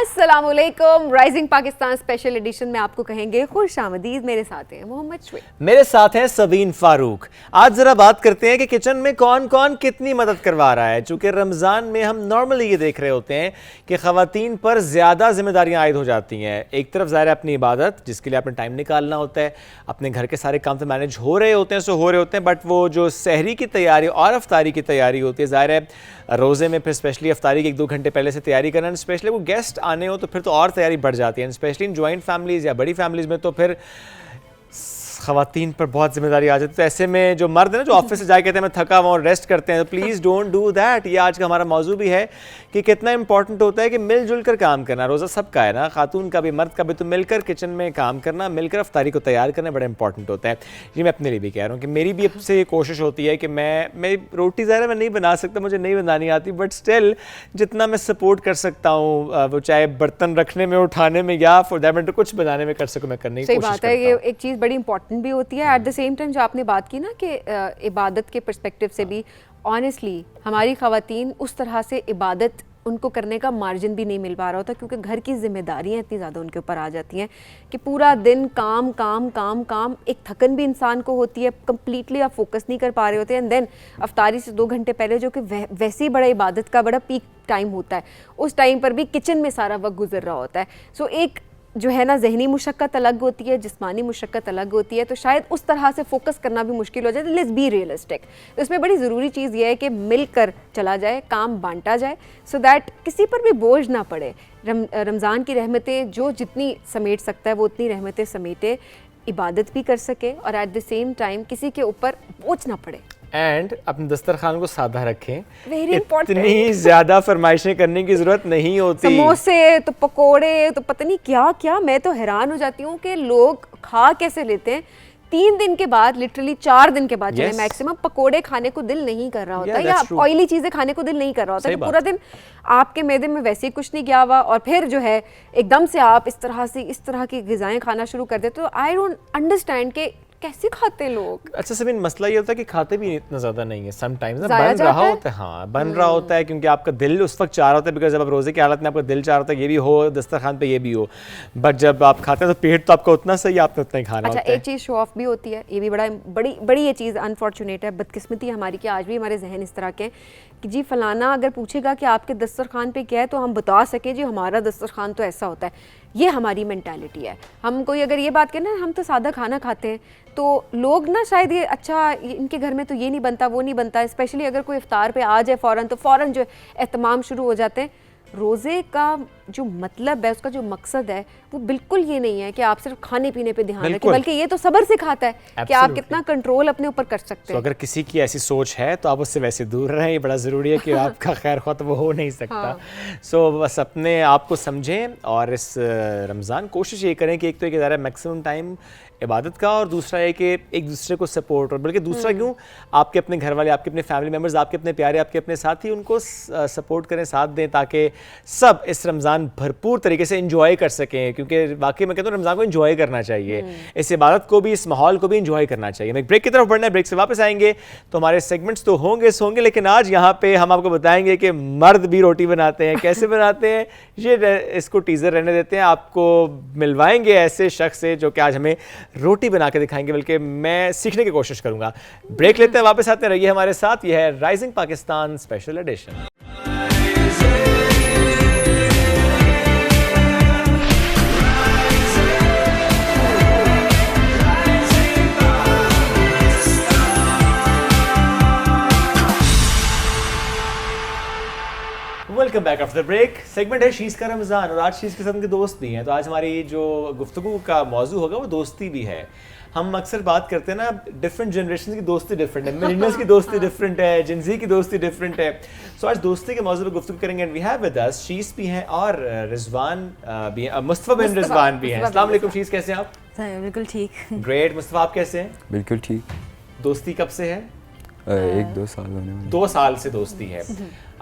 अस्सलामुअलैकुम। Rising Pakistan special addition में आपको कहेंगे खुशामदीद। मेरे साथ हैं मोहम्मद शुएब, मेरे साथ हैं सबीन फारूक। आज जरा बात करते हैं कि किचन में कौन कौन कितनी मदद करवा रहा है। चूंकि रमज़ान में हम नॉर्मली ये देख रहे होते हैं कि ख़वातीन पर ज़्यादा जिम्मेदारियां आयद हो जाती हैं। एक तरफ ज़ाहिर है अपनी इबादत, जिसके लिए आपने टाइम निकालना होता है, अपने घर के सारे काम तो मैनेज हो रहे होते हैं, बट वो जो सहरी की तैयारी और अफ्तारी की तैयारी होती है, ज़ाहिर है रोज़े में फिर स्पेशली अफ्तारी के 1-2 घंटे पहले से तैयारी करना, स्पेशली वो गेस्ट आने हो तो फिर तो और तैयारी बढ़ जाती है। स्पेशली इन जॉइंट फैमिलीज़ या बड़ी फैमिलीज़ में तो फिर ख़वातीन पर बहुत जिम्मेदारी आ जाती है। तो ऐसे में जो मर्द है ना, जो ऑफिस से जाके कहते हैं मैं थका हुआ और रेस्ट करते हैं, तो प्लीज़ डोंट डू दैट। ये आज का हमारा मौजू भी है कि कितना इंपॉर्टेंट होता है कि मिलजुल कर काम करना। रोज़ा सबका है ना, खातून का भी मर्द का भी, तो मिलकर किचन में काम करना, मिलकर अफ्तारी को तैयार करना बड़ा इंपॉर्टेंट होता है। ये मैं अपने लिए भी कह रहा हूँ कि मेरी भी अब से ये कोशिश होती है कि मैं रोटी ज़ाहिर मैं नहीं बना सकता, मुझे नहीं बनानी आती, बट स्टिल जितना मैं सपोर्ट कर सकता हूँ, वो चाहे बर्तन रखने में, उठाने में, या फॉर दैट मैटर कुछ बनाने में कर सकूँ, मैं करने की कोशिश करता हूँ। सही बात है। ये एक चीज़ बड़ी इंपॉर्टेंट भी होती है। एट द सेम टाइम जो आपने बात की ना कि इबादत के पर्सपेक्टिव से भी ऑनेस्टली हमारी ख़वातीन उस तरह से इबादत उनको करने का मार्जिन भी नहीं मिल पा रहा होता, क्योंकि घर की जिम्मेदारियां इतनी ज़्यादा उनके ऊपर आ जाती हैं कि पूरा दिन काम काम काम काम। एक थकन भी इंसान को होती है, कंप्लीटली आप फोकस नहीं कर पा रहे होते हैं। एंड देन अफ्तारी से 2 घंटे पहले जो कि वैसे ही बड़ा इबादत का बड़ा पीक टाइम होता है, उस टाइम पर भी किचन में सारा वक्त गुजर रहा होता है। सो एक जो है ना, जहनी मुशक्क़त अलग होती है, जिस्मानी मुशक्क़त अलग होती है, तो शायद उस तरह से फोकस करना भी मुश्किल हो जाए। Let's be realistic. तो इसमें बड़ी ज़रूरी चीज़ ये है कि मिलकर चला जाए, काम बांटा जाए, सो दैट किसी पर भी बोझ ना पड़े। रमज़ान की रहमतें जो जितनी समेट सकता है वो उतनी रहमतें समेटे, इबादत भी कर सके और एट द सेम टाइम किसी के ऊपर बोझ ना पड़े। एंड अपने दस्तरखान को सादा रखें। इतनी ज़्यादा फरमाइशें करने की ज़रूरत नहीं होती। समोसे तो पकोड़े तो पता नहीं क्या क्या। मैं तो हैरान हो जाती हूँ कि लोग खा कैसे लेते हैं। 3 दिन के बाद, लिटरली 4 दिन के बाद मैक्सिमम पकोड़े खाने को दिल नहीं कर रहा होता, या ऑयली चीज़ें खाने को दिल नहीं कर रहा होता। तो पूरा दिन आपके मैदे में वैसे ही कुछ नहीं गया हुआ, और फिर जो है एकदम से आप इस तरह की ग़िज़ाएं खाना शुरू कर देते। तो आई डोंट अंडरस्टैंड कि कैसे खाते लोग। अच्छा सबिन, मसला ये होता है कि खाते भी इतना ज़्यादा नहीं है। समटाइम्स बन रहा होता है, हाँ बन रहा होता है, क्योंकि आपका दिल उस वक्त चाह रहा होता है, बिकॉज जब आप रोज़े की हालत में आपका दिल चाह रहा होता है ये भी हो दस्तरखान पे, ये भी हो, बट जब आप खाते हैं तो पेट तो आपका उतना सही, आपने उतना ही खाना होता है। एक चीज़ शो ऑफ भी होती है, ये भी बड़ी ये चीज़ अनफॉर्चुनेट है, बदकिस्मती हमारी कि आज भी हमारे जहन इस तरह के कि जी फलाना अगर पूछेगा कि आपके दस्तरखान पे क्या है, तो हम बता सकें जी हमारा दस्तरखान तो ऐसा होता है। ये हमारी मेंटालिटी है। हम कोई अगर ये बात करें ना, हम तो सादा खाना खाते हैं, तो लोग ना शायद ये अच्छा इनके घर में तो ये नहीं बनता, वो नहीं बनता। स्पेशली अगर कोई इफ्तार पे आ जाए फ़ौरन जो एहतमाम शुरू हो जाते हैं। रोज़े का जो मतलब है, उसका जो मकसद है, वो बिल्कुल ये नहीं है कि आप सिर्फ खाने पीने पे ध्यान रखें, बल्कि ये तो सब्र सिखाता है कि आप कितना कंट्रोल अपने ऊपर कर सकते हैं। अगर किसी की ऐसी सोच है तो आप उससे वैसे दूर रहें, ये बड़ा ज़रूरी है कि आपका खैर ख्वाह तो वो हो नहीं सकता। सो बस अपने आप को समझें और इस रमज़ान कोशिश ये करें कि एक तो एक ज़रा मैक्सिमम टाइम इबादत का, और दूसरा है कि एक दूसरे को सपोर्ट, और बल्कि दूसरा क्यों, आपके अपने घर वाले, आपके अपने फैमिली मेम्बर्स, आपके अपने प्यारे, आपके अपने साथी, उनको सपोर्ट करें, साथ दें, ताकि सब इस रमज़ान भरपूर तरीके से इंजॉय कर सकें। क्योंकि वाकई मैं कहता हूँ रमज़ान को इंजॉय करना चाहिए, इस इबादत को भी, इस माहौल को भी इंजॉय करना चाहिए। मैं ब्रेक की तरफ बढ़ना है, ब्रेक से वापस आएंगे तो हमारे सेगमेंट्स तो होंगे, लेकिन आज यहाँ पे हम आपको बताएंगे कि मर्द भी रोटी बनाते हैं, कैसे बनाते हैं, ये इसको टीज़र रहने देते हैं। आपको मिलवाएंगे ऐसे शख्स से जो कि आज हमें रोटी बना के दिखाएंगे, बल्कि मैं सीखने की कोशिश करूंगा। ब्रेक लेते हैं, वापस आते रहिए हमारे साथ। यह है rising Pakistan special edition. Welcome back after the break. Segment है शीज़ का रमज़ान, और आज शीज़ के साथ उनके दोस्त भी हैं। तो आज हमारी जो गुफ्तगू का मौजू होगा वो दोस्ती भी है। हम अक्सर बात करते हैं ना, डिफरेंट जनरेशन की दोस्ती डिफरेंट है, मिलेनियल्स की दोस्ती डिफरेंट है, जिनजी की दोस्ती डिफरेंट है। सो आज दोस्ती के मौजू पर गुफ्तगू करेंगे। And we have with us she's भी हैं और रिजवान भी हैं, मुस्तफ़ा बिन रिजवान भी हैं। अस्सलाम वालेकुम शीज़, कैसे हैं आप? बिल्कुल ठीक। ग्रेट। मुस्तफ़ा आप कैसे हैं? बिल्कुल ठीक। दोस्ती कब से है? 1-2 साल होने वाले। 2 साल से दोस्ती है।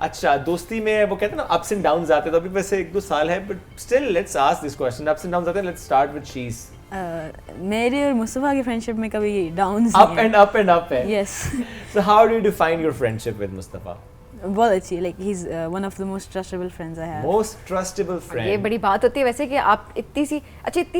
अच्छा, दोस्ती में वो कहते हैं ना अप्स एंड डाउन्स आते हैं, तो अभी वैसे 1-2 साल है, but still let's ask this question, ups and downs आते हैं। Let's start with she's. मेरे और मुस्तफ़ा की फ्रेंडशिप में कभी डाउन्स अप एंड अप है। Yes. So how do you define your friendship with Mustafa? बहुत अच्छी, like he's one of the most trustable friends I have. Most trustable ये फ्रेंड। बड़ी बात होती है वैसे कि आप इतनी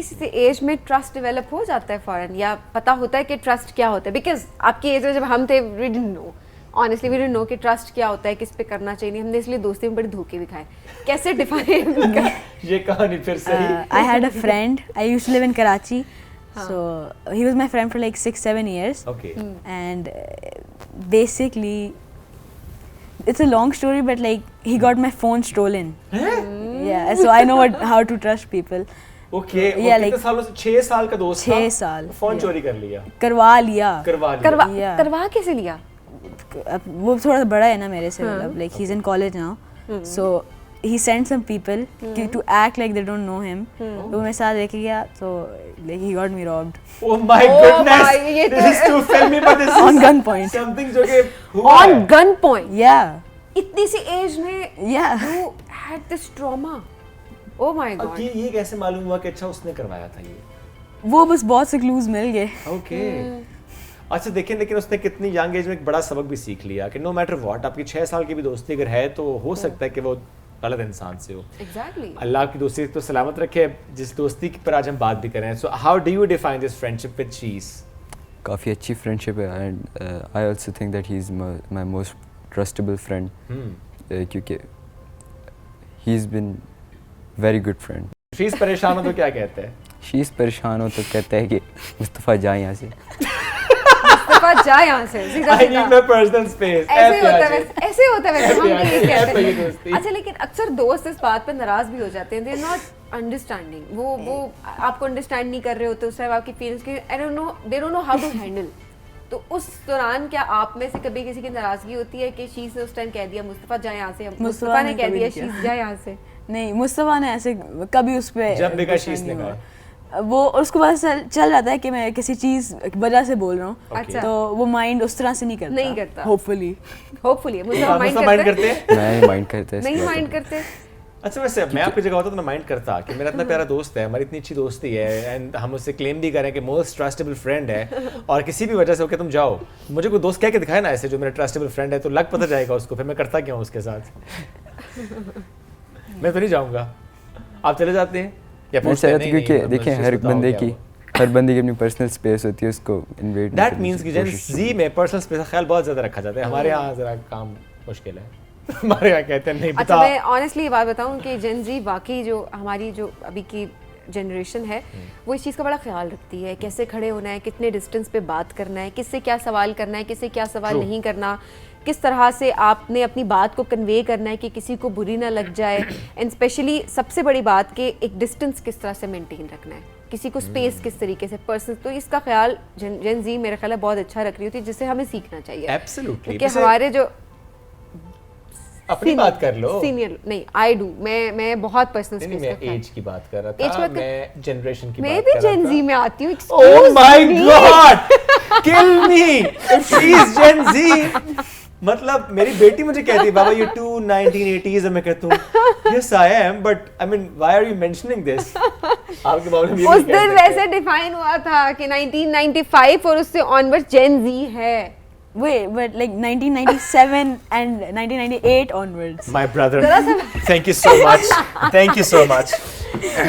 सी एज में ट्रस्ट डेवलप हो जाता है फौरन, या पता होता है कि ट्रस्ट क्या होता है, बिकॉज आपकी एज में जब हम थे we didn't know, honestly we didn't know कि ट्रस्ट क्या होता है, किस पे करना चाहिए नहीं, हमने इसलिए दोस्ती में बड़े धोखे भी खाए। कैसे डिफाइन ये कहानी फिर सही। I had a friend. I used to live in Karachi, so he was my friend for like 6-7 years. Okay And basically, it's a long story, but like he got my phone stolen. Yeah, so I know how to trust people. Okay Yeah, कितने like- सालों से? 6 साल का दोस्त था? 6 साल, phone yeah. चोरी कर लिया, करवा लिया. करवा लिया। Yeah. करवा कैसे लिया? अब वो थोड़ा बड़ा है ना मेरे से, मतलब like he's in college now, so he sent some people to act like they don't know him. तो वो मेरे साथ लेके गया, so like he got me robbed Oh my Oh goodness, my, ये this is too filmy, but this is on gunpoint. something जो कि हुआ ऑन है। गन पॉइंट, Yeah, इतनी सी एज में yeah. You had this trauma. Oh my अब God. ये कैसे मालूम हुआ कि अच्छा उसने करवाया था ये? वो बस बहुत से clues मिल गए. ओके अच्छा देखें, लेकिन उसने कितनी यंग एज में एक बड़ा सबक भी सीख लिया कि नो मैटर व्हाट, आपकी 6 साल की भी दोस्ती अगर है तो हो सकता है कि वो गलत इंसान से हो। एग्जैक्टली। अल्लाह आपकी दोस्ती तो सलामत रखे। जिस दोस्ती पर आज हम बात भी कर रहे हैं, so how do you define this friendship with शीज? काफ़ी अच्छी फ्रेंडशिप है and I also think that he is my most trustable friend क्योंकि he is been very good friend. शीज परेशान हो तो क्या कहते हैं? शीज़ परेशान हो तो कहता है कि मुस्तफ़ा जाए यहाँ से। मुस्तफा जा यहाँ से, सीधा आई सीधा। Need my personal space. ऐसे होता है वैसे, ऐसे होता है वैसे, हम भी ये ऐसे कहते ये हैं। दोस्ती। अच्छा लेकिन अक्सर दोस्त इस बात पे नाराज भी हो जाते हैं, दे नॉट अंडरस्टैंडिंग, वो आपको अंडरस्टैंड नहीं कर रहे होते उस टाइम, आपकी फीलिंग्स के I don't know, they don't know how to handle. तो उस दौरान क्या आप में से कभी किसी की नाराजगी होती है कि शीज ने उस टाइम कह दिया मुस्तफा जा यहाँ से, मुस्तफा ने कह कभी दिया नहीं किया। शीज जा यहाँ से? नहीं, मुस्तफ़ा ने ऐसे कभी उस पे जब भी कहा गुस्सा शीज ने नहीं कहा। हुआ। वो उसको बस चल जाता है कि मैं किसी चीज़ वजह से बोल रहा हूँ, अच्छा। तो वो माइंड उस तरह से नहीं करता। नहीं करता। Hopefully. Hopefully Mustafa Mustafa mind mind करते करते हैं? मैं नहीं माइंड करता इस नहीं बात माइंड को। करते? अच्छा वैसे मैं आपकी जगह होता तो मैं माइंड करता कि मेरा इतना प्यारा दोस्त है, हमारी इतनी अच्छी दोस्ती है एंड हम उससे क्लेम भी करें कि मोस्ट ट्रस्टेबल फ्रेंड है, और किसी भी वजह से ओके तुम जाओ, मुझे कोई दोस्त कह के दिखाए ना ऐसे जो मेरा ट्रस्टेबल फ्रेंड है, तो लग पता जाएगा उसको, फिर मैं करता क्या हूँ उसके साथ। मैं तो नहीं जाऊँगा। आप चले जाते हैं या मैं पूछते हैं? चाहता नहीं, क्योंकि नहीं, देखिए मुझे हर बताओ बंदे क्या की हुआ। अपनी पर्सनल स्पेस होती है, उसको इन्वेट दैट मीन्स कि जेन जी में पर्सनल स्पेस का ख्याल बहुत ज़्यादा रखा जाता है, हमारे यहाँ ज़रा काम मुश्किल है। हमारे यहाँ कहते हैं नहीं अच्छा बता। मैं ऑनेस्टली ये बात बताऊं कि जेन जी वाकई जो हमारी जो अभी की जनरेशन है वो इस चीज़ का बड़ा ख्याल रखती है, कैसे खड़े होना है, कितने डिस्टेंस पे बात करना है, किससे क्या सवाल करना है, किससे क्या सवाल True. नहीं करना, किस तरह से आपने अपनी बात को कन्वे करना है कि किसी को बुरी ना लग जाए, एंड स्पेशली सबसे बड़ी बात कि एक डिस्टेंस किस तरह से मेंटेन रखना है, किसी को स्पेस किस तरीके से पर्सन, तो इसका ख्याल जेन जी मेरा ख्याल है बहुत अच्छा रख रही होती है, जिससे हमें सीखना चाहिए। Absolutely. क्योंकि हमारे जो अपनी बात कर लो। सीनियर नहीं, आई डू, मैं बहुत पर्सनल नहीं, स्पेस मैं एज की बात कर रहा Age था, बात कर- मैं जनरेशन की मैं बात भी कर रहा जेन था। जी में आती हूँ। Oh Excuse my me. God! Kill me! If she is Gen Z, मतलब मेरी बेटी मुझे कहती है बाबा you too 1980s, और मैं कहता हूँ yes I am, but I mean why are you mentioning this? आपके मामले में ये उस नहीं कह दिन सकते। वैसे डिफाइन हुआ था कि 1995 और उससे ऑनवर्ड जेन जी है। Wait, but like 1997 and 1998 onwards. My brother, thank you so much. Thank you so much.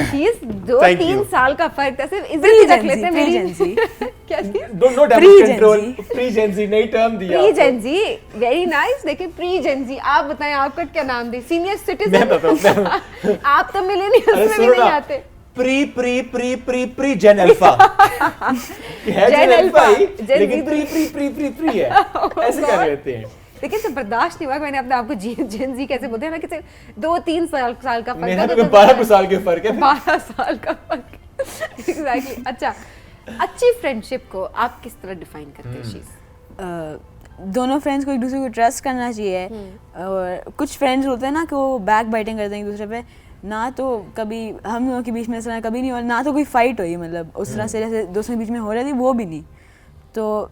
He's Thank 2-3 you. साल का फर्क था, सिर्फ इज्जत ही रख लेते हैं मेरी। Pre-Gen Z. क्या चीज? Don't no damage Pre-Gen control. Z. Pre-Gen Z नई टर्म दिया। प्री जेन जी, वेरी नाइस। देखिए प्री जेन जी, आप बताएं आपका क्या नाम दे? सीनियर मैं सिटीजन। बताऊँ आप तो मिलेनियल्स अरे में भी सुनो नहीं ना, आते। प्री जेन अल्फा है, Gen जेन अल्फा Alpha, ही, Gen लेकिन Z प्री है। ऐसे कर God. लेते हैं। लेकिन सब बर्दाश्त नहीं हुआ कि मैंने अपने आप को जेन जी कैसे बोलते हैं ना, कि 2-3 साल का फर्क मेरा था, तो 12 साल के फर्क है। 12 साल का फर्क। एग्जैक्टली। अच्छा, अच्छी फ्रेंडशिप को आप किस तरह डिफाइन करते हैं शीज़? दोनों फ्रेंड्स को एक दूसरे को ट्रस्ट करना चाहिए, और कुछ फ्रेंड्स होते हैं ना कि वो बैक बाइटिंग करते हैं एक दूसरे पे, ना तो कभी हम लोगों के बीच में ऐसा कभी नहीं हुआ, ना तो कोई फाइट हुई, मतलब उस तरह से जैसे दोस्तों के बीच में हो रही थी वो भी नहीं, तो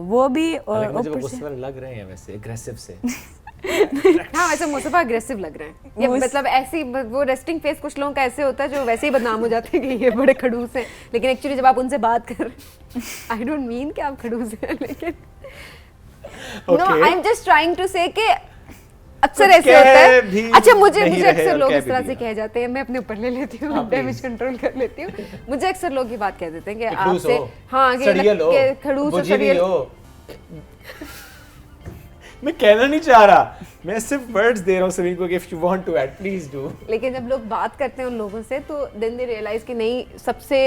वो भी। और मुझे वो ऊपर गुस्से से वाले लग रहे हैं वैसे एग्रेसिव से। हाँ वैसे मुस्तफा अग्रेसिव लग रहे हैं, ये मतलब ऐसी वो रेस्टिंग फेस कुछ लोगों का ऐसे होता है जो वैसे ही बदनाम हो जाते हैं कि ये बड़े खड़ूस हैं, लेकिन एक्चुअली जब आप उनसे बात कर, आई डोंट मीन कि आप खड़ूस हैं, लेकिन no I am just trying to say कि अक्सर कुछ ऐसे कह होता है। भी अच्छा मुझे नहीं मुझे रहे अक्सर और लोग कह इस भी तरह से दिया। कह जाते हैं, मैं अपने ऊपर ले लेती हूँ, हाँ, डैमेज please। कंट्रोल कर लेती हूँ। मुझे अक्सर लोग ये बात कह देते हैं कि खड़ूस आपसे हो, हाँ सड़ियल हो, कि खड़ूस और बुझिली सड़ियल। हो। मैं कहना नहीं चाह रहा, मैं सिर्फ वर्ड्स दे रहा हूँ सभी को कि if you want to add please do. लेकिन जब लोग बात करते हैं उन लोगों से तो देन दे रियलाइज कि नहीं, सबसे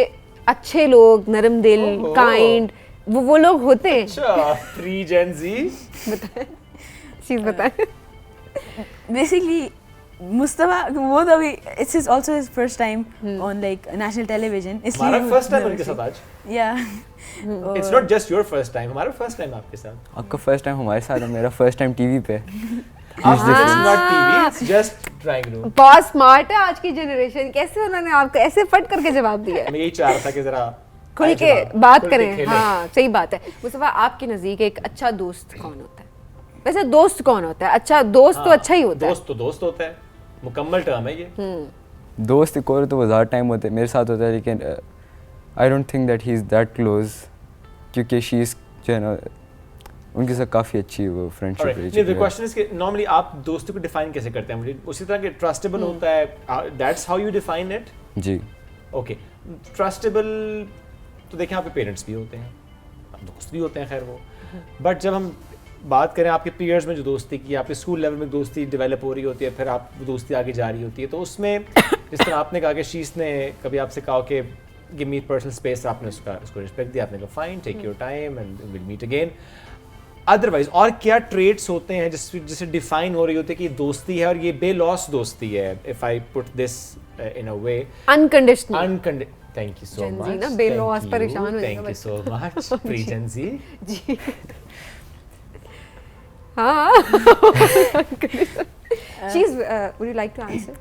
अच्छे लोग, नरम दिल, ओहो। काइंड, वो लोग होते हैं। अच्छा, प्री जेन जी। चीज बताएं। Basically, Mustafa, वो तो अभी it's his also his first time on like national television. इसलिए हमारा वो फर्स्ट टाइम nervous उनके साथ है। आज। Yeah. It's not just your first time, हमारा फर्स्ट टाइम आपके साथ। आपका फर्स्ट टाइम हमारे साथ है, मेरा फर्स्ट टाइम टीवी पे। It's not TV, it's just drawing room. बहुत स्मार्ट है आज की जनरेशन। कैसे उन्होंने आपको ऐसे फट करके जवाब दिया है? मैं यही चाह रहा था कि जरा खुल आए के जवाब, बात खुल के करें। खेलें। हाँ सही बात है। मुस्तफा, आपके नजदीक एक अच्छा दोस्त कौन होता है? वैसे दोस्त कौन होता है? अच्छा दोस्त तो हाँ, अच्छा ही होता है। दोस्त तो दोस्त होता है, मुकम्मल टर्म है ये। दोस्त एक और तो वो ज़्यादा टाइम होते मेरे साथ होता है, लेकिन I don't think that he is that close, क्योंकि शी इज़ जो है ना उनके साथ काफ़ी अच्छी वो फ्रेंडशिप Alright, रही नहीं, the है। question is कि normally आप दोस्तों को डिफाइन कैसे करते हैं? मुझे उसी तरह के ट्रस्टेबल होता है, that's how you define it? जी ओके, ट्रस्टेबल तो देखें आपके पेरेंट्स भी होते हैं, दोस्त भी होते हैं, खैर वो, बट जब हम बात करें आपके पीयर्स में जो दोस्ती की, आपके स्कूल लेवल में दोस्ती डेवलप हो रही होती है, फिर आप दोस्ती आगे जा रही होती है, तो उसमें जिस तरह आपने कहा कि शीश ने कभी आपसे कहा कि गिव मी पर्सनल स्पेस, आपने उसको रिस्पेक्ट दिया, आपने कहा fine, take your time and will meet again. Otherwise और क्या ट्रेड्स होते हैं जिससे डिफाइन हो रही होती है कि दोस्ती है और ये बेलॉस दोस्ती है, if I put this in a way unconditional. Thank you so Gen Z much, ना बेलौस परेशान हो थैंक जाएगा यू सो मच प्री जेन जी। जी हाँ। She's would you like to answer?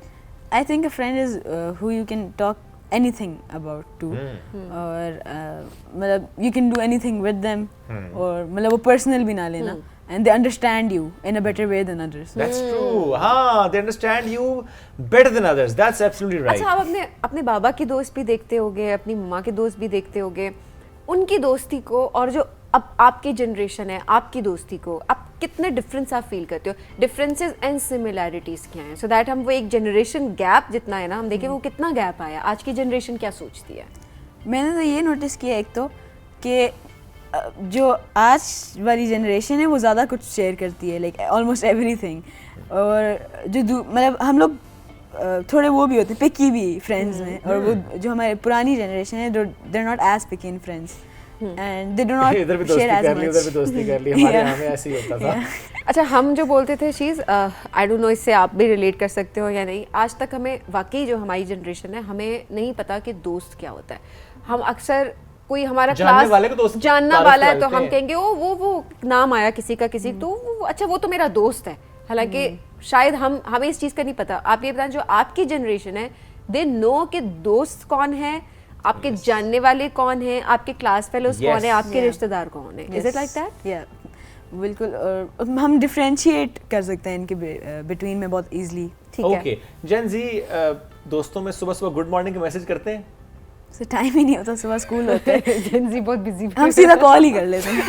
I think a friend is who you can talk anything about to, और मतलब you can do anything with them, और मतलब वो personal भी ना लेना, and they understand you in a better way than others. That's true. हाँ, they understand you better than others. That's absolutely right. अच्छा, आप अपने अपने बाबा की दोस्त भी देखते होगे, अपनी मम्मा के दोस्त भी देखते होगे, उनकी दोस्ती को और जो अब आपकी जनरेशन है आपकी दोस्ती को, आप कितने डिफरेंस आप फील करते हो? डिफरेंसेस एंड सिमिलैरिटीज क्या हैं, सो दैट हम वो एक जनरेशन गैप जितना है ना, हम देखें वो कितना गैप आया, आज की जनरेशन क्या सोचती है? मैंने तो ये नोटिस किया एक तो कि जो आज वाली जनरेशन है वो ज़्यादा कुछ शेयर करती है, लाइक ऑलमोस्ट एवरीथिंग, और जो मतलब हम लोग थोड़े वो भी होते हैं पिकी भी फ्रेंड्स में, और वो जो हमारे पुरानी जनरेशन है they are not as picky in friends and they do not इधर भी दोस्ती शेयर एज कर ली, उधर भी मच। दोस्ती कर ली, हमारे यहाँ में ऐसे ही होता था। अच्छा, हम जो बोलते थे चीज़, आई डोंट नो इससे आप भी रिलेट कर सकते हो या नहीं, आज तक हमें वाकई जो हमारी जनरेशन है हमें नहीं पता कि दोस्त क्या होता है। हम अक्सर कोई हमारा जानने क्लास वाले को दोस्त जानना तारीफ वाला है तो करते हम हैं। कहेंगे वो नाम आया किसी का किसी, तो अच्छा वो तो मेरा दोस्त है, हालांकि शायद हमें इस चीज़ का नहीं पता। आप ये बताएं, जो आपकी जनरेशन है दे नो कि दोस्त कौन है, आपके जानने वाले कौन हैं, आपके क्लास फेलोज कौन है, आपके Yeah. रिश्तेदार कौन है? Is it like that? या बिल्कुल, और हम डिफरेंशिएट कर सकते हैं इनके बिटवीन में बहुत इजीली। ठीक है। ओके, जेन जी दोस्तों में सुबह सुबह गुड मॉर्निंग का मैसेज करते हैं? सो टाइम ही नहीं होता, सुबह स्कूल होते हैं, Gen Z बहुत बिजी हम सीधा कॉल ही कर लेते हैं।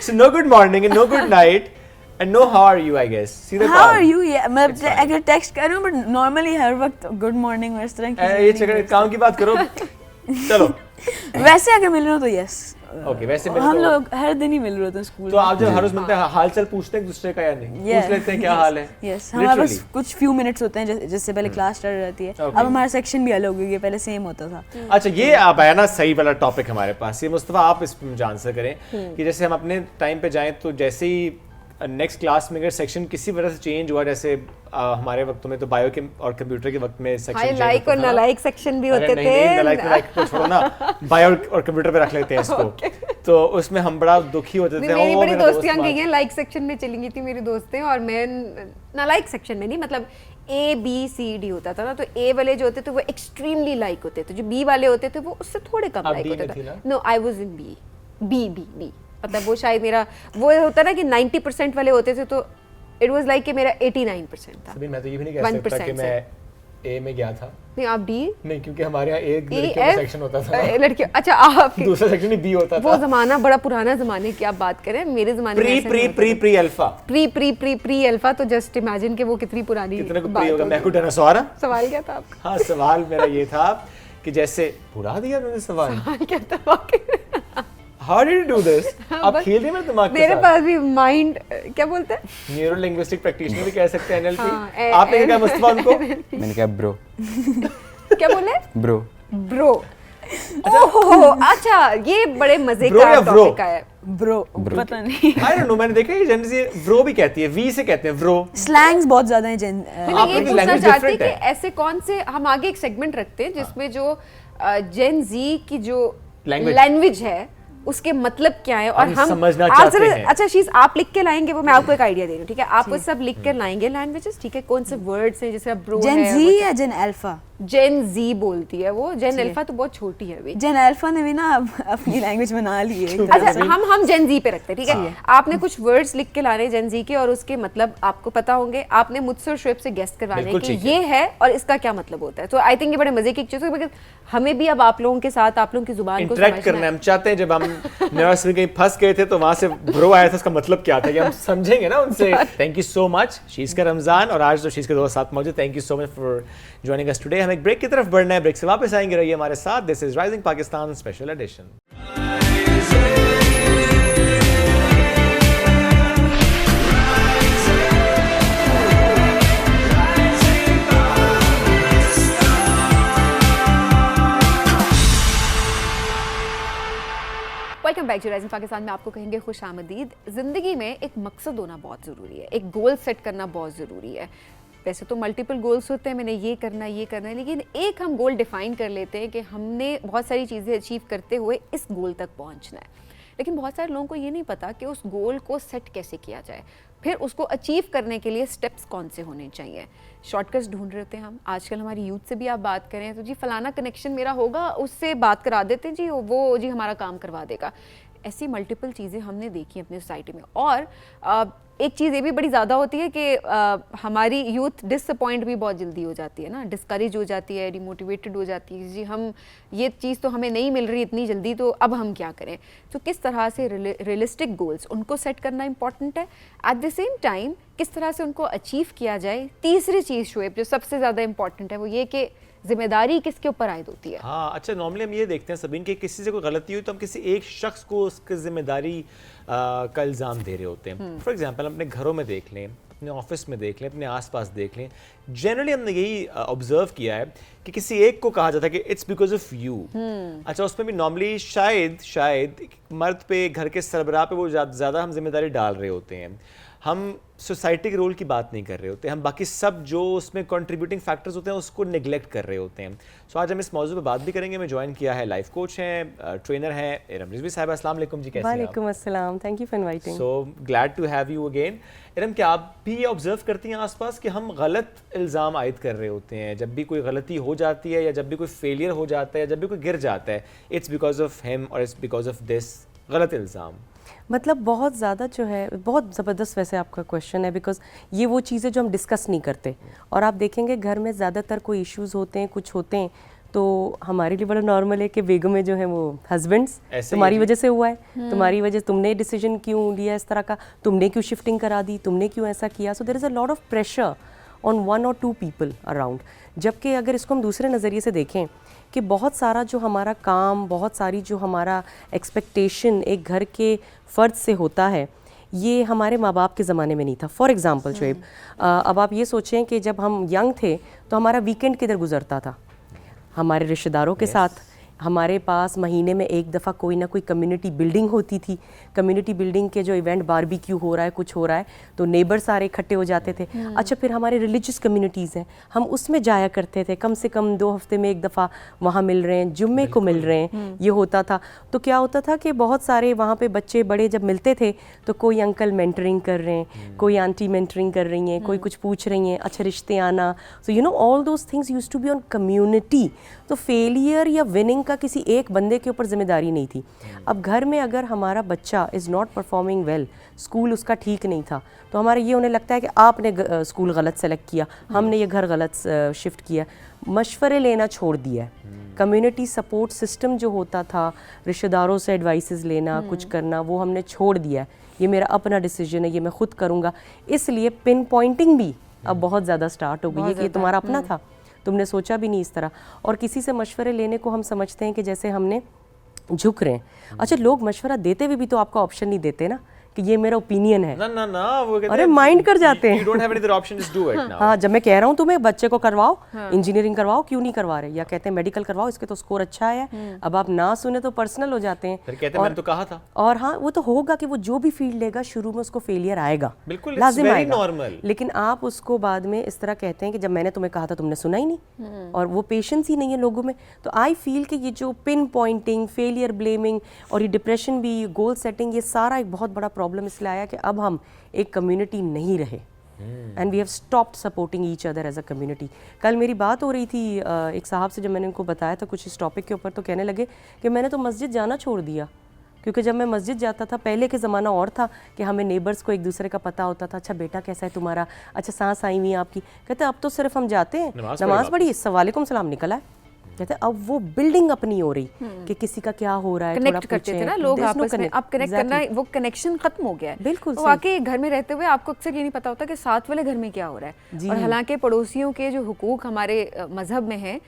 So no good morning and no good night and no how are you, I guess. सीधे How call. are you? Yeah, It's मतलब fine. अगर टेक्स्ट कर रहा हूँ, बट नॉर्मली हर वक्त गुड मॉर्निंग और इस तरह की ये चीजें चक्कर नहीं काम की बात करो। चलो, करते। वैसे अगर मिल रहे हो तो यस। Okay, वैसे मिले हम तो- लोग हर दिन ही मिल रहे होते हैं स्कूल तो आप जब हर रोज मिलते हैं हाल चाल पूछते हैं एक दूसरे का या नहीं? पूछ लेते हैं क्या हाल है? यस, हमारे पास Literally. कुछ फ्यू मिनट्स होते हैं जिससे पहले क्लास स्टार्ट रहती है। Okay. अब हमारा सेक्शन भी अलग हो गया, पहले सेम होता था। अच्छा, ये आप आया ना सही वाला टॉपिक हमारे पास। ये मुस्तफा आप इस पे मुझे आंसर करें कि जैसे हम अपने टाइम पे जाएं तो जैसे ही नेक्स्ट क्लास में अगर सेक्शन किसी वजह से चेंज हुआ, जैसे हमारे वक्तों में तो बायो के और कंप्यूटर के वक्त में सेक्शन हाई चेंज लाइक होता और था ना। नालायक सेक्शन भी अरे होते नहीं, नहीं, थे। नालायक को छोड़ो ना, बायो और कंप्यूटर पे रख लेते हैं इसको। तो उसमें हम बड़ा दुखी होते थे। मेरी ओ, बड़ी मेरा दोस्त दोस्तियां बात- गई हैं, लाइक सेक्शन में चली गई थी मेरी दोस्तें, और मैं नालायक सेक्शन में नहीं, मतलब ए बी सी डी होता था ना, तो ए वाले जो होते थे वो एक्सट्रीमली लाइक होते थे, जो बी वाले होते थे वो उससे थोड़े कम आप लाइक D होते में थी थे। ना? No, I was in B, मतलब वो शायद मेरा वो होता ना कि 90% वाले होते थे, तो इट वाज लाइक कि मेरा 89% था। सभी मैं तो ये भी नहीं कह सकता कि 1% मैं ए में गया था। नहीं आप डी नहीं, क्योंकि हमारे यहाँ एक ए लड़कियों का सेक्शन होता था, लड़कियों, अच्छा आपके दूसरा सेक्शन ही बी होता वो था। जमाना बड़ा पुराना जमाने की आप बात करें, मेरे जमाने में प्री ऐसा प्री नहीं होता प्री था। Pre alpha. प्री अल्फा, तो जस्ट इमेजिन कि वो कितनी पुरानी कितने को बात प्री होगा? होगी। मैं को डायनासोर। सवाल क्या था आपका? हाँ, सवाल मेरा ये था कि जैसे बुरा दिया उन्होंने सवाल। सवाल क्या था वाकई? How did you do this? आप बस खेल रही हैं मेरे दिमाग के मेरे साथ। पास भी माइंड क्या बोलते हैं, न्यूरो लिंग्विस्टिक प्रैक्टिशनर भी कह सकते हैं, NLP। हाँ, आपने क्या मुस्तफा उनको? मैंने कहा ब्रो क्या बोले? Bro bro. ओहो, अच्छा ये बड़े मजे Bro का या bro? टॉपिक है। ब्रो पता नहीं I don't know, मैंने देखा है जनरली ब्रो भी कहती है, वी से कहते हैं ब्रो। स्लैंग्स बहुत ज्यादा हैं मैं आप ये लोगों की पूछना language चाहती different कि है। ऐसे कौन से, हम आगे एक सेगमेंट रखते हैं जिसमें जो जेन जी की जो Language। लैंग्वेज है उसके मतलब क्या है, और हम हम समझना आप चाहते जरा- हैं। अच्छा शीज आप लिख के लाएंगे, वो मैं आपको एक आइडिया दे रही हूँ, ठीक है? आप वो सब लिख कर लाएंगे लैंग्वेजेस, ठीक है? कौन से वर्ड्स हैं, जैसे ब्रो जेन है, जी या जेन अल्फा? जेन जी बोलती है वो, जेन ठीक है। अल्फा तो बहुत छोटी है अभी। जेन अल्फा ने भी ना अपनी लैंग्वेज बना ली है एक तरह अच्छा से। हम जेन जी पे रखते हैं, ठीक है? आपने कुछ वर्ड्स लिख के लाने जेन जी के, और उसके मतलब आपको पता होंगे, आपने मुझसे और शुएब से गेस्ट करवाने बिल्कुल कि ठीक है। ये है और इसका क्या मतलब होता है। तो आई थिंक ये बड़े मजे की एक चीज है, बिकॉज़ हमें भी अब आप लोगों के साथ, आप लोगों की जुबान को इंटरेक्ट करना है। हम चाहते हैं, जब हम नर्स में कहीं फंस गए थे तो वहां से ब्रो आया था, उसका मतलब क्या था, ये हम समझेंगे ना उनसे। थैंक यू सो मच शीज का रमजान, और आज तो शीज के दोस्त साथ मौजूद। Thank you so much for joining us today. हम एक ब्रेक की तरफ बढ़ना है, ब्रेक से वापस आएंगे, रहिए हमारे साथ। This is rising Pakistan special edition. Welcome back to rising Pakistan में आपको कहेंगे खुश आमदीद। ज़िंदगी में एक मकसद होना बहुत ज़रूरी है, एक गोल सेट करना बहुत ज़रूरी है। वैसे तो मल्टीपल गोल्स होते हैं, मैंने ये करना है, लेकिन एक हम गोल डिफाइन कर लेते हैं कि हमने बहुत सारी चीज़ें अचीव करते हुए इस गोल तक पहुंचना है। लेकिन बहुत सारे लोगों को ये नहीं पता कि उस गोल को सेट कैसे किया जाए, फिर उसको अचीव करने के लिए स्टेप्स कौन से होने चाहिए। शॉर्टकट्स ढूंढ रहे होते हैं हम। आजकल हमारी यूथ से भी आप बात करें तो जी फलाना कनेक्शन मेरा होगा, उससे बात करा देते हैं जी, वो जी हमारा काम करवा देगा। ऐसी मल्टीपल चीज़ें हमने देखी अपनी सोसाइटी में। और एक चीज़ ये भी बड़ी ज़्यादा होती है कि हमारी यूथ डिसअपॉइंट भी बहुत जल्दी हो जाती है ना, डिस्करेज हो जाती है, डिमोटिवेटेड हो जाती है। जी हम ये चीज़ तो हमें नहीं मिल रही इतनी जल्दी, तो अब हम क्या करें। तो किस तरह से रियलिस्टिक गोल्स उनको सेट करना इंपॉर्टेंट है, एट द सेम टाइम किस तरह से उनको अचीव किया जाए। तीसरी चीज़ शुएब जो सबसे ज़्यादा इंपॉर्टेंट है वो ये कि जिम्मेदारी किसके ऊपर आयद होती है। हाँ, अच्छा नॉर्मली हम ये देखते हैं सबीन कि किसी से कोई गलती हुई तो हम किसी एक शख्स को उसकी जिम्मेदारी का इल्ज़ाम दे रहे होते हैं। फॉर एग्जांपल अपने घरों में देख लें, अपने ऑफिस में देख लें, अपने आसपास देख लें, जनरली हमने यही ऑब्जर्व किया है कि किसी एक को कहा जाता है कि इट्स बिकॉज ऑफ यू। अच्छा, उसमें भी नॉर्मली शायद मर्द पे, घर के सरबराह पे वो ज़्यादा हम जिम्मेदारी डाल रहे होते हैं। हम सोसाइटी के रोल की बात नहीं कर रहे होते, हम बाकी सब जो उसमें कंट्रीब्यूटिंग फैक्टर्स होते हैं उसको निगलेक्ट कर रहे होते हैं। सो आज हम इस मौजूद पे बात भी करेंगे। मैं ज्वाइन किया है, लाइफ कोच हैं, ट्रेनर हैं, इरम रिजवी साहिबा। अस्सलाम वालेकुम जी, कैसे हैं आप? वालेकुम अस्सलाम, thank you for inviting. So glad to have you again. Iram, क्या आप भी ये ऑब्जर्व करती हैं आसपास कि हम गलत इल्ज़ाम आयद कर रहे होते हैं जब भी कोई गलती हो जाती है, या जब भी कोई फेलियर हो जाता है, या जब भी कोई गिर जाता है, इट्स बिकॉज ऑफ हिम और इट्स बिकॉज ऑफ दिस, गलत इल्ज़ाम? मतलब बहुत ज़्यादा जो है, बहुत ज़बरदस्त वैसे आपका क्वेश्चन है, बिकॉज ये वो चीज़ें जो हम डिस्कस नहीं करते। और आप देखेंगे घर में ज़्यादातर कोई इश्यूज़ होते हैं, कुछ होते हैं, तो हमारे लिए बड़ा नॉर्मल है कि बेगम में जो है वो हस्बैंड्स तुम्हारी वजह से हुआ है, तुम्हारी वजह, तुमने डिसीजन क्यों लिया इस तरह का, तुमने क्यों शिफ्टिंग करा दी, तुमने क्यों ऐसा किया। So there is a lot of pressure on 1 or 2 people around. जबकि अगर इसको हम दूसरे नज़रिए से देखें कि बहुत सारा जो हमारा काम, बहुत सारी जो हमारा एक्सपेक्टेशन एक घर के फ़र्द से होता है, ये हमारे माँ बाप के ज़माने में नहीं था। फॉर एग्ज़ाम्पल शुएब, अब आप ये सोचें कि जब हम यंग थे तो हमारा वीकेंड किधर गुजरता था, हमारे रिश्तेदारों के साथ। हमारे पास महीने में एक दफ़ा कोई ना कोई कम्युनिटी बिल्डिंग होती थी। कम्युनिटी बिल्डिंग के जो इवेंट, बारबेक्यू हो रहा है, कुछ हो रहा है, तो नेबर सारे इकट्ठे हो जाते थे। अच्छा, फिर हमारे रिलीजियस कम्युनिटीज़ हैं, हम उसमें जाया करते थे, कम से कम 2 हफ्ते में एक दफ़ा वहाँ मिल रहे हैं, जुम्मे को मिल रहे हैं, ये होता था। तो क्या होता था कि बहुत सारे वहाँ पे बच्चे बड़े जब मिलते थे तो कोई अंकल मेंटरिंग कर रहे हैं, कोई आंटी मेंटरिंग कर रही हैं, कोई कुछ पूछ रही हैं, अच्छा रिश्ते आना। So you know all those things used to be on community. तो फेलियर या विनिंग का किसी एक बंदे के ऊपर जिम्मेदारी नहीं थी। अब घर में अगर हमारा बच्चा is not performing well, school उसका ठीक नहीं था, तो हमारा ये उन्हें लगता है कि आपने स्कूल गलत सेलेक्ट किया, हमने ये घर गलत शिफ्ट किया, मशवरे लेना छोड़ दिया है। कम्युनिटी सपोर्ट सिस्टम जो होता था, रिश्तेदारों से एडवाइसेस लेना, कुछ करना, वो हमने छोड़ दिया है। ये मेरा अपना डिसीजन है, ये मैं खुद करूँगा। इसलिए पिन पॉइंटिंग भी अब बहुत ज़्यादा स्टार्ट हो गई है कि ये तुम्हारा अपना था, तुमने सोचा भी नहीं इस तरह। और किसी से मशवरे लेने को हम समझते हैं कि जैसे हमने झुक रहे हैं। अच्छा, लोग मशवरा देते हुए भी तो आपका ऑप्शन नहीं देते ना कि ये मेरा ओपिनियन है। ना ना ना, वो कहते अरे हैं, माइंड कर जाते हैं। You don't have any other option, just do it now. हाँ, जब मैं कह रहा हूँ तुम्हें बच्चे को करवाओ, इंजीनियरिंग करवाओ, क्यों नहीं करवा रहे, या कहते हैं मेडिकल करवाओ, इसके तो स्कोर अच्छा है। अब आप ना सुने तो पर्सनल हो जाते हैं। फिर कहते हैं मैंने तो कहा था। और हाँ, वो तो होगा कि वो जो भी फील्ड लेगा शुरू में उसको फेलियर आएगा, बिल्कुल, it's लाजिम very आएगा। normal. लेकिन आप उसको बाद में इस तरह कहते हैं कि जब मैंने तुम्हें कहा था तुमने सुना ही नहीं, और वो पेशेंस ही नहीं है लोगों में। तो आई फील कि ये जो पिन पॉइंटिंग, फेलियर ब्लेमिंग और ये डिप्रेशन भी, गोल सेटिंग, ये सारा एक बहुत बड़ा प्रॉब्लम इसलिए आया कि अब हम एक कम्युनिटी नहीं रहे and we have stopped supporting each other as a community. कल मेरी बात हो रही थी एक साहब से, जब मैंने उनको बताया था कुछ इस टॉपिक के ऊपर, तो कहने लगे कि मैंने तो मस्जिद जाना छोड़ दिया, क्योंकि जब मैं मस्जिद जाता था, पहले के ज़माना और था कि हमें नेबर्स को एक दूसरे का पता होता था, अच्छा बेटा कैसा है तुम्हारा, अच्छा सांस आई हुई है आपकी। कहते अब तो सिर्फ हम जाते हैं, नमाज पढ़ी, वालेकुम सलाम, निकल आए। कहते अब वो बिल्डिंग अपनी हो रही कि किसी का क्या हो रहा है, कनेक्ट करते थे ना लोग आपस में, अब कनेक्ट करना, वो कनेक्शन खत्म हो गया है। बिल्कुल तो वाकई घर में रहते हुए आपको अक्सर ये नहीं पता होता कि साथ वाले घर में क्या हो रहा है। और हालांकि पड़ोसियों के जो हुकूक हमारे मजहब में है,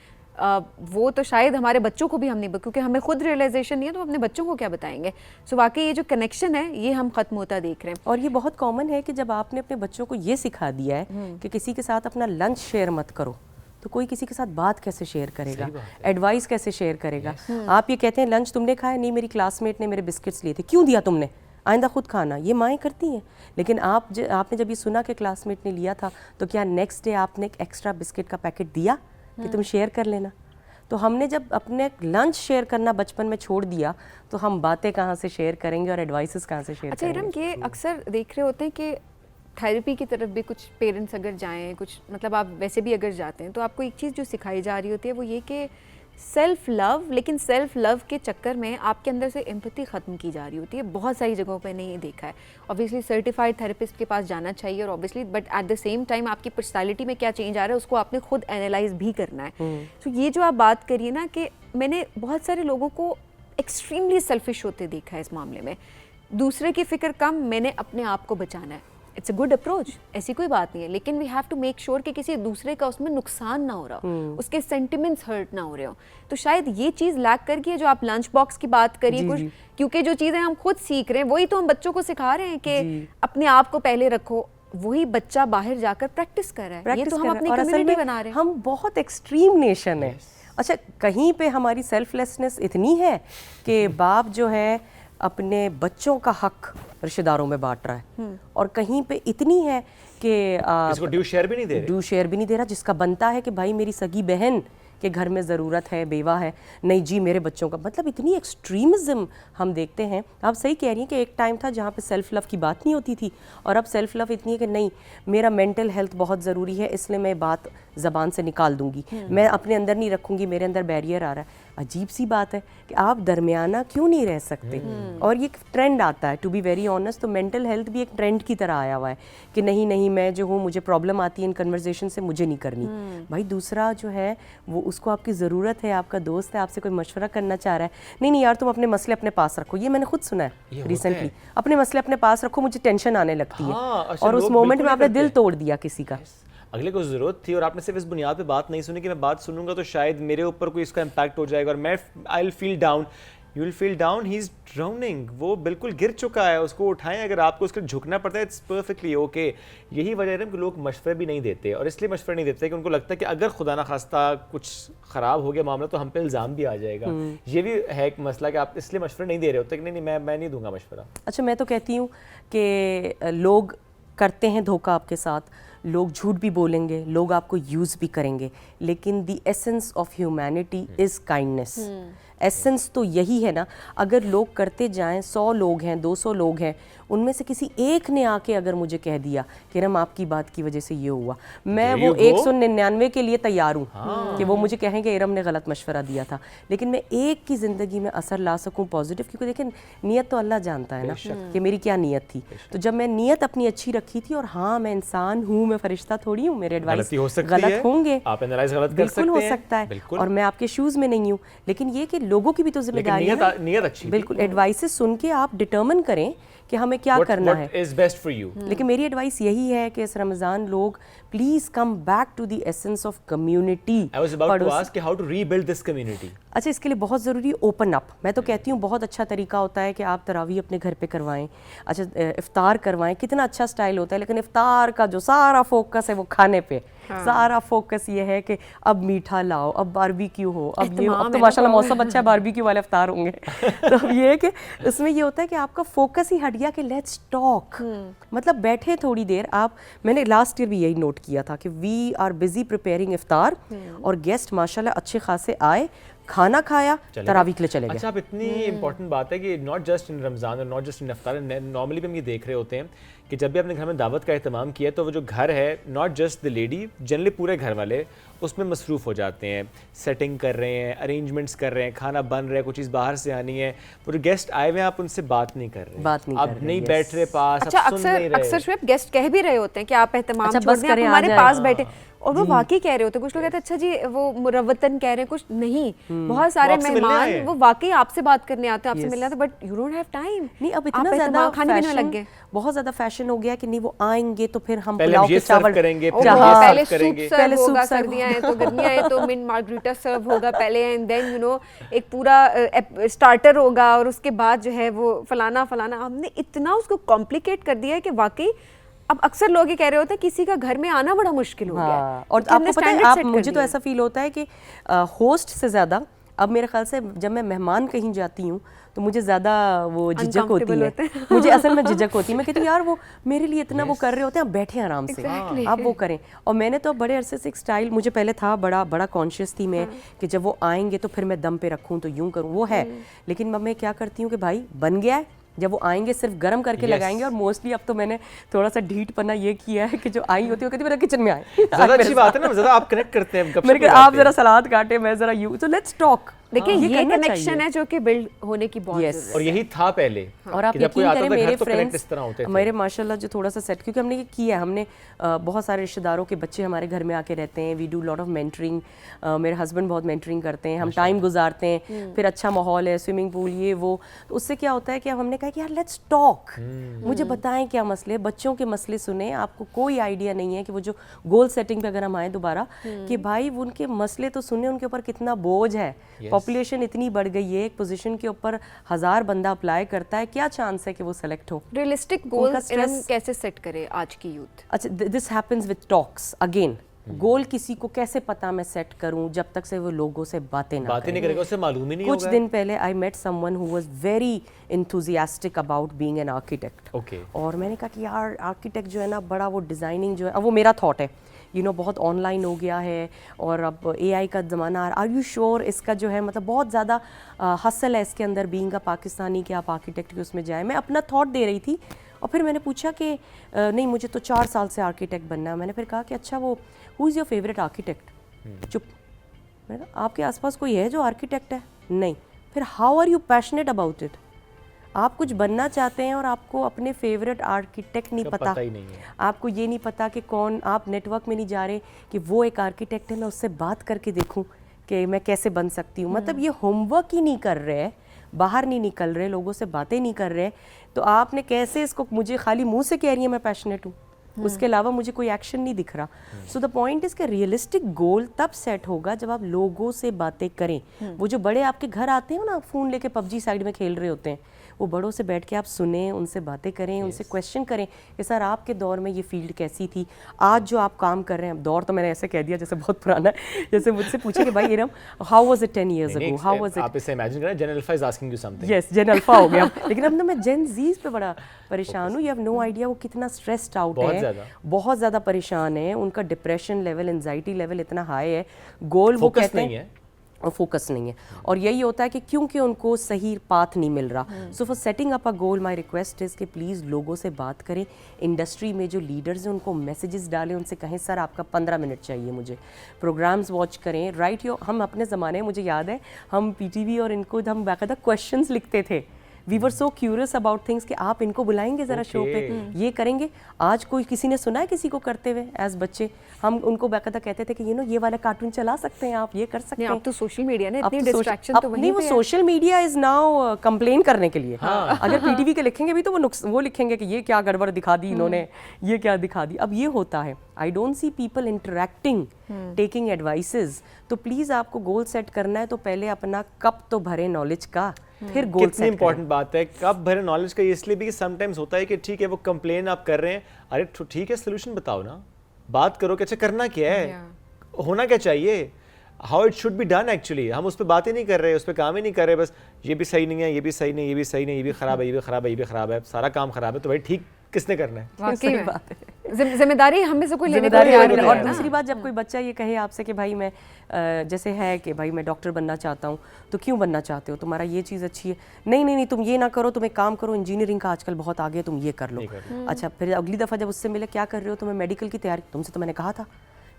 वो तो शायद हमारे बच्चों को भी हम नहीं, क्योंकि हमें खुद रियलाइजेशन नहीं है तो अपने बच्चों को क्या बताएंगे। सो वाकई ये जो कनेक्शन है ये हम खत्म होता देख रहे हैं। और ये बहुत कॉमन है कि जब आपने अपने बच्चों को ये सिखा दिया है कि किसी के साथ अपना लंच शेयर मत करो, तो कोई किसी के साथ बात कैसे शेयर करेगा, एडवाइस कैसे शेयर करेगा। आप ये कहते हैं लंच तुमने खाया नहीं, मेरी क्लासमेट ने मेरे बिस्किट्स लिए थे, क्यों दिया तुमने, आइंदा खुद खाना, ये माएँ करती हैं। लेकिन आपने जब ये सुना कि क्लासमेट ने लिया था, तो क्या नेक्स्ट डे आपने एक एक्स्ट्रा बिस्किट का पैकेट दिया कि तुम शेयर कर लेना। तो हमने जब अपने लंच शेयर करना बचपन में छोड़ दिया, तो हम बातें कहाँ से शेयर करेंगे और एडवाइसेस कहाँ से शेयर करेंगे। अच्छा इरम, ये अक्सर देख रहे होते हैं कि थेरेपी की तरफ भी कुछ पेरेंट्स अगर जाएं, कुछ मतलब आप वैसे भी अगर जाते हैं, तो आपको एक चीज़ जो सिखाई जा रही होती है वो ये कि सेल्फ लव, लेकिन सेल्फ लव के चक्कर में आपके अंदर से एम्पैथी ख़त्म की जा रही होती है। बहुत सारी जगहों पे मैंने ये देखा है। ऑब्वियसली सर्टिफाइड थेरेपिस्ट के पास जाना चाहिए, और obviously but at the same time आपकी पर्सनैलिटी में क्या चेंज आ रहा है उसको आपने खुद एनालाइज भी करना है। तो ये जो आप बात करिए ना कि मैंने बहुत सारे लोगों को एक्सट्रीमली सेल्फिश होते देखा है इस मामले में। दूसरे की फ़िक्र कम, मैंने अपने आप को बचाना है। इट्स अ गुड अप्रोच, ऐसी कोई बात नहीं है, लेकिन we have to make sure कि किसी दूसरे का उसमें नुकसान ना हो रहा हो, उसके सेंटिमेंट्स हर्ट ना हो रहे हो। तो शायद ये चीज़ लैक कर गई है जो आप लंच बॉक्स की बात करिए कुछ, क्योंकि जो चीज़ें हम खुद सीख रहे हैं वही तो हम बच्चों को सिखा रहे हैं कि अपने आप को पहले रखो, वही बच्चा बाहर जाकर प्रैक्टिस कर रहा है। ये तो हम अपनी कम्युनिटी बना रहे हैं। हम बहुत एक्सट्रीम नेशन है। अच्छा, कहीं पे हमारी सेल्फलेसनेस इतनी है कि बाप जो है अपने बच्चों का हक रिश्तेदारों में बांट रहा है, और कहीं पे इतनी है कि इसको ड्यू शेयर भी नहीं दे रहे, ड्यू शेयर भी नहीं दे रहा, जिसका बनता है कि भाई मेरी सगी बहन के घर में ज़रूरत है, बेवा है, नहीं जी मेरे बच्चों का। मतलब इतनी एक्सट्रीमिज़म हम देखते हैं। आप सही कह रही हैं कि एक टाइम था जहाँ पे सेल्फ़ लव की बात नहीं होती थी, और अब सेल्फ़ लव इतनी है कि नहीं, मेरा मेंटल हेल्थ बहुत ज़रूरी है, इसलिए मैं बात ज़बान से निकाल दूंगी, मैं अपने अंदर नहीं रखूँगी, मेरे अंदर बैरियर आ रहा है। अजीब सी बात है कि आप दरमियाना क्यों नहीं रह सकते। और ये ट्रेंड आता है, टू बी वेरी ऑनेस्ट, तो मेंटल हेल्थ भी एक ट्रेंड की तरह आया हुआ है कि नहीं नहीं मैं जो हूँ, मुझे प्रॉब्लम आती है इन कन्वर्जेशन से, मुझे नहीं करनी। भाई दूसरा जो है वो, उसको आपकी ज़रूरत है, आपका दोस्त है, आपसे कोई मशवरा करना चाह रहा है, नहीं नहीं यार तुम अपने मसले अपने पास रखो। ये मैंने खुद सुना है रिसेंटली, अपने मसले अपने पास रखो, मुझे टेंशन आने लगती है। अच्छा, और उस मोमेंट में आपने दिल तोड़ दिया किसी का। अगले को ज़रूरत थी और आपने सिर्फ इस बुनियाद पे बात नहीं सुनी कि मैं बात सुनूंगा तो शायद मेरे ऊपर कोई इसका इम्पैक्ट हो जाएगा और मैं I will feel down, you will feel down, he is drowning, वो बिल्कुल गिर चुका है, उसको उठाएं। अगर आपको उसके झुकना पड़ता है, इट्स परफेक्टली ओके। यही वजह है कि लोग मशवरे भी नहीं देते, और इसलिए मशवरे नहीं देते कि उनको लगता है कि अगर खुदा ना खास्ता कुछ ख़राब हो गया मामला तो हम पे इल्ज़ाम भी आ जाएगा। ये भी है एक मसला कि आप इसलिए मशवरे नहीं दे रहे होते कि नहीं मैं नहीं दूंगा मशवरा। अच्छा, मैं तो कहती हूँ कि लोग करते हैं धोखा आपके साथ, लोग झूठ भी बोलेंगे, लोग आपको यूज़ भी करेंगे, लेकिन the essence of humanity is kindness. Essence तो यही है ना। अगर लोग करते जाएं, 100 लोग हैं, 200 लोग हैं, उनमें से किसी एक ने आके अगर मुझे कह दिया कि इरम आपकी बात की वजह से ये हुआ, मैं वो 199 के लिए तैयार हूँ कि वो मुझे कहें कि इरम ने गलत मशवरा दिया था, लेकिन मैं एक की ज़िंदगी में असर ला सकूँ पॉजिटिव, क्योंकि देखें नीयत तो अल्लाह जानता है ना कि मेरी क्या नीयत थी। तो जब मैं नीयत अपनी अच्छी रखी थी, और हाँ मैं इंसान हूँ, मैं फरिश्ता थोड़ी हूँ, मेरे एडवाइस गलत होंगे, आप एनालाइज गलत कर बिल्कुल हो सकते हैं, सकता है, बिल्कुल। और मैं आपके शूज़ में नहीं हूँ, लेकिन ये कि लोगों की भी तो जिम्मेदारी है। नीयत अच्छी थी। बिल्कुल, एडवाइसेस सुन के आप डिटर्मिन करें कि हमें क्या करना है। What is best for you? लेकिन मेरी एडवाइस यही है कि इस रमज़ान लोग please come back to the essence of community. I was about to ask how to rebuild this community. अच्छा, इसके लिए बहुत ज़रूरी ओपन अप। मैं तो कहती हूँ बहुत अच्छा तरीका होता है कि आप तरावी अपने घर पे करवाएं, अच्छा इफ्तार करवाएं, कितना अच्छा स्टाइल होता है, लेकिन इफ्तार का जो सारा फोकस है वो खाने पे, सारा फोकस ये है कि अब मीठा लाओ, अब बारबेक्यू हो, अब ये, अब तो माशाल्लाह मौसम अच्छा है, बारबेक्यू वाले इफ्तार होंगे। तो अब ये है कि उसमें ये होता है कि आपका फोकस ही हट गया कि लेट्स टॉक, मतलब बैठे थोड़ी देर आप। मैंने लास्ट ईयर भी यही नोट किया था कि वी आर बिजी प्रिपेयरिंग इफ्तार, और गेस्ट माशाल्लाह अच्छे खासे आए, खाना खाया, तरावी के लिए चले गए। अच्छा, अब इतनी इंपॉर्टेंट बात है कि नॉट जस्ट इन रमज़ान और not just in iftar, normally भी हम ये देख रहे होते हैं कि जब भी अपने घर में दावत का एहतमाम किया तो वो जो घर है, not just the lady, generally पूरे घर वाले उसमें मसरूफ़ हो जाते हैं, सेटिंग कर रहे हैं, अरेंजमेंट्स कर रहे हैं, खाना बन रहा है, कुछ चीज़ बाहर से आनी है, वो जो गेस्ट आए हुए हैं आप उनसे बात नहीं कर रहे, आप नहीं बैठ रहे पास। अच्छा, अक्सर शुएब गेस्ट कह भी रहे होते हैं कि आप एहतमाम छोड़ दें, आप हमारे पास बैठे, और वो वाकई कह रहे होते हैं। कुछ लोग कहते हैं अच्छा जी वो मुरव्वतन कह रहे हैं, कुछ नहीं, बहुत सारे मेहमान वो वाकई आपसे बात करने आते हैं, आपसे मिलने आते हैं, but you don't have time. नहीं, अब इतना ज़्यादा खाने पीने में लग गए, बहुत ज़्यादा फैशन हो गया कि नहीं वो आएंगे तो फिर हम पहले पुलाव के चावल करेंगे, पहले करेंगे, सूप सर्व होगा, सर्दियां हैं तो गर्मियां हैं तो मिंट मार्गरीटा सर्व होगा पहले, एंड देन यू नो एक पूरा स्टार्टर होगा, और उसके बाद जो है वो फलाना फलाना। हमने इतना उसको कॉम्प्लिकेट कर दिया है कि वाकई अब अक्सर लोग ये कह रहे होते हैं किसी का घर में आना बड़ा मुश्किल हो गया है। और आपको पता है, आप मुझे तो ऐसा फील होता है कि होस्ट से ज़्यादा अब मेरे ख्याल से जब मैं मेहमान कहीं जाती हूँ तो मुझे ज़्यादा वो झिझक होती है, मुझे असल में झिझक होती है। मैं कहती हूँ यार वो मेरे लिए इतना वो कर रहे होते हैं, आप बैठे आराम से, आप वो करें। और मैंने तो बड़े अरसे से एक स्टाइल, मुझे पहले था बड़ा कॉन्शियस थी मैं कि जब वो आएंगे तो फिर मैं दम पे रखूँ, तो यूँ करूँ, वो है। लेकिन मैं क्या करती हूँ कि भाई बन गया है, जब वो आएंगे सिर्फ गर्म करके लगाएंगे। और मोस्टली अब तो मैंने थोड़ा सा ढीठ पना ये किया है कि जो आई होती है कहती मेरा किचन में आए, ज़्यादा अच्छी बात है ना, ज़्यादा आप कनेक्ट करते हैं, मेरे आप जरा सलाद काटे, मैं जरा यू, तो लेट्स टॉक। देखिए ये कनेक्शन है जो कि बिल्ड होने की बहुत Yes. जरूरत है। और यही था पहले। और आप जब कोई यकीन आता करें था घर मेरे तो connect इस फ्रेंड्स, तरह होते थे। मेरे माशाल्लाह जो थोड़ा सा सेट, क्योंकि हमने ये किया है, हमने बहुत सारे रिश्तेदारों के बच्चे हमारे घर में आके रहते हैं, we do lot of mentoring, मेरे हस्बैंड बहुत मेंटरिंग करते हैं, हम टाइम गुजारते हैं, फिर अच्छा माहौल है, स्विमिंग पूल ये वो, तो उससे क्या होता है कि अब हमने कहा कि यार लेट्स टॉक, मुझे बताएं क्या मसले, बच्चों के मसले सुने। आपको कोई आइडिया नहीं है कि वो जो गोल सेटिंग पे अगर हम आए दोबारा कि भाई उनके मसले तो सुने, उनके ऊपर कितना बोझ है, पॉपुलेशन इतनी बढ़ गई है, एक पोजीशन के ऊपर 1000 बंदा अप्लाई करता है, क्या चांस है कि वो सेलेक्ट हो। रियलिस्टिक गोल्स कैसे सेट करे आज की यूथ? अच्छा, this happens with talks again. Goal किसी को कैसे पता मैं सेट करूं जब तक से वो लोगों से बातें नहीं करेगा, उससे मालूम ही नहीं होगा। कुछ दिन पहले I met someone who was very enthusiastic about being an architect, और मैंने कहा कि यार आर्किटेक्ट जो है ना, बड़ा वो डिज़ाइनिंग जो है, अब वो मेरा थॉट है, यू नो बहुत ऑनलाइन हो गया है और अब AI का ज़माना, आर यू श्योर इसका जो है मतलब बहुत ज़्यादा हसल है इसके अंदर, बीइंग अ पाकिस्तानी, कि आप आर्किटेक्ट के उसमें जाए। मैं अपना थॉट दे रही थी और फिर मैंने पूछा कि नहीं मुझे तो 4 साल से आर्किटेक्ट बनना है। मैंने फिर कहा कि अच्छा वो who is your favourite architect? चुप। मैंने कहा आपके आसपास कोई है जो आर्किटेक्ट है? नहीं। फिर how are you passionate about it? आप कुछ बनना चाहते हैं और आपको अपने फेवरेट आर्किटेक्ट नहीं पता ही नहीं है। आपको ये नहीं पता कि कौन, आप नेटवर्क में नहीं जा रहे कि वो एक आर्किटेक्ट है, मैं उससे बात करके देखूं कि मैं कैसे बन सकती हूँ। मतलब ये होमवर्क ही नहीं कर रहे, बाहर नहीं निकल रहे, लोगों से बातें नहीं कर रहे, तो आपने कैसे इसको, मुझे खाली मुंह से कह रही है मैं पैशनेट हूँ, उसके अलावा मुझे कोई एक्शन नहीं दिख रहा। सो द पॉइंट इज कि रियलिस्टिक गोल तब सेट होगा जब आप लोगों से बातें करें। वो जो बड़े आपके घर आते हैं ना, फ़ोन लेके PUBG साइड में खेल रहे होते हैं, वो बड़ों से बैठ के आप सुने, उनसे बातें करें, उनसे क्वेश्चन करें कि सर आपके दौर में ये फील्ड कैसी थी, आज जो आप काम कर रहे हैं, दौर तो मैंने ऐसे कह दिया जैसे बहुत पुराना है, जैसे मुझसे पूछे कि भाई Iram how was it 10 years ago, how was it? आप इसे इमेजिन करें, Gen Alpha is asking you something. Yes, Gen Alpha हो गया। लेकिन अब ना मैं जेन ज़ीज पे बड़ा परेशान हूँ। यू हैव नो आइडिया वो कितना स्ट्रेस्ड आउट है, बहुत ज़्यादा परेशान है, उनका डिप्रेशन लेवल, एंजाइटी लेवल इतना हाई है। गोल वो कहते हैं फोकस नहीं है, और यही होता है कि क्योंकि उनको सही पाथ नहीं मिल रहा। So for setting up a goal my request is कि प्लीज़ लोगों से बात करें, इंडस्ट्री में जो लीडर्स हैं उनको मैसेजेस डालें, उनसे कहें सर आपका 15 मिनट चाहिए मुझे, प्रोग्राम्स वॉच करें, राइट योर, हम अपने ज़माने में मुझे याद है हम पीटीवी और इनको हम बाकायदा क्वेश्चंस लिखते थे, we were so curious about things कि आप इनको बुलाएंगे ज़रा शो पे, ये करेंगे। आज कोई किसी ने सुना है किसी को करते हुए एज बच्चे? हम उनको बाकायदा कहते थे कि ये वाला कार्टून चला सकते हैं आप, ये कर सकते हैं। अब तो सोशल मीडिया ने अब इतनी तो डिस्ट्रैक्शन तो वहीं नहीं, वो पे है। Social media is now complain करने के लिए। अगर पीटीवी के लिखेंगे भी तो वो लिखेंगे कि ये क्या गड़बड़ दिखा दी इन्होंने, ये क्या दिखा दी। अब ये होता है, I don't see people interacting, taking advices. तो प्लीज आपको गोल सेट करना है तो पहले अपना कप तो भरे नॉलेज का, फिर गोल कितनी सेट इंपॉर्टेंट बात है कब भरे नॉलेज का, इसलिए भी कि समटाइम्स होता है कि ठीक है वो कंप्लेन आप कर रहे हैं, अरे ठीक है सोल्यूशन बताओ ना, बात करो कि अच्छा करना क्या है, होना क्या चाहिए, how it should be done. Actually हम उस पर बात ही नहीं कर रहे, उस पर काम ही नहीं कर रहे, बस ये भी सही नहीं है, ये भी सही नहीं, ये भी सही नहीं, ये भी खराब है, ये भी खराब है, ये भी खराब है, सारा काम खराब है, तो भाई ठीक किसने करना है? वाकई में जिम्मेदारी हम में से कोई लेने को जिम्मेदारी तैयार होती नहीं है। और है ना। दूसरी बात, जब कोई बच्चा ये कहे आपसे कि भाई मैं जैसे है कि भाई मैं डॉक्टर बनना चाहता हूँ, तो क्यों बनना चाहते हो, तुम्हारा ये चीज़ अच्छी है, नहीं नहीं नहीं तुम ये ना करो, तुम एक काम करो, इंजीनियरिंग का आजकल बहुत आगे है, तुम ये कर लो। अच्छा, फिर अगली दफ़ा जब उससे मिले क्या कर रहे हो, तुम्हें मेडिकल की तैयारी, तुमसे तो मैंने कहा था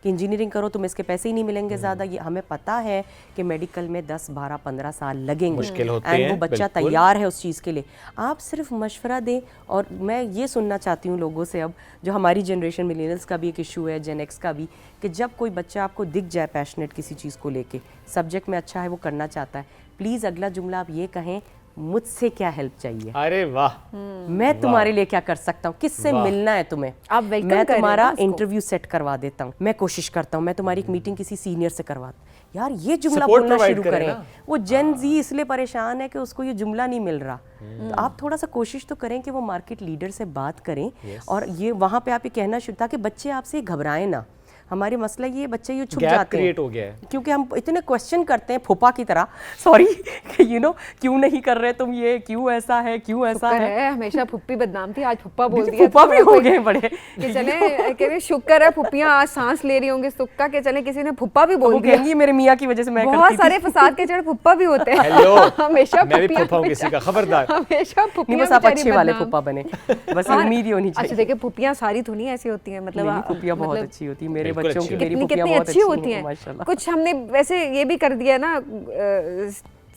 कि इंजीनियरिंग करो, तुम्हें इसके पैसे ही नहीं मिलेंगे ज़्यादा। ये हमें पता है कि मेडिकल में 10, 12, 15 साल लगेंगे, मुश्किल होते एंड हैं, वो बच्चा बिल्कुल। तैयार है उस चीज़ के लिए। आप सिर्फ मशवरा दें। और मैं ये सुनना चाहती हूँ लोगों से, अब जो हमारी जनरेशन मिलेनियल्स का भी एक इशू है, जेन एक्स का भी, कि जब कोई बच्चा आपको दिख जाए पैशनेट किसी चीज़ को लेके, सब्जेक्ट में अच्छा है, वो करना चाहता है, प्लीज़ अगला जुमला आप ये कहें, मुझसे क्या हेल्प चाहिए, अरे वाह, मैं तुम्हारे लिए क्या कर सकता हूँ, किससे वाह। मिलना है तुम्हें, आप welcome मैं करें तुम्हारा ना उसको। इंटरव्यू सेट करवा देता हूँ, मैं कोशिश करता हूँ, मैं तुम्हारी एक मीटिंग किसी सीनियर से करवा, यार ये जुमला Support बोलना provide शुरू करें करें। ना। वो जेन जी इसलिए परेशान है कि उसको ये जुमला नहीं मिल रहा, तो आप थोड़ा सा कोशिश तो करें कि वो मार्केट लीडर से बात करें, और ये वहाँ पे आप ये कहना शुरू, ताकि बच्चे आपसे घबराएं ना। हमारे मसला ये, बच्चे ये छुप गैप जाते क्रिएट हैं हो गया है। क्योंकि हम इतने क्वेश्चन करते हैं फूफा की तरह, सॉरी, क्यों नहीं कर रहे तुम ये, क्यों ऐसा है, क्यों ऐसा शुक्र है। है, हमेशा फुप्पी बदनाम थी, आज फुप्पा बोल दीदी, दिया। फूफा भी हो गए बड़े। कि चले कह रहे शुक्र है फुप्पियां आज सांस ले रही होंगी सुख का, कि चले किसी ने फुप्पा भी बोल वो दिया। कहेंगी मेरे मियाँ की वजह से मैं बहुत करती थी। सारे फसाद के जड़ फुप्पा भी होते हैं। हेलो, हमेशा मैं भी फुप्पियां फूफा हूँ किसी का, खबरदार। हमेशा नहीं, फुप्पियां बस आप बेचारी अच्छे वाले बदनाम। फूफा बने, बस हाँ, उम्मीद ही होनी अच्छा चाहिए। देखिए फुप्पियां सारी तो नहीं ऐसी होती हैं, मतलब मेरी फूफियाँ बहुत अच्छी होती है, मेरे बिल्कुल बच्चों की अच्छी मेरी कितनी फूफियाँ कितनी बहुत अच्छी होती हैं हैं। माशाल्लाह। कुछ हमने वैसे ये भी कर दिया ना,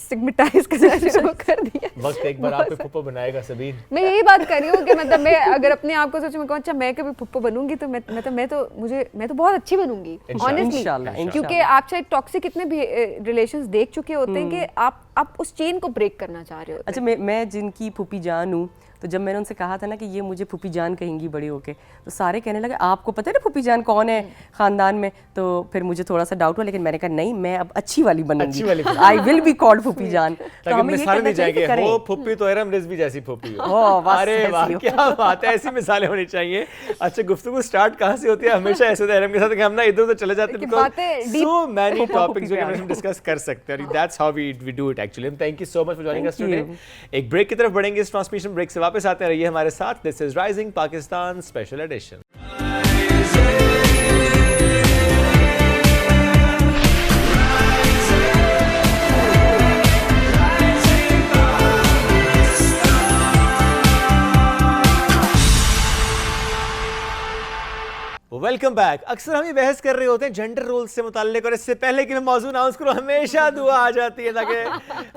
स्टिग्मेटाइज करना शुरू कर दिया। वक्त एक बार आपको फुप्पो बनाएगा सबीन। मैं यही बात कर रही हूँ कि मतलब मैं अगर अपने आप को सोचूं, मैं कहूँ अच्छा मैं कभी फुप्पो बनूंगी तो मैं तो बहुत अच्छी बनूंगी इंशाल्लाह। ऑनेस्टली, इंशाल्लाह, क्योंकि आप शायद टॉक्सिक इतने भी रिलेशंस देख चुके होते हैं कि आप उस चेन को ब्रेक करना चाह रहे होते अच्छा, मैं जिनकी फूफी जान हूँ, तो जब मैंने उनसे कहा था ना कि ये मुझे फूफी जान कहेंगी बड़े होके, तो सारे कहने लगे आपको पता है ना फूफी जान कौन है खानदान में। तो फिर मुझे थोड़ा सा डाउट हुआ, लेकिन मैंने कहा नहीं, मैं अब अच्छी वाली बनूंगी, अच्छी वाली आई विल बी कॉल्ड फूफी जान। तो ताकि हमें ये मिसालें करना दी चाहिए कि जाएंगे, करें। हो फुप्पी तो एरम रिजवी जैसी फुप्पी हो। हो, बस अरे ऐसी वाह, हो। क्या बात है, ऐसी मिसालें होनी चाहिए। अच्छा, गुफ्तगू स्टार्ट कहाँ से होती है? हमेशा ऐसे होता है एरम के साथ कि हम ना इधर उधर चले जाते कि हैं, बातें deep- सो मेनी फुप्पा टॉपिक्स फुप्पी जो पे कि हम डिस्कस कर सकते हैं, that's how we do it actually. Thank you so much for joining us Thank today. you. एक ब्रेक की तरफ बढ़ेंगे, इस ट्रांसमिशन ब्रेक से वापस आते रहिए हमारे साथ। This is rising Pakistan special edition. Welcome back. अक्सर हम ये बहस कर रहे होते हैं जेंडर रोल्स से मुताल्लिक, और इससे पहले कि मैं मौजूद अनाउंस करूं हमेशा दुआ आ जाती है ताकि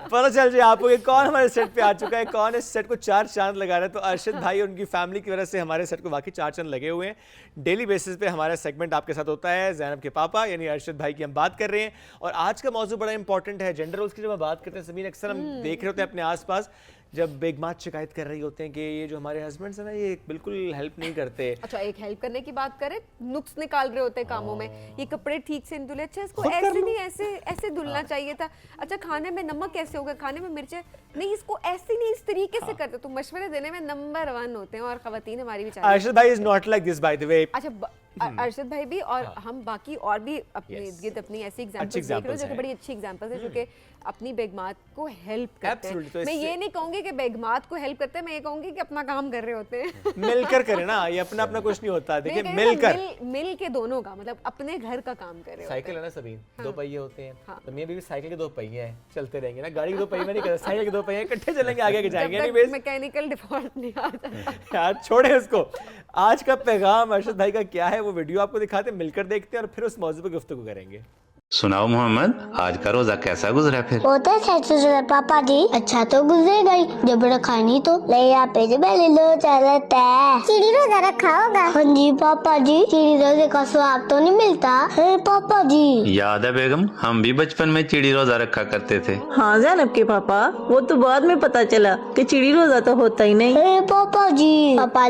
पता चल जाए आपको कि कौन हमारे सेट पे आ चुका है, कौन इस सेट को 4 चांद लगा रहा है। तो अरशद भाई और उनकी फैमिली की वजह से हमारे सेट को वाकई 4 चांद लगे हुए हैं। डेली बेसिस पे हमारा सेगमेंट आपके साथ होता है, ज़ैनब के पापा यानी अरशद भाई की हम बात कर रहे हैं, और आज का मौजूद बड़ा इंपॉर्टेंट है। जेंडर रोल्स की जब हम बात करते हैं समीन, अक्सर हम देख रहे होते हैं अपने आसपास, जब बेगमात शिकायत कर रही होते हैं कि ये जो हमारे हस्बैंड्स हैं ना, ये बिल्कुल हेल्प नहीं करते। अच्छा एक हेल्प करने की बात करें, नुक्स निकाल रहे होते हैं कामों में, ये कपड़े ठीक से नहीं धुले, अच्छा इसको खुद कर ऐसे लो। नहीं ऐसे धुलना चाहिए था, अच्छा खाने में नमक कैसे होगा, खाने में मिर्चें नहीं, इसको ऐसे नहीं इस तरीके से करते। तो मशवरे देने में नंबर 1 होते हैं, और खवातीन हमारी भी चाहिए। अरशद भाई is not like this by the way. अच्छा अरशद भाई भी और हम बाकी और भी अपने Yes. गिर्द अपनी ऐसी अच्छी एग्जांपल्स देख रहे हो examples जो कि हैं। बड़ी अच्छी एग्जांपल्स है जो कि अपनी बेगमात को हेल्प करते Absolutely, तो हैं। मैं इससे- ये नहीं कहूंगी कि बेगमात को हेल्प करते हैं, मैं ये कहूंगी कि अपना काम कर रहे होते हैं। मिलकर करें ना, ये अपना अपना कुछ नहीं होता। देखिए मैं कह रही हूँ ना, मिलकर मिल के दोनों का मतलब अपने घर का काम कर रहे होते साइकिल है ना सभी, दो पहिए होते हैं। हाँ। तो मेरे भी साइकिल के दो पहिए हैं, चलते रहेंगे ना। गाड़ी के दो पहिए में नहीं करते, साइकिल के दो पहिए इकट्ठे चलेंगे, आगे के हैं। जाएंगे। जब एनीवेज तक मैकेनिकल डिफॉल्ट नहीं आ जाता। यार छोड़े उसको। आज का पैगाम अरशद भाई का क्या है वो वीडियो आपको दिखाते हैं, मिलकर देखते हैं और फिर उस मौजू पर गुफ्तगू करेंगे। सुनाओ मोहम्मद, आज का रोजा कैसा गुजरा फिर? बहुत अच्छा गुजरा पापा जी। अच्छा तो गुजरेगा ही, जब रखा नहीं तो ले आप पहले लो चलता है। चिड़ी रोजा रखा होगा? हाँ जी पापा जी, चिड़ी रोजे का स्वाद तो नहीं मिलता है पापा जी। याद है बेगम, हम भी बचपन में चिड़ी रोजा रखा करते थे। हाँ ज़ैनब के पापा, वो तो बाद में पता चला कि चिड़ी रोजा तो होता ही नहीं। हे पापा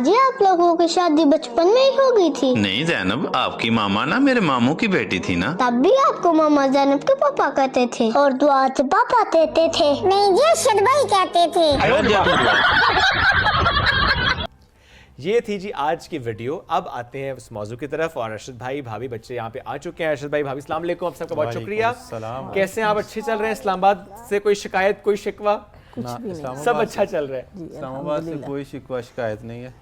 जी आप लोगों की शादी बचपन में ही हो गई थी? नहीं जैनब, आपकी मामा ना मेरे मामू की बेटी थी ना। तब भी आपको मामा जैनब के पापा कहते थे और दुआ से पापा कहते थे। नहीं जी अरशद भाई कहते थे। ये थी जी आज की वीडियो। अब आते हैं उस मौजू की तरफ और अरशद भाई भाभी बच्चे यहाँ पे आ चुके हैं। अरशद भाई भाभी अस्सलाम वालेकुम, आप सबका बहुत शुक्रिया। कैसे हैं आप? अच्छे चल रहे हैं? इस्लामाबाद से कोई शिकायत, कोई शिकवा? सब अच्छा चल रहा है। इस्लामाबाद से कोई शिकवा शिकायत नहीं है,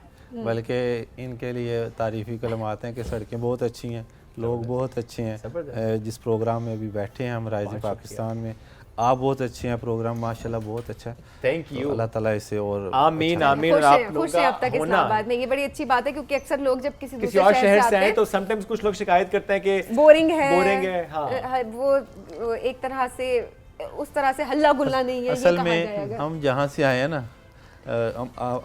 बल्कि इनके लिए तारीफ़ी कलमात हैं कि सड़कें बहुत अच्छी हैं, लोग बहुत अच्छे हैं। जिस प्रोग्राम में अभी बैठे हैं हम राइजिंग पाकिस्तान में, आप बहुत अच्छे हैं, प्रोग्राम माशाल्लाह बहुत अच्छा है। थैंक यू, अल्लाह ताला इसे और आमीन आमीन। खुश और आप हैं लोगों खुश हैं अब तक का होना इस्लामाबाद में, ये बड़ी अच्छी बात है क्योंकि अक्सर लोग जब किसी किसी दूसरे और शहर शहर से से आते आए हैं तो समटाइम्स कुछ लोग शिकायत करते हैं कि बोरिंग है, हाँ। वो एक तरह से उस तरह से हल्ला गुल्ला नहीं है, ये असल कहा में जाएगा। हम जहाँ से आए हैं ना,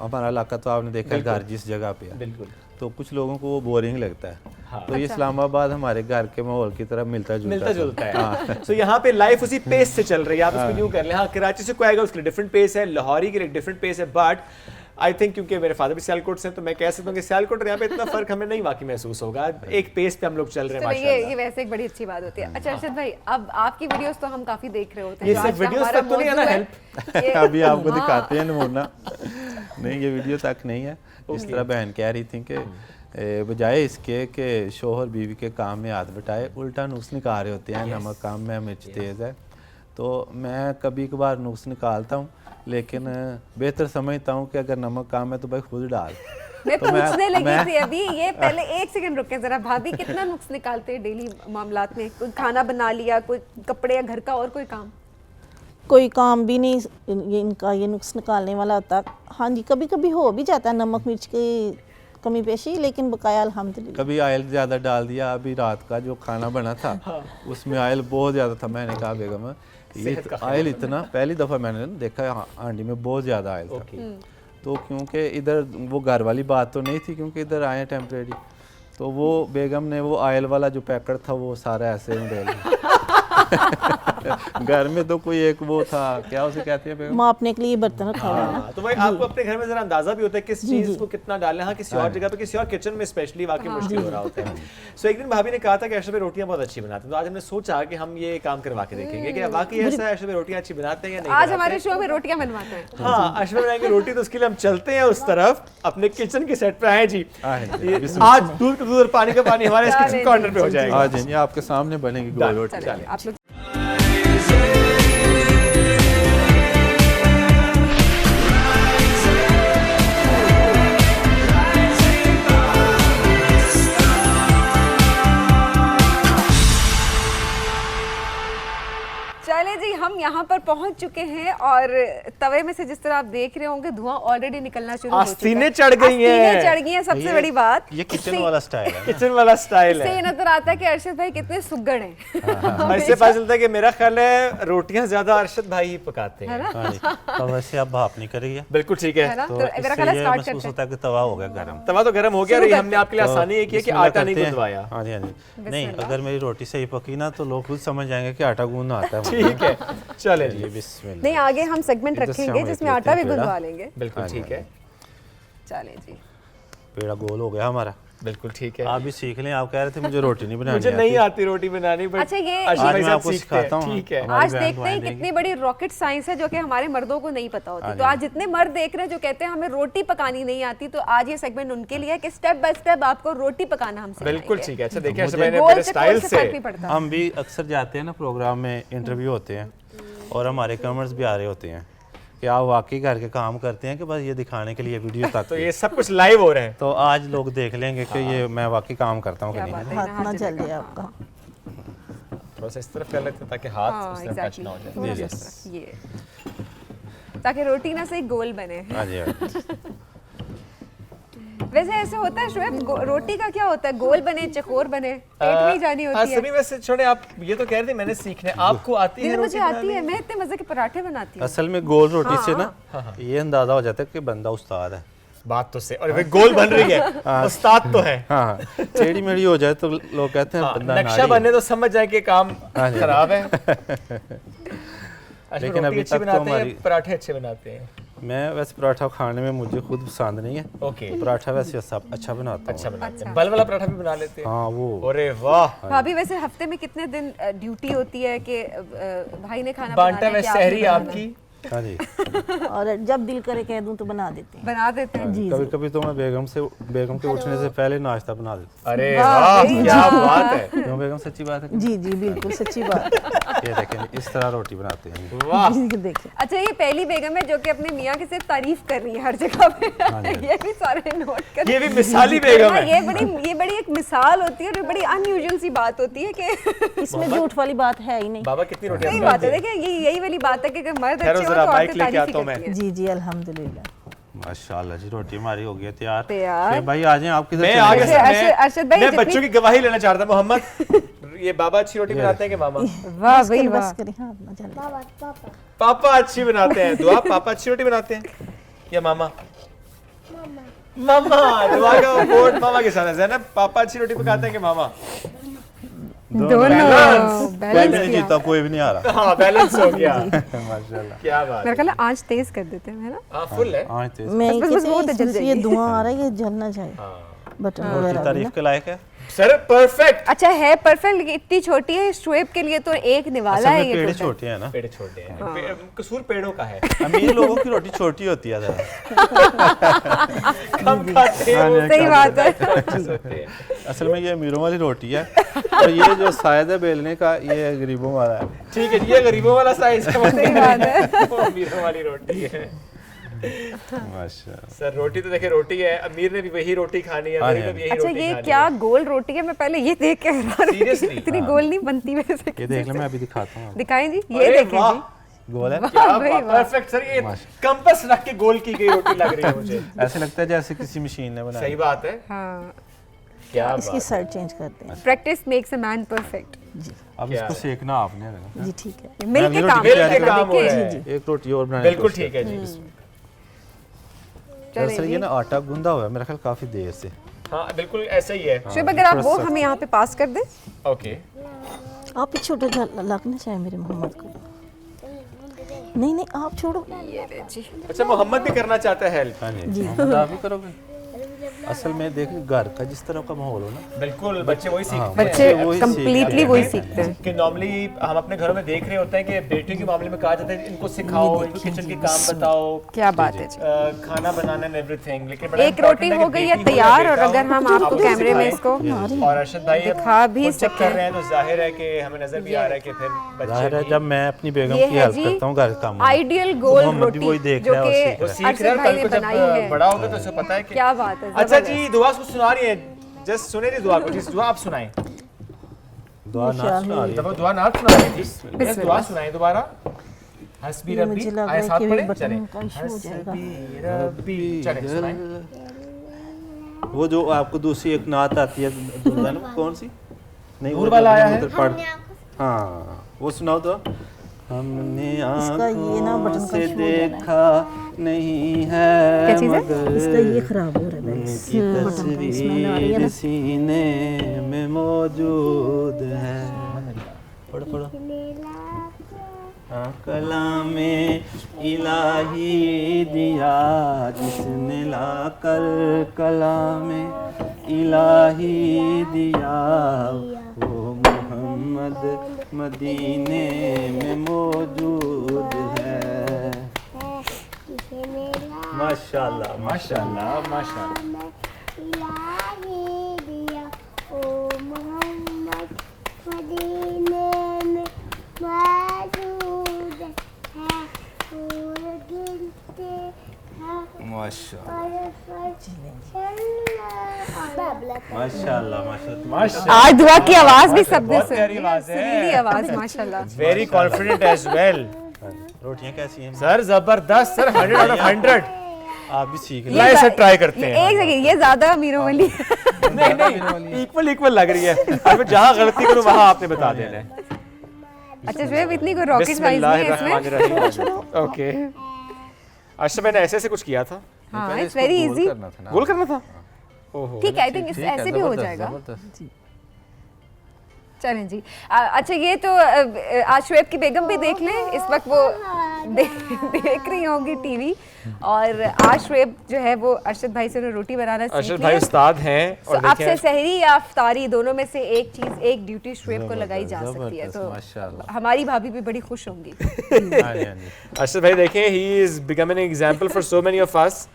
हमारा इलाका तो आपने देखा है, घर जिस जगह पे है, बिल्कुल, तो कुछ लोगों को वो बोरिंग लगता है। हाँ। तो ये इस्लामाबाद हमारे घर के माहौल की तरह मिलता जुलता है। तो यहाँ पे लाइफ उसी पेस से चल रही है, आप इसको यूं कर लें। हाँ, कराची से कोई आएगा उसके लिए डिफरेंट पेस है, लाहौरी के लिए डिफरेंट पेस है, बट आई थिंक क्योंकि मेरे फादर भी सियालकोट से हैं तो मैं कह सकता हूँ कि सियालकोट और यहाँ पे इतना फर्क हमें नहीं वाकई महसूस होगा। एक पेस पे हम लोग चल रहे हैं चलो माशाल्लाह। ये वैसे एक बड़ी अच्छी बात होती है। अच्छा अरशद भाई, अब आपकी वीडियोस तो हम काफी देख रहे होते हैं, ये जो सिर्फ आज का वीडियोस हमारा तक तो नहीं है ना, मौजू हेल्प? ये- अभी आपको हाँ। दिखाते हैं नमूना। नहीं, ये वीडियो तक नहीं है। इस तरह बहन कह रही थी कि बजाय इसके कि शोहर बीवी के काम में हाथ बटाए, उल्टा नुक्स निकाल रहे होते हैं। नमक कम है, मिर्च तेज़ है। तो मैं कभी कभार नुक्स निकालता हूँ, लेकिन बेहतर समझता हूँ कि अगर नमक कम है तो भाई खुद डाल। मैं तो मैं- पूछने लगी मैं- थी अभी, ये पहले एक सेकंड रुके जरा। भाभी कितना नुक्स निकालते हैं डेली मामलात में? कोई खाना बना लिया, कोई कपड़े या घर का और कोई काम? कोई काम भी नहीं ये इनका ये नुक्स निकालने वाला होता। हाँ जी, कभी कभी हो भी जाता है नमक मिर्च की कमी पेशी, लेकिन बकाया अल्हम्दुलिल्लाह। कभी ऑयल ज़्यादा डाल दिया। अभी रात का जो खाना बना था उसमें ऑयल बहुत ज़्यादा था। मैंने कहा बेगम ये ऑयल इतना, पहली दफ़ा मैंने देखा हांडी में बहुत ज़्यादा ऑयल था। तो क्योंकि इधर वो घर वाली बात तो नहीं थी, क्योंकि इधर आए टेम्परेरी, तो वो बेगम ने वो ऑयल वाला जो पैकेट था वो सारा ऐसे में डाल दिया। घर में तो कोई एक वो था, क्या उसे कहते हैं बेगम, मापने के लिए बर्तन रखा हुआ है। हाँ, तो भाई आपको अपने घर में जरा अंदाजा भी होता है किस चीज को कितना डालना है। हाँ, किसी और जगह पे, किसी और किचन में स्पेशली वाकई मुश्किल हो रहा होता है। सो एक दिन भाभी ने कहा था कि अरशद भाई रोटियां बहुत अच्छी बनाते हैं, तो आज हमने सोचा कि हम ये काम करवा के देखेंगे कि वाकई ऐसा है अरशद भाई रोटियां अच्छी बनाते हैं या नहीं आज बनाते हमारे हैं। शो में रोटियां बनवाते हैं। हाँ, अरशद भाई बनाएंगे रोटी, तो उसके लिए हम चलते हैं उस तरफ, अपने किचन के सेट पे आए जी। आए जी, आज दूध का दूध और पानी का पानी हमारे इस किचन कॉर्नर पे हो जाएगा। आ जाइए, आपके सामने बनेगी गोल रोटी। चलिए, आप लोग चले जी, हम यहाँ पर पहुंच चुके हैं और तवे में से जिस तरह आप देख रहे होंगे धुआं ऑलरेडी निकलना शुरू हो चुका है। आस्तीनें चढ़ गई हैं। आस्तीनें चढ़ गई हैं, सबसे बड़ी बात। ये किचन वाला स्टाइल है। किचन वाला स्टाइल इससे ये है। नजर आता है कि अरशद भाई कितने सुगड़ हैं। इससे पता चलता है कि मेरा ख्याल है रोटियां ज्यादा अरशद भाई ही पकाते हैं। हाँ जी, तो वैसे अब भाप नहीं करेगी। बिल्कुल ठीक है है। ना? तो तो मेरा इससे ख्याल है ये स्टार्ट महसूस करते होता है कि तवा हो गया गर्म। तवा तो गर्म हो गया, रही हमने आपके लिए आसानी ये की है कि बिस्मिल्लाह आटा नहीं करते हैं। गूंदवाया। हाँ जी, हाँ जी। नहीं, अगर मेरी रोटी सही पकी ना तो लोग खुद समझ जाएंगे कि आटा गूंदना आता है। ठीक है, चले जी। बिस्मिल्लाह। नहीं, आगे हम सेगमेंट इधर से रखेंगे हम जिसमें एक आटा भी लेते हैं गुंदवा पेड़ा। लेंगे। बिल्कुल ठीक है। चले जी, पेड़ा गोल हो गया हमारा। बिल्कुल ठीक है। आप भी सीख लें। आप कह रहे थे मुझे रोटी नहीं बनानी मुझे नहीं आती रोटी बनानी, बट अच्छा, ये आशिफ आज भाई मैं साहब आपको सीखते हैं। सिखाता हूँ। ठीक है। हमारी आज बहन देखते हैं दुआएं कितनी बड़ी रॉकेट साइंस है जो कि हमारे मर्दों को नहीं पता होती। तो आज जितने मर्द देख रहे हैं जो कहते हैं हमें रोटी पकानी नहीं आती, तो आज ये सेगमेंट उनके लिए है कि स्टेप बाय स्टेप आपको रोटी पकाना हम सिखाएंगे। बिल्कुल ठीक है। अच्छा देखिए आशिफ भाई ने गोल मेरे से स्टाइल कोल से फर्क से नहीं पड़ता। हम भी अक्सर जाते हैं ना प्रोग्राम में, इंटरव्यू होते हैं और हमारे कमेंट्स भी आ रहे होते हैं कि आप वाकई घर के काम करते हैं कि बस ये दिखाने के लिए वीडियो तक। तो ये सब कुछ लाइव हो रहे हैं। तो आज लोग देख लेंगे कि ये मैं वाकई काम करता हूँ कि नहीं। हाथ ना जल जाए आपका। थोड़ा सा इस तरफ कर लेते हैं ताकि हाथ हाँ, उस तरफ टच exactly, ना हो जाए। थोड़ा सा इस तरफ, ये ताकि रोटी ना सही गोल बने। हाँ जी, हाँ जी। वैसे ऐसे होता है शोएब, रोटी का क्या होता है, गोल बने चकोर बने, पेट में ही जानी होती है। सभी वैसे छोड़े, आप ये तो कह रहे थे मैंने सीखने, आपको आती है नहीं, मुझे रोटी आती है, मैं इतने मजे के पराठे बनाती हूँ। असल में गोल रोटी से ना ये अंदाजा हो जाता है कि बंदा उस्ताद है। बात तो से, और भाई गोल बन रही है, उस्ताद तो है। हाँ, टेढ़ी मेढ़ी हो जाए तो लोग कहते हैं बंदा नक्शा नारी है। बनने तो समझ जाए कि काम हाँ जी। खराब है। लेकिन अभी अच्छी तक तो बनाते हैं, हमारी- पराठे अच्छे बनाते हैं। मैं वैसे पराठा खाने में मुझे खुद पसंद नहीं है। ओके, पराठा वैसे सब अच्छा बनाता हूँ। अच्छा बनाते हैं। बल वाला पराठा भी बना लेते हैं। हाँ वो। अरे वाह। भाभी वैसे हफ्ते में कितने दिन ड्यूटी होती है कि भाई ने खाना बांटा बनाना है में कि आपने सहरी बनाना है? आपकी। हाँ जी। और जब दिल करे कह दूं तो बना देते हैं। बना देते हैं। कभी कभी तो मैं बेगम के उठने से पहले नाश्ता बना देता अरे वाह, क्या बात है। हूँ। क्यों बेगम, सच्ची बात है। जी जी बिल्कुल सच्ची बात। ये देखें, इस तरह रोटी बनाते हैं। वाह, जी देखिए अच्छा, ये पहली बेगम है जो कि अपने मियाँ की सिर्फ तारीफ कर रही है हर जगह पे। ये भी सारे नोट कर। ये भी मिसाली बेगम हाँ, है। ये बड़ी एक मिसाल होती है और बड़ी अनयूजुअल सी बात होती है कि इसमें झूठ वाली बात है ही नहीं। बाबा कितनी रोटियां सही बनाते बात है। हैं? देखिए यही वाली बात है कि अगर मर्द खैर, अच्छे हो जरा तो बाइक औरतें लेके तारीफ आता ही हूं मैं। करती हैं। जी जी अल्हम्दुलिल्लाह। माशाल्लाह जी, रोटी हमारी हो गई है तैयार। तैयार। फिर भाई आ जाएं, आप किधर मैं चले आगे गए? से अरशद भाई, मैं जितनी- बच्चों की गवाही लेना चाहता हूं। मोहम्मद, ये बाबा अच्छी रोटी बनाते हैं कि मामा? वाह भाई वाह। बस करें हाथ ना जल। पापा अच्छी बनाते हैं। दुआ, पापा अच्छी रोटी बनाते हैं या मामा? मामा। दुआ का वोट मामा के साथ है। ज़ैनब, पापा अच्छी रोटी पकाते हैं कि मामा? दोनों बैलेंस। मैं बैलेंस नहीं किया। जीता, कोई भी नहीं आ रहा। हाँ, बैलेंस हो गया। माशाल्लाह। क्या बात मेरा है। ख्याल है आंच तेज कर देते हैं, है ना? हाँ, फुल है। हाँ, तेज। मैं बस कहते बहुत हैं जल इसमें ये जाएगी। धुआं आ रहा है, ये जलना चाहिए बटन रोटी वगैरह भी तारीफ ना। के लायक है। Sir perfect. अच्छा है परफेक्ट, लेकिन इतनी छोटी है, शोएब के लिए तो एक निवाला असल है में ये पेड़ टोटल। छोटे हैं ना। पेड़ छोटे हैं। कसूर पेड़ों का है। अमीर लोगों की रोटी छोटी होती है ज़रा। कम खाते हैं वो, सही बात है। conscious होते हैं। असल में ये अमीरों वाली रोटी है और ये जो साइज है बेलने का, ये गरीबों वाला है। ठीक है, ये गरीबों वाला साइज है। सही बात है। वो अमीरों वाली रोटी है। माशाल्लाह। सर रोटी तो देखिए रोटी है, अमीर ने भी वही रोटी खानी है, हाँ गरीब जी, ने भी यही अच्छा, रोटी ये खानी क्या है। गोल रोटी है? मैं पहले ये देख के हैरान हुई। Seriously? इतनी गोल नहीं बनती वैसे। ये देख ले, मैं अभी दिखाता हूँ। दिखाएं जी, ये अरे देखें वाह, जी। गोल है। क्या भाई वाह। परफेक्ट सर, ये कंपास रख के गोल की गई रोटी लग रही है मुझे। ऐसे लगता है जैसे किसी मशीन ने बनाया। सही बात है। हाँ, क्या इसकी बात। साइड चेंज करते हैं। Practice makes a man perfect. अब क्या इसको है? सेकना आपने है। जी ठीक है। मिल अगली के रोटी काम की तैयारी करना, काम हो देखिए। रहा है। एक रोटी और बनाने बिल्कुल ठीक है जी। दरअसल ये ना आटा गूंदा हुआ है मेरा ख्याल काफी देर से। हाँ बिल्कुल ऐसा ही है। शोएब, अगर आप वो हमें यहाँ पे पास कर दें। ओके, आप ही छोटा लगना चाहिए मेरे मोहम्मद को। नहीं नहीं आप छोड़ो। ये ले जी। अच्छा मोहम्मद भी करना चाहता है हेल्प। हाँ जी, मोहम्मद आप भी करोगे। असल में देख घर का जिस तरह का माहौल हो ना, बिल्कुल, बच्चे वही सीखते हैं। बच्चे वही कंप्लीटली वही सीखते हैं। कि नॉर्मली हम अपने घरों में देख रहे होते हैं कि बेटियों के मामले में कहा जाता है इनको सिखाओ, इनको किचन के काम बताओ, क्या बात है जी। खाना बनाना एंड एवरीथिंग। लेकिन बड़ा एक रोटी important हो कि गई बेटी है हो या तैयार, और बेटा हो, अगर हम आप आपको उसे कैमरे में सिखाएं। इसको और अरशद भाई दिखा भी खुद चेक सकें। कर रहे हैं तो जाहिर है कि हमें नजर भी आ रहा है कि फिर जाहिर है बच्चे जब मैं अपनी बेगम ये की है हेल्प जी करता हूँ घर के काम में, आइडियल गोल मोहम्मद भी वही रोटी देख जो रहा है और कि सीख वो रहा है। सीख रहे अरशद हैं। भाई कल ने को बनाई जब है। बड़ा होगा तो उसे पता है कि क्या बात है। अच्छा जबरदस्त। जी, दुआ को सुना रही है, जस्ट सुने जी दुआ को। जी दुआ आप सुनाएं। दुआ ना सुना रही है। तब दुआ ना सुना रही थी, बस दुआ सुनाएं दोबारा। हस्बी ये रब्बी, मुझे लग रहा आए है साथ कि पढ़े बटन चले। का इशू हो जाएगा। हस्बी रब्बी, चले सुनाएं। वो जो आपको दूसरी एक नात आती है दुल्हन, कौन सी? नहीं, नूर वो वाला जो आया है। उधर पढ़। हाँ, वो सुनाओ तो। हमने इसका ये ना बटन आँखों का से इशू हो जा रहा है। देखा नहीं है क्या चीज़ है? मगर इसका ये खराब हो रहा है बस। उनकी बटन का स्मेल आ रही है तस्वीर ना। सीने में मौजूद है। पढ़ो पढ़ो। कलामे इलाही दिया जिसने लाकर कलामे इलाही दिया वो मोहम्मद मदीने में मौजूद है। माशाल्लाह माशाल्लाह माशाल्लाह। माशाल्लाह माशाल्लाह। आज दुआ की आवाज भी सबने बहुत प्यारी सुनी, आवाज है। सुरीली आवाज माशाल्लाह। Very confident as well. रोटियां कैसी हैं? सर जबरदस्त सर, 100 out of 100। आप भी सीख ये लाइए सर ट्राई करते हैं। एक सेकंड, ये ज्यादा अमीरों वाली नहीं नहीं, इक्वल इक्वल लग रही है। अब जहाँ गलती करूँ वहाँ आपने बता देना है। अच्छा शुएब, इतनी कोई रॉकेट साइंस नहीं है इसमें। बिस्मिल्लाहिर्रहमानिर्रहीम। ओके, अच्छा मैंने ऐसे कुछ किया था। हाँ, इट्स वेरी इजी। गोल करना था। ओहो, ठीक है, आई थिंक ऐसे भी हो जाएगा। चलें जी। अच्छा ये तो आज शुएब की बेगम भी देख लें, इस वक्त वो देख रही होंगी टीवी। और आज शुएब जो है वो अरशद भाई से रोटी बनाना सीख अरशद भाई उस्ताद हैं तो और आपसे सहरी या इफ्तारी दोनों में से एक चीज, एक ड्यूटी शुएब को लगाई जा सकती है, तो माशाल्लाह। हमारी भाभी भी बड़ी खुश होंगी। अरशद भाई देखें, he is becoming an example for so many of us.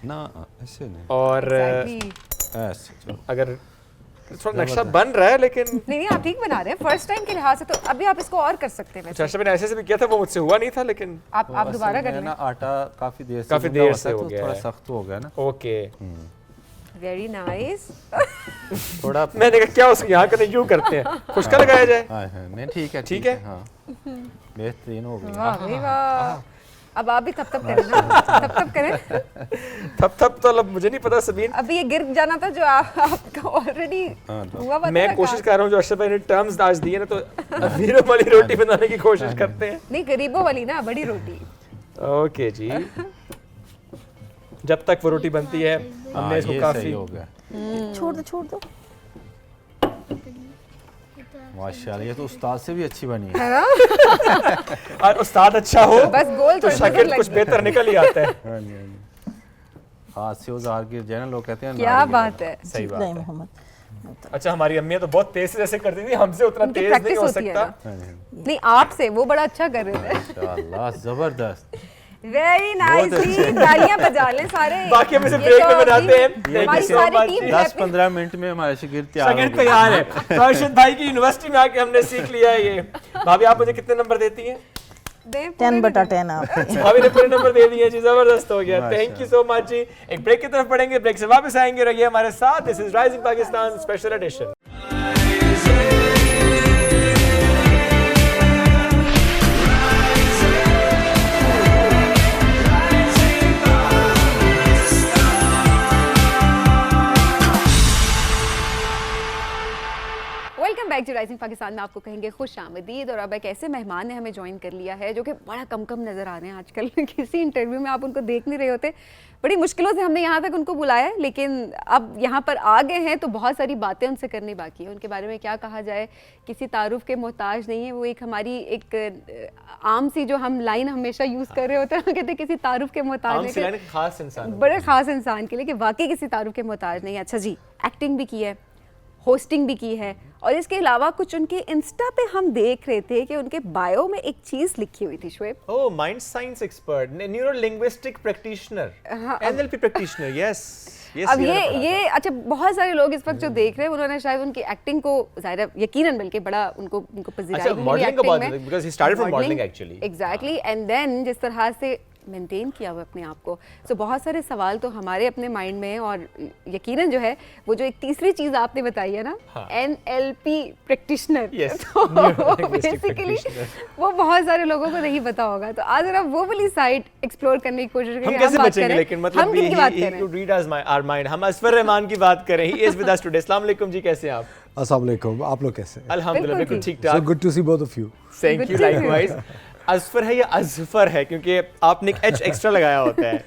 ना ऐसे नहीं, और Exactly. ऐसे चलो। अगर थोड़ा नक्शा बन रहा है लेकिन नहीं आप ठीक बना रहे हैं, फर्स्ट टाइम के लिहाज से तो अभी आप इसको और कर सकते हैं। वैसे अरशद भाई ने ऐसे से भी किया था, वो मुझसे हुआ नहीं था, लेकिन आप दोबारा कर असल में लें। ना आटा काफी देर काफी गूंदा देर हुआ से था, हो तो गया थोड़ा है। सख्त हो गया ना। ओके। Very nice. थोड़ा मैंने कहा क्या उसको यहाँ करने यूं करते हैं, खुशका लगाया जाए। हाँ हाँ, नहीं ठीक है ठीक है? हाँ बेहतरीन हो गया। वाह भाई वाह। अब आप भी थप थप करें ना, थप थप करें। थप थप तो अब मुझे नहीं पता सबीन, अभी ये गिर जाना था जो आपका ऑलरेडी हुआ हुआ मैं था कोशिश काम। कर रहा हूँ जो अरशद भाई ने टर्म्स आज दिए ना, तो अमीरों वाली रोटी बनाने की कोशिश करते हैं। नहीं गरीबों वाली ना, बड़ी रोटी। ओके जी, जब तक वो रोटी बनती है हमने इसको ये सही काफी हो गया। छोड़ दो। माशाल्लाह, ये तो उस्ताद से भी अच्छी बनी है। है ना? और उस्ताद अच्छा हो बस गोल तो थोड़ा शागिर्द सा कुछ लग- बेहतर निकल ही आता है। हाँ जी, हाँ जी। हाथ से उजार गिर जाए ना, लोग कहते हैं क्या नारी बात है। सही बात नहीं है। मोहम्मद। अच्छा हमारी अम्मियाँ तो बहुत तेज से जैसे करती थी, हमसे उतना उनकी तेज नहीं प्रैक्टिस हो होती है सकता। ना। हाँ जी, हाँ जी। नहीं आपसे वो बड़ा अच्छा कर रहे थे। माशाल्लाह, जबरदस्त। वेरी नाइस जी, तालियां बजा लें सारे। बाकी हम इसे ये ब्रेक तो में बनाते हैं। अभी Thank you हमारी so सारी much टीम जी। 10-15 मिनट में हमारे शागिर्द तैयार हो शागिर्द गए। तैयार है। तो अरशद भाई की यूनिवर्सिटी में आके हमने सीख लिया है ये। भाभी आप मुझे कितने नंबर देती हैं? 10/10 आप। भाभी ने पूरे नंबर दे दिए जी, जबरदस्त हो गया। माशाल्लाह। थैंक यू सो मच जी। एक ब्रेक की तरफ पढ़ेंगे, ब्रेक से वापस आएंगे, रहिए हमारे साथ। This is rising Pakistan special edition. Welcome back to rising Pakistan में आपको कहेंगे खुश आमदीद। और अब एक ऐसे मेहमान ने हमें ज्वाइन कर लिया है जो कि बड़ा कम नज़र आ रहे हैं आजकल। किसी इंटरव्यू में आप उनको देख नहीं रहे होते, बड़ी मुश्किलों से हमने यहाँ तक उनको बुलाया है, लेकिन अब यहाँ पर आ गए हैं तो बहुत सारी बातें उनसे करनी बाकी है। उनके बारे में क्या कहा जाए, किसी तारुफ के मोहताज नहीं है। वो एक हमारी एक आम सी जो हम लाइन हमेशा यूज़ कर रहे होते हैं, कहते हैं किसी तारुफ के मोहताज आम नहीं, सी लाइन खास इंसान होता बड़े ख़ास इंसान के लिए कि वाकई किसी तारुफ के मोहताज नहीं है। अच्छा जी, एक्टिंग भी की है, होस्टिंग भी की है, और इसके अलावा कुछ उनके इंस्टा पे हम देख रहे थे कि उनके बायो में एक चीज़ लिखी हुई थी Shoaib. Oh, mind science expert, neuro linguistic practitioner, NLP practitioner. Yes yes. अब ये अच्छा, बहुत सारे लोग इस वक्त जो देख रहे हैं उन्होंने शायद उनकी एक्टिंग को ज़ाहिर यकीनन बल्कि बड़ा उनको पजीराई अच्छा, भी मिली मॉडलिंग का acting बात में। है, because he started from modeling actually. Exactly, and then जिस तरह से मेंटेन किया हुआ अपने आप को, सो बहुत सारे सवाल तो हमारे अपने माइंड में हैं। और यकीनन जो है वो जो एक तीसरी चीज़ आपने बताई है ना, NLP प्रैक्टिशनर, Yes, तो Neuro-linguistic बेसिकली practitioner. वो बहुत सारे लोगों को नहीं पता होगा। तो आज जरा वो वाली साइड एक्सप्लोर करने की कोशिश करें। हम कैसे बात बचेंगे करें। लेकिन, मतलब हम किनकी बात कर रहे हैं? read our mind। हम असफर रहमान की बात कर रहे हैं। He is with us today। अस्सलाम वालेकुम जी, कैसे हैं आप? अस्सलाम वालेकुम, आप लोग कैसे हैं? अल्हम्दुलिल्लाह बिल्कुल बिल्कुल ठीक So ठाक। good to see both of you. Thank Good you, to see you. Likewise. Asfar है या अजफर है, क्योंकि आपने एक एच एक्स्ट्रा लगाया होता है।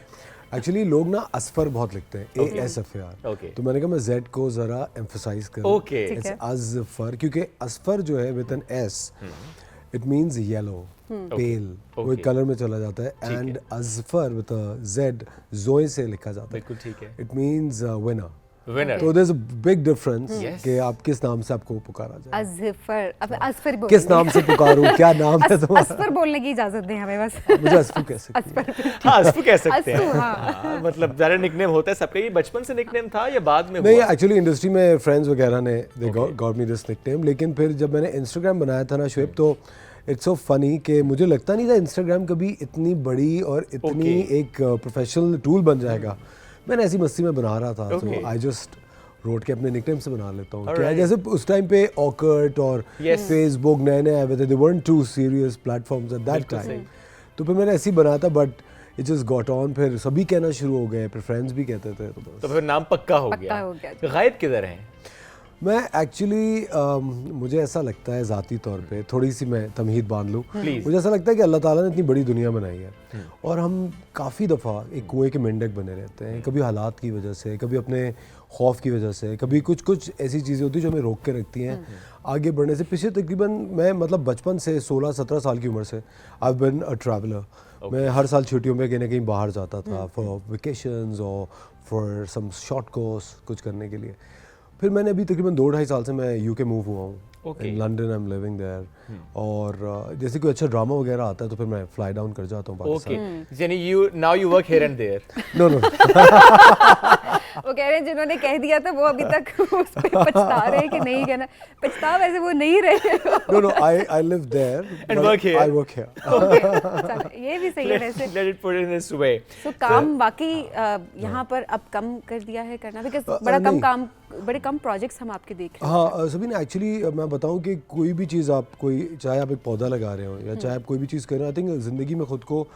एक्चुअली लोग ना असफर बहुत लिखते हैं, ASFAR। Okay. तो मैंने कहा मैं Z को जरा एम्फोसाइज करूं। Okay. ठीक It's है। अजफर, क्योंकि असफर जो है with an S, it means yellow, pale, वो एक Okay. कलर में चला जाता है। है। And Azfar with a Z, जोए से लिखा जाता है। बिल्कुल ठीक है। It means winner. Winner. तो there's a big difference Yes. कि आप किस नाम से आपको पुकारा जाए, अजफर, अब अजफर बोल किस नाम से पुकारूं, क्या नाम है तुम्हारा। अजफर बोलने की इजाजत दें हमें बस। मुझे असफू कह सकती हैं। अजफर, हाँ असफू कह सकते हैं। असफू, हाँ। हाँ, मतलब ज़्यादा निकनेम होता है सबका, ये बचपन से निकनेम था या बाद में नहीं, हुआ? एक्चुअली इंडस्ट्री में फ्रेंड्स वगैरह ने they got me this nickname, लेकिन फिर जब मैंने इंस्टाग्राम बनाया था ना शुएब, तो इट्स सो फनी कि मुझे लगता नहीं था इंस्टाग्राम कभी इतनी बड़ी और इतनी एक प्रोफेशनल टूल बन जाएगा। मैंने ऐसी मस्ती में बना रहा था, तो आई जस्ट रोड के अपने निकनेम से बना लेता हूँ। क्या जैसे उस टाइम पे ऑकर्ट और फेसबुक नए नए आए थे, दे weren't too serious platforms at that time, तो फिर मैंने ऐसे ही बनाया था, but it just got on, फिर सभी कहना शुरू हो गए, फिर फ्रेंड्स भी कहते थे, तो बस तो फिर नाम पक्का हो गया। तो गायब किधर हैं? मैं एक्चुअली मुझे ऐसा लगता है ज़ाती तौर पे, थोड़ी सी मैं तमहीद बांध लूँ, मुझे ऐसा लगता है कि अल्लाह ताला ने इतनी बड़ी दुनिया बनाई है और हम काफ़ी दफ़ा एक कुएं के मेंढक बने रहते हैं, कभी हालात की वजह से, कभी अपने खौफ की वजह से, कभी कुछ ऐसी चीज़ें होती हैं जो हमें रोक के रखती हैं आगे बढ़ने से। पिछले तकरीबन मैं मतलब बचपन से 16-17 साल की उम्र से I have been a traveller. मैं हर साल छुट्टियों में कहीं ना कहीं बाहर जाता था फॉर वेकेशंस और फॉर सम शॉर्ट कोर्स, कुछ करने के लिए। फिर मैंने अभी तकरीबन 2-2.5 साल से मैं यूके मूव हुआ हूँ, in London I am living there, और जैसे कोई अच्छा ड्रामा वगैरह आता है तो फिर मैं फ्लाई डाउन कर जाता हूँ पाकिस्तान। यानी you work here and there. No वो कह रहे हैं जिन्होंने कह दिया था वो अभी तक उस पे पछता रहे हैं कि नहीं कहना, पछता वैसे वो नहीं रहे। No I live there And work here. I work here. चलो, ये भी सही है वैसे। Let it put it in this way. तो काम बाकी यहाँ पर अब कम कर दिया है करना, बिकॉज बड़ा कम काम, बड़े कम प्रोजेक्ट्स हम आपके देख रहे हैं। हाँ सभी ने एक्चुअली, मैं बताऊँ कि कोई भी चीज़ आप चाहे आप एक पौधा लगा रहे हो या चाहे आप कोई भी चीज़ कर रहे हो, आई थिंक ज़िंदगी में खुद को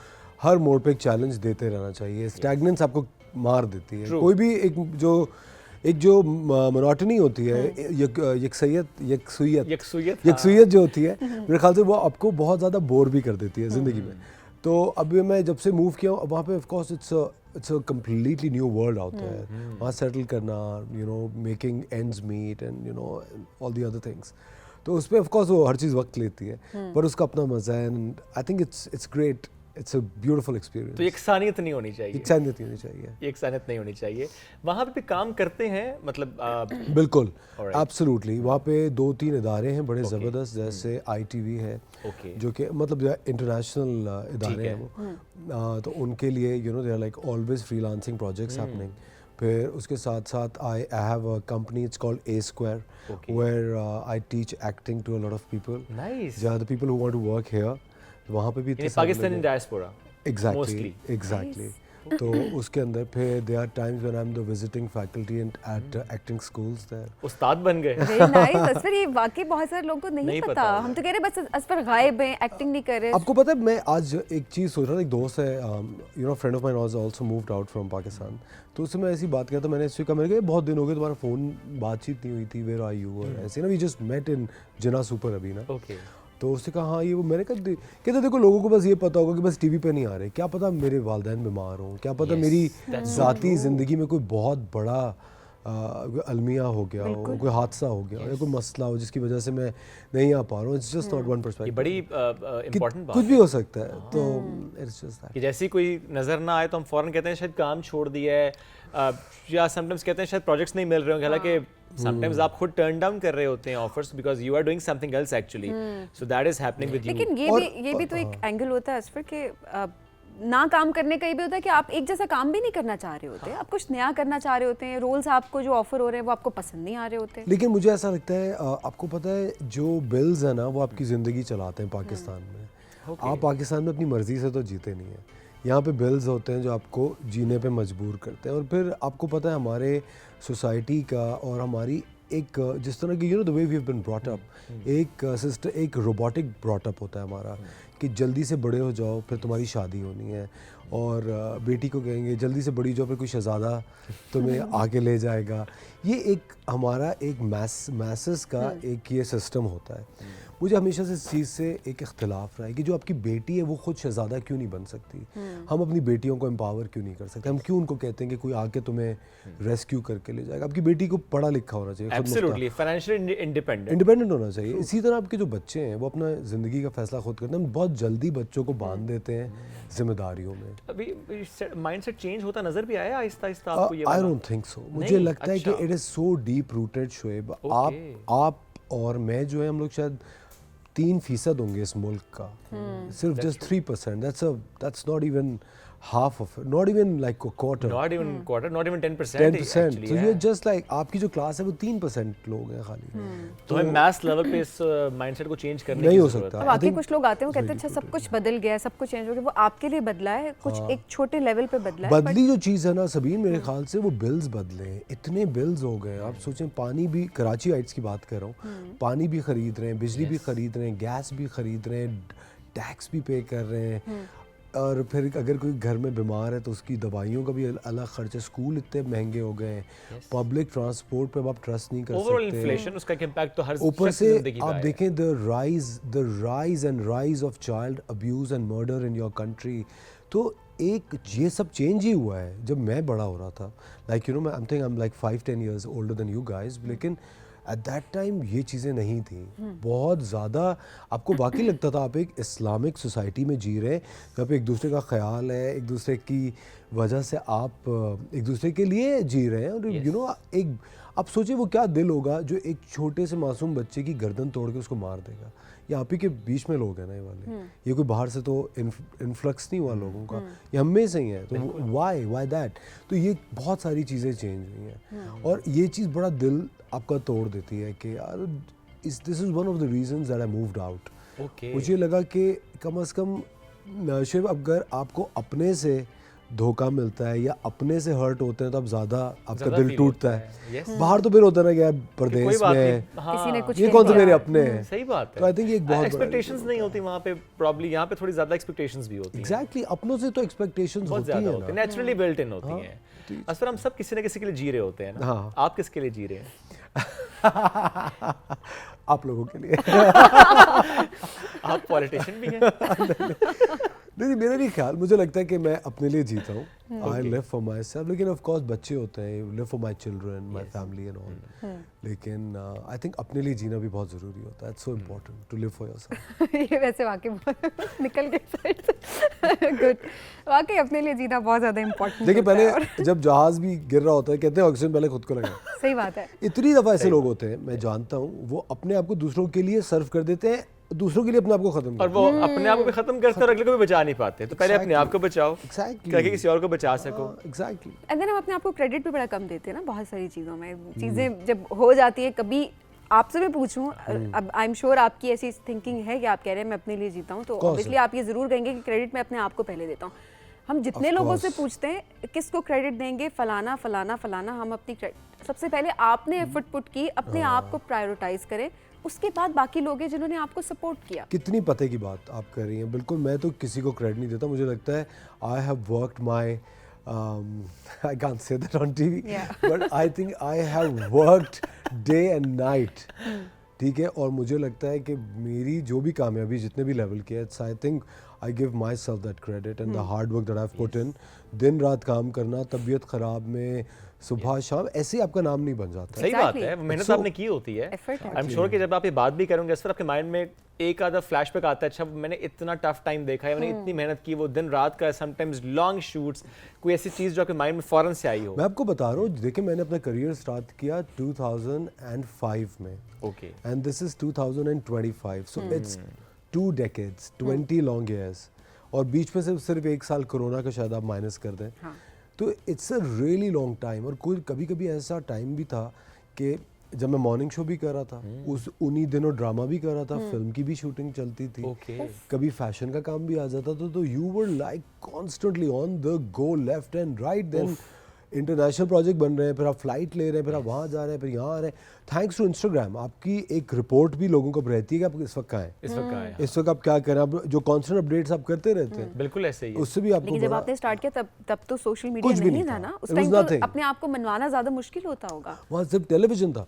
हर मोड़ पे एक चैलेंज देते रहना चाहिए। स्टैग्नेंस आपको मार देती है। कोई भी एक जो मोनोटनी होती है, यकसुइयत जो होती है, मेरे ख्याल से वो आपको बहुत ज़्यादा बोर भी कर देती है ज़िंदगी में। तो अभी मैं जब से मूव किया हूँ वहाँ पे of course it's a completely new world out है, वहाँ सेटल करना, you know, making ends meet and you know all the other things, तो उस पर ऑफ कोर्स वो हर चीज़ वक्त लेती है, पर उसका अपना मज़ा है and I think it's great, it's a beautiful experience. तो यकसानियत नहीं होनी चाहिए। यकसानियत नहीं होनी चाहिए। यकसानियत नहीं होनी चाहिए। वहाँ पे भी काम करते हैं मतलब बिल्कुल, एब्सोल्युटली। वहाँ पे 2-3 इदारे हैं बड़े ज़बरदस्त, जैसे ITV है, जो कि मतलब इंटरनेशनल इदारे हैं वो, तो उनके लिए you know they are like always freelancing projects happening. फिर उसके साथ साथ I have a company, it's called A Square, where I teach acting to a lot of people. Nice. The people who want to work here, वहाँ पे भी Pakistani diaspora. Exactly. तो उसके अंदर फिर there are times when I am the visiting faculty at acting schools there. उस्ताद बन गए। वेरी नाइस असफर, ये वाकई बहुत सारे लोगों को नहीं पता। हम तो कह रहे बस असफर गायब हैं, एक्टिंग नहीं कर रहे। आपको पता है, मैं आज एक चीज़ सोच रहा था, एक दोस्त है, you know, friend of mine was also moved out from Pakistan, तो उससे मैं ऐसी बात किया था, मैंने इससे कहा, मैंने कहा बहुत दिन हो गए तुम्हारा फ़ोन बातचीत नहीं हुई थी, वेयर आर यू, और ऐसे ना, वी जस्ट मेट इन जिना सुपर अभी ना। तो उससे कहा हाँ ये वो, मैंने कहा कहते देखो लोगों को बस ये पता होगा कि बस टीवी पे नहीं आ रहे, क्या पता मेरे वालिदैन बीमार हों, क्या पता मेरी ज़ाती ज़िंदगी में कोई बहुत बड़ा अलमिया हो गया हो, कोई हादसा हो गया या कोई मसला हो जिसकी वजह से मैं नहीं आ पा रहा हूँ। It's just not one perspective. बड़ी इंपॉर्टेंट बात, कुछ भी हो सकता है, तो इट्स जस्ट दैट कि जैसे कोई नज़र ना आए तो हम फ़ौरन कहते हैं शायद काम छोड़ दिया है, या समटाइम्स कहते हैं शायद प्रोजेक्ट्स नहीं मिल रहे होंगे, हालांकि समटाइम्स आप खुद टर्न डाउन कर रहे होते हैं offers because you are doing something else actually, so that is happening with you. लेकिन ये भी तो एक एंगल होता है असफर के ना काम करने का, ये भी होता है कि आप एक जैसा काम भी नहीं करना चाह रहे होते, आप कुछ नया करना चाह रहे होते हैं, रोल्स आपको जो ऑफर हो रहे हैं वो आपको पसंद नहीं आ रहे होते। लेकिन मुझे ऐसा लगता है, आपको पता है जो बिल्स है ना वो आपकी ज़िंदगी चलाते हैं पाकिस्तान में। आप पाकिस्तान में अपनी मर्ज़ी से तो जीते नहीं हैं, यहाँ पे बिल्स होते हैं जो आपको जीने पे मजबूर करते हैं। और फिर आपको पता है हमारे सोसाइटी का और हमारी एक जिस तरह की, you know, the way we have been brought up, एक सिस्टम, एक रोबोटिक ब्रॉट अप होता है हमारा, कि जल्दी से बड़े हो जाओ फिर तुम्हारी शादी होनी है, और बेटी को कहेंगे जल्दी से बड़ी जाओ फिर कोई शहज़ादा तुम्हें आगे ले जाएगा। ये एक हमारा एक मैसेस का एक ये सिस्टम होता है। मुझे हमेशा से इस चीज़ से एक इख्तिलाफ रहा है कि जो आपकी बेटी है वो खुद शहज़ादा क्यों नहीं बन सकती, हम अपनी बेटियों को एम्पावर क्यों नहीं कर सकते, हम क्यों उनको कहते हैं कि कोई आके तुम्हें रेस्क्यू करके ले जाएगा। आपकी बेटी को पढ़ा लिखा होना चाहिए, खुद एब्सोल्युटली फाइनेंशियली इंडिपेंडेंट होना चाहिए। इसी तरह आपके जो बच्चे हैं वो अपना ज़िंदगी का फैसला खुद करते हैं। हम बहुत जल्दी बच्चों को बांध देते हैं जिम्मेदारियों में। अभी माइंडसेट चेंज होता नजर भी आया आहिस्ता आहिस्ता आपको ये आई वाला? Don't think so. मुझे लगता है कि it is so deep rooted Shoaib. आप और मैं जो है हम लोग शायद 3% होंगे इस मुल्क का, सिर्फ just 3%। That's not even half of it, not even like a quarter, not even quarter, not even 10%. 10%. So you're just like आपकी जो क्लास है वो 3% लोग हैं खाली। तो हमें मैथ्स लेवल पे इस माइंडसेट को चेंज करने नहीं की हो जरूरत सकता। है। अब आके कुछ लोग आते हैं वो कहते हैं अच्छा सब कुछ बदल गया है, सब कुछ चेंज हो गया, वो आपके लिए बदला है, कुछ एक छोटे लेवल पे बदला है। बदली जो चीज़ है ना सबीन, मेरे ख्याल से वो बिल्स बदले हैं। इतने बिल्स हो गए, आप सोचें पानी भी, कराची हाइट्स की बात कर रहा हूँ, पानी भी खरीद रहे हैं, बिजली भी खरीद रहे हैं, गैस भी खरीद रहे हैं, टैक्स भी पे कर रहे हैं, और फिर अगर कोई घर में बीमार है तो उसकी दवाइयों का भी अलग खर्च है। स्कूल इतने महंगे हो गए हैं, पब्लिक ट्रांसपोर्ट पे अब आप ट्रस्ट नहीं कर ओवरऑल सकते। इन्फ्लेशन, उसका इम्पैक्ट तो हर ऊपर शख्स से की जिंदगी आप का है। देखें the rise of child abuse and murder in your country. तो एक ये सब चेंज ही हुआ है जब मैं बड़ा हो रहा था। Like you know, I am like 5-10 years older than you guys, लेकिन एट दैट टाइम ये चीज़ें नहीं थी। बहुत ज़्यादा आपको वाकई लगता था आप एक इस्लामिक सोसाइटी में जी रहे हैं, जहाँ पे एक दूसरे का ख्याल है, एक दूसरे की वजह से आप एक दूसरे के लिए जी रहे हैं। और यू नो एक आप सोचिए वो क्या दिल होगा जो एक छोटे से मासूम बच्चे की गर्दन तोड़ के उसको मार देगा। ये आप ही के बीच में लोग हैं ना ये वाले, ये कोई बाहर से तो इन्फ्लक्स नहीं हुआ लोगों का, ये हम में से ही है। तो वाई दैट? तो ये बहुत सारी चीज़ें चेंज हुई हैं और ये चीज़ बड़ा दिल आपका तोड़ देती है कि यार this is one of the reasons that I moved out. मुझे लगा कि कम से कम शिव, अगर आपको अपने से धोखा मिलता है या अपने से हर्ट होते हैं तो अब ज़्यादा आपका दिल टूटता है। बाहर तो फिर होता है ना कि यार परदेश में किसी ने कुछ ये कौन से मेरे अपने हैं। सही बात है। तो आई थिंक ये एक बहुत एक्सपेक्टेशंस नहीं होती वहाँ पे, प्रॉब्ली यहाँ पे थोड़ी ज्यादा एक्सपेक्टेशंस भी होती हैं। एग्जैक्टली, अपनों से तो एक्सपेक्टेशंस बहुत होती ज्यादा हैं होती है, ना। नेचुरली बिल्ट इन होती हैं। असर हम सब किसी न किसी के लिए जी रहे होते हैं ना। हाँ। आप किसके लिए जी रहे हैं? आप लोगों के लिए। आप पॉलिटिशियन भी हैं। नहीं, मेरा नहीं ख्याल, मुझे लगता है कि मैं अपने लिए जीता हूँ। I live for my self, लेकिन ऑफ कोर्स बच्चे होते हैं, live for my children, my family and all. लेकिन आई थिंक अपने लिए जीना भी बहुत ज़रूरी होता है। It's so important to live for yourself. ये वैसे वाकई निकल गए साइड से। गुड, वाकई अपने लिए जीना बहुत ज़्यादा इम्पोर्टेंट। देखिए पहले जब जहाज़ भी गिर रहा होता है कहते हैं ऑक्सीजन पहले खुद को लगा। सही बात है। इतनी दफ़ा ऐसे लोग होते हैं, मैं जानता हूँ, वो अपने आप को दूसरों के लिए सर्व कर देते हैं, दूसरों के लिए अपने आप को खत्म और वो अपने आप को भी खत्म करते हैं और अगले को भी बचा नहीं पाते। तो पहले अपने आप को बचाओ ताकि किसी और को बचा सको। एग्जैक्टली। एंड देन हम अपने आप को क्रेडिट भी बड़ा कम देते हैं ना बहुत सारी चीज़ों में। चीज़ें जब हो जाती है, कभी आपसे मैं पूछूं, अब आई एम श्योर आपकी ऐसी थिंकिंग है कि आप कह रहे हैं मैं अपने लिए जीता हूँ, तो ऑब्वियसली आप ये ज़रूर कहेंगे कि क्रेडिट मैं अपने आप को पहले देता हूँ। हम जितने लोगों से पूछते हैं किसको क्रेडिट देंगे, फलाना फलाना फलाना, हम अपनी सबसे पहले आपने एफर्ट पुट की, अपने आप को प्रायोरिटाइज करें, उसके बाद बाकी लोग हैं जिन्होंने आपको सपोर्ट किया। कितनी पते की बात आप कर रही हैं। बिल्कुल, मैं तो किसी को क्रेडिट नहीं देता। मुझे लगता है I have worked my I can't say that on TV, but I think I have worked day and night. ठीक है, और मुझे लगता है कि मेरी जो भी कामयाबी जितने भी लेवल की है, I think I give my self that credit and the hard work that I have put in. दिन रात काम करना, तबीयत ख़राब में सुबह शाम, ऐसे ही आपका नाम नहीं बन जाता। सही बात है, मेहनत आपने की होती है। आई एम श्योर कि जब आप ये बात भी करोगे इस पर आपके माइंड में एक आधा फ्लैशबैक आता है, अच्छा मैंने इतना टफ टाइम देखा है, मैंने इतनी मेहनत की, वो दिन रात का, समटाइम्स लॉन्ग शूट्स, कोई ऐसी चीज़ जो आपके माइंड में फ़ौरन से आई हो। मैं आपको बता रहा हूँ, देखिए मैंने अपना करियर स्टार्ट किया 2005 में। Okay. And this is 2025, so it's 2 decades, 20 long years, और बीच में से सिर्फ 1 साल कोरोना का शायद आप माइनस कर दें। तो it's a really long time. और कोई कभी कभी ऐसा टाइम भी था कि जब मैं मॉर्निंग शो भी कर रहा था, उन्हीं दिनों ड्रामा भी कर रहा था, फिल्म की भी शूटिंग चलती थी, कभी फैशन का काम भी आ जाता था, तो you were like constantly on the go, left and right. Then international project बन रहे हैं, फिर आप फ्लाइट ले रहे हैं, फिर आप वहाँ जा रहे हैं, फिर यहाँ आ रहे हैं। थैंक्स टू इंस्टाग्राम आपकी एक रिपोर्ट भी लोगों को रहती है कि आप इस वक्त कहाँ हैं, इस वक्त कहाँ है? इस वक्त आप क्या करें, आप जो कॉन्स्टेंट अपडेट्स आप करते रहते हैं, बिल्कुल ऐसे ही है। उससे भी आपको लेकिन जब बड़ा- आपने स्टार्ट किया तब तो सोशल कुछ मीडिया भी नहीं नहीं था था। ना, उस It was टाइम तो nothing. अपने आप को मनवाना ज़्यादा मुश्किल होता होगा। वहाँ सिर्फ टेलीविजन था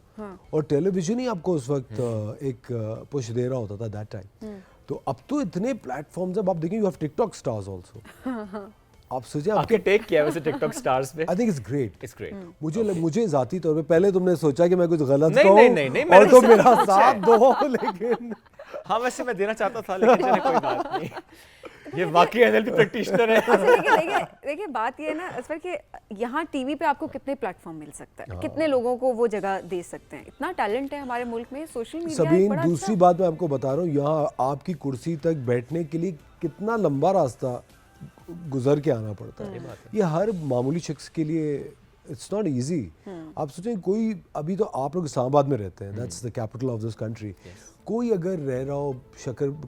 और टेलीविजन ही आपको उस वक्त एक पुश दे रहा होता था दैट टाइम। तो अब तो इतने प्लेटफॉर्म्स अब आप देखें, you have TikTok stars also. आप सोचिए आपके आपके टेक किया है वैसे टिकटॉक स्टार्स पे? I think it's great. It's great. मुझे जाती तौर पे पहले तुमने सोचा कि मैं कुछ गलत नहीं, कहूं नहीं, नहीं, नहीं, और मैंने तो सब मेरा कुछ साथ है। दो, लेकिन हाँ वैसे मैं देना चाहता था लेकिन चलिए कोई बात नहीं। ये वाकई एनएलपी प्रैक्टिशनर है। देखिए बात ये है ना असफर कि यहाँ टीवी पे आपको कितने प्लेटफॉर्म मिल सकता है, कितने लोगों को वो जगह दे सकते हैं, इतना टैलेंट है हमारे मुल्क में। सोशल मीडिया सबीन बड़ा दूसरी बात मैं आपको बता रहा हूँ, यहाँ आपकी कुर्सी तक बैठने के लिए कितना लंबा रास्ता गुजर के आना पड़ता है। ये हर मामूली शख्स के लिए इट्स नॉट इजी। आप सोचें कोई, अभी तो आप लोग इस्लामाबाद में रहते हैं, that's the capital of this country. कोई अगर रह रहा हो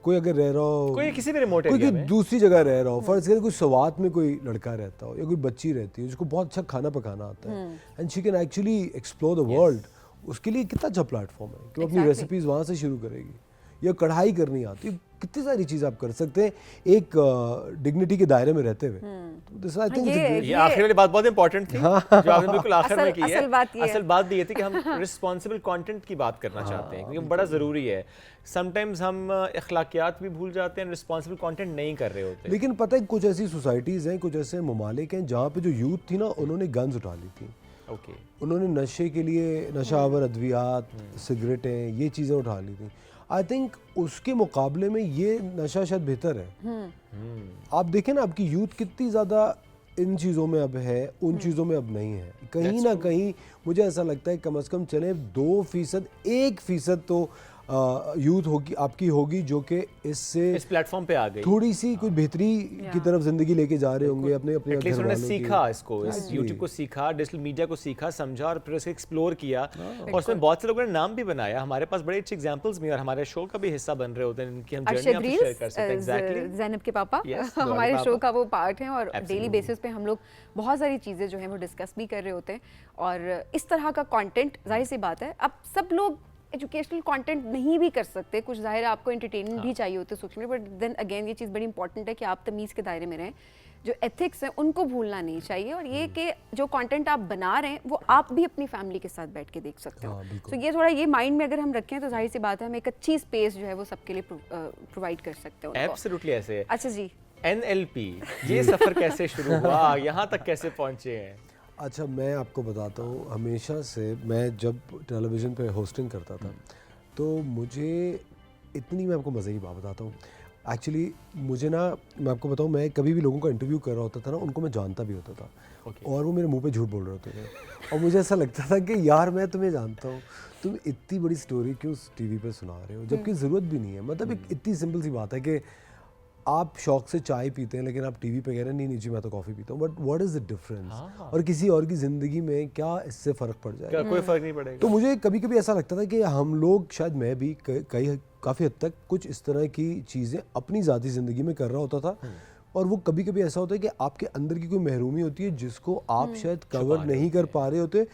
कोई अगर रह रहा हो, कोई किसी भी रिमोट कोई एरिया की में दूसरी जगह रह रहा हो, फर्ज करें कोई सवात में कोई लड़का रहता हो या कोई बच्ची रहती है जिसको बहुत अच्छा खाना पकाना आता है and she can actually explore the world, उसके लिए कितना अच्छा प्लेटफॉर्म है कि वो अपनी रेसिपीज वहाँ से शुरू करेगी, या कढ़ाई करनी आती है, कितनी सारी चीज़ आप कर सकते हैं एक डिग्निटी के दायरे में रहते हुए। तो this I think is a great- ये आखिरी वाली बात बहुत इंपॉर्टेंट थी जो आपने बिल्कुल आखिर में की है। असल बात ये है। असल बात ये थी कि हम रिस्पॉन्सिबल कंटेंट की बात करना चाहते हैं क्योंकि बड़ा ज़रूरी है। समटाइम्स हम अखलाकियात भी भूल जाते हैं, रिस्पॉन्सिबल कंटेंट नहीं कर रहे होते। लेकिन पता है कुछ ऐसी सोसाइटीज़ हैं, कुछ ऐसे ममालिक हैं जहाँ पे जो यूथ थी ना, उन्होंने गन्स उठा ली थी। ओके उन्होंने नशे के लिए नशावर अद्वियात, सिगरेटें, ये चीज़ें उठा ली थी। आई थिंक उसके मुकाबले में ये नशा शायद बेहतर है। आप देखें ना आपकी यूथ कितनी ज़्यादा इन चीज़ों में अब है, उन चीज़ों में अब नहीं है। कहीं ना कहीं मुझे ऐसा लगता है कम से कम चले 2%, 1% तो यूथ होगी आपकी होगी जो कि इससे इस प्लेटफॉर्म पे आ गई, थोड़ी सी कोई बेहतरी की तरफ जिंदगी लेके जा रहे होंगे अपने अपने एटलीस्ट घर उन्होंने वालों की। सीखा इसको, इस यूट्यूब को सीखा, डिजिटल मीडिया को सीखा, समझा और फिर उसे एक्सप्लोर किया और उसमें बहुत से लोगों ने नाम भी बनाया। हमारे पास बड़े अच्छे एग्जांपल्स भी और हमारे शो का भी हिस्सा बन रहे होते हैं जिनकी हम जर्नी अर्शद आपसे शेयर कर सकते हैं। रील्स एग्जैक्टली ज़ैनब के पापा Yes, हमारे पापा। शो का वो पार्ट हैं और डेली बेसिस पे हम लोग बहुत सारी चीज़ें जो हैं वो डिस्कस भी कर रहे होते हैं। और इस तरह का कंटेंट जाहिर सी बात है अब सब लोग एजुकेशनल कंटेंट नहीं भी कर सकते, कुछ ज़ाहिर है आपको एंटरटेनमेंट भी चाहिए होते हैं social media, but then again ये चीज़ बड़ी इंपॉर्टेंट है कि आप तमीज़ के दायरे में रहें। जो एथिक्स हैं उनको भूलना नहीं चाहिए और ये कि जो कंटेंट आप बना रहे हैं वो आप भी अपनी फैमिली के साथ बैठ के देख सकते हो। तो ये थोड़ा ये माइंड में अगर हम रखें तो जाहिर सी बात है हम एक अच्छी स्पेस जो है वो सबके लिए प्रोवाइड कर सकते हो। एब्सोल्युटली ऐसे है। अच्छा जी, एनएलपी ये सफर कैसे शुरू हुआ, यहाँ तक कैसे पहुँचे हैं? अच्छा मैं आपको बताता हूँ, हमेशा से मैं जब टेलीविज़न पे होस्टिंग करता था तो मुझे इतनी, मैं आपको मज़े की बात बताता हूँ। एक्चुअली मुझे ना, मैं आपको बताऊँ, मैं कभी भी लोगों का इंटरव्यू कर रहा होता था ना, उनको मैं जानता भी होता था और वो मेरे मुंह पे झूठ बोल रहे होते थे और मुझे ऐसा लगता था कि यार मैं तुम्हें जानता हूँ, तुम इतनी बड़ी स्टोरी क्यों टीवी पे सुना रहे हो, जबकि ज़रूरत भी नहीं है। मतलब एक इतनी सिंपल सी बात है कि आप शौक से चाय पीते हैं लेकिन आप टीवी पे कह रहे हैं नहीं जी मैं तो कॉफ़ी पीता हूँ, but what is the difference? और किसी और की ज़िंदगी में क्या इससे फ़र्क पड़ जाएगा? कोई फर्क नहीं पड़ेगा। तो मुझे कभी कभी ऐसा लगता था कि हम लोग, शायद मैं भी काफ़ी हद तक कुछ इस तरह की चीज़ें अपनी ज़ाती ज़िंदगी में कर रहा होता था और वो कभी कभी ऐसा होता है कि आपके अंदर की कोई महरूमी होती है जिसको आप शायद कवर नहीं कर पा रहे होते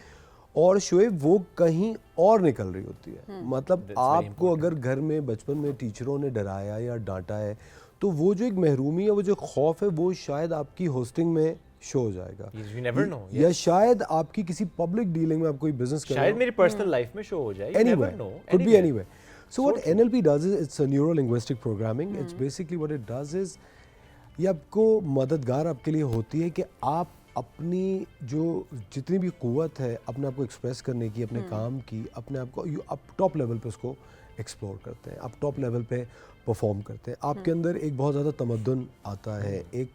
और शोएब वो कहीं और निकल रही होती है। मतलब आपको अगर घर में बचपन में टीचरों ने डराया या डांटा है तो वो जो एक महरूमी है, वो जो खौफ है, वो शायद आपकी होस्टिंग में शो हो जाएगा। You never know, या शायद आपकी किसी पब्लिक डीलिंग में आप कोई बिजनेस कर रहे हो, शायद मेरी पर्सनल लाइफ में शो हो जाए। anywhere, could be anywhere. So what NLP does is it's a neuro-linguistic programming. It's basically what it does is ये आपको मददगार आपके लिए होती है कि आप अपनी जो जितनी भी क़ुव्वत है अपने आप को एक्सप्रेस करने की, अपने काम की, अपने आप को आप टॉप लेवल पे उसको एक्सप्लोर करते हैं, आप टॉप लेवल पे परफॉर्म करते हैं। आपके अंदर एक बहुत ज़्यादा तमद्दुन आता है, एक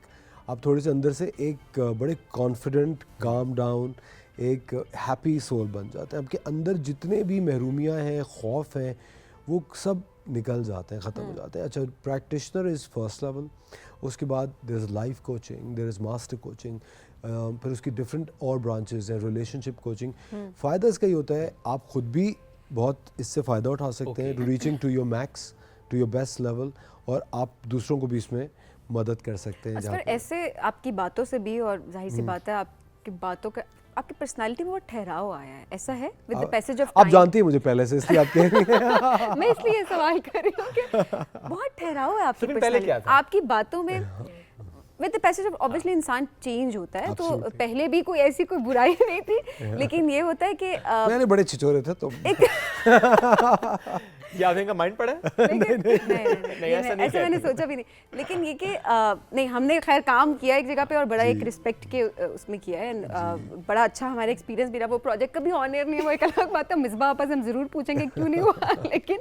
आप थोड़े से अंदर से एक बड़े कॉन्फिडेंट, काम डाउन, एक हैप्पी सोल बन जाते हैं। आपके अंदर जितने भी महरूमियाँ हैं, खौफ हैं, वो सब निकल जाते हैं, ख़त्म हो जाते हैं। अच्छा, प्रैक्टिशनर इज़ फर्स्ट लेवल, उसके बाद there is life coaching, there is master coaching, फिर उसकी डिफरेंट और ब्रांचेस हैं, रिलेशनशिप कोचिंग। फ़ायदा इसका ये होता है आप ख़ुद भी बहुत इससे फ़ायदा उठा सकते हैं, reaching to your max, to your best level, और आप दूसरों को भी इसमें मदद कर सकते हैं। असफर ऐसे आपकी बातों से भी और जाहिर सी बात है आप आपकी बातों का, आपकी पर्सनालिटी में बहुत ठहराव आया है, ऐसा है विद द पैसेज ऑफ आप जानती हैं मुझे पहले से, इसलिए आप कह रही हैं। मैं इसलिए सवाल कर रही हूँ कि बहुत ठहराव है आपकी सुबीन, पहले क्या पर्सनालिटी, था? आपकी बातों में with the passage of obviously इंसान चेंज होता है, तो पहले भी कोई ऐसी कोई बुराई नहीं थी, लेकिन ये होता है कि मैंने बड़े छिछोरे थे तो ये आप इनका माइंड पड़ा है? नहीं, ऐसा नहीं ऐसा मैंने सोचा भी नहीं, लेकिन ये कि नहीं, हमने खैर काम किया एक जगह पे और बड़ा एक रिस्पेक्ट के उसमें किया है, बड़ा अच्छा हमारा एक्सपीरियंस भी रहा। वो प्रोजेक्ट कभी ऑन एयर नहीं है, वो एक अलग बात है, मिसबा आपस हम ज़रूर पूछेंगे क्यों नहीं हुआ, लेकिन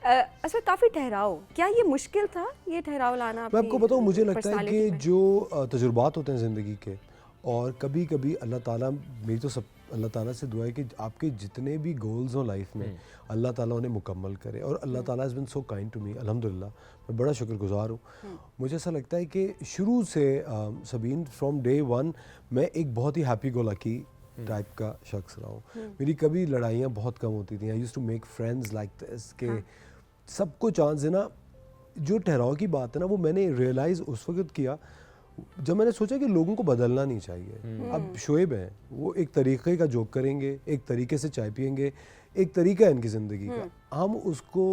अच्छा काफ़ी ठहराव, क्या ये मुश्किल था ये ठहराव लाना? मैं आपको बताऊं, मुझे लगता है कि personality में? जो तजुर्बात होते हैं ज़िंदगी के, और कभी कभी अल्लाह ताला, मेरी तो सब अल्लाह ताला से दुआ है कि आपके जितने भी गोल्स हो लाइफ में अल्लाह ताला उन्हें मुकम्मल करे, और अल्लाह ताला has been so kind to me, अल्हम्दुलिल्लाह मैं बड़ा शुक्रगुजार हूँ। मुझे ऐसा लगता है कि शुरू से सबीन फ्रॉम डे वन मैं एक बहुत ही हैप्पी गो लकी टाइप का शख्स रहा हूँ। मेरी कभी लड़ाइयाँ बहुत कम होती थी। I used to make friends like this के सबको चांस देना। जो ठहराव की बात है ना, वो मैंने रियलाइज़ उस वक्त किया जब मैंने सोचा कि लोगों को बदलना नहीं चाहिए। अब शोएब हैं, वो एक तरीक़े का जोक करेंगे, एक तरीके से चाय पियेंगे, एक तरीका है इनकी ज़िंदगी का, हम उसको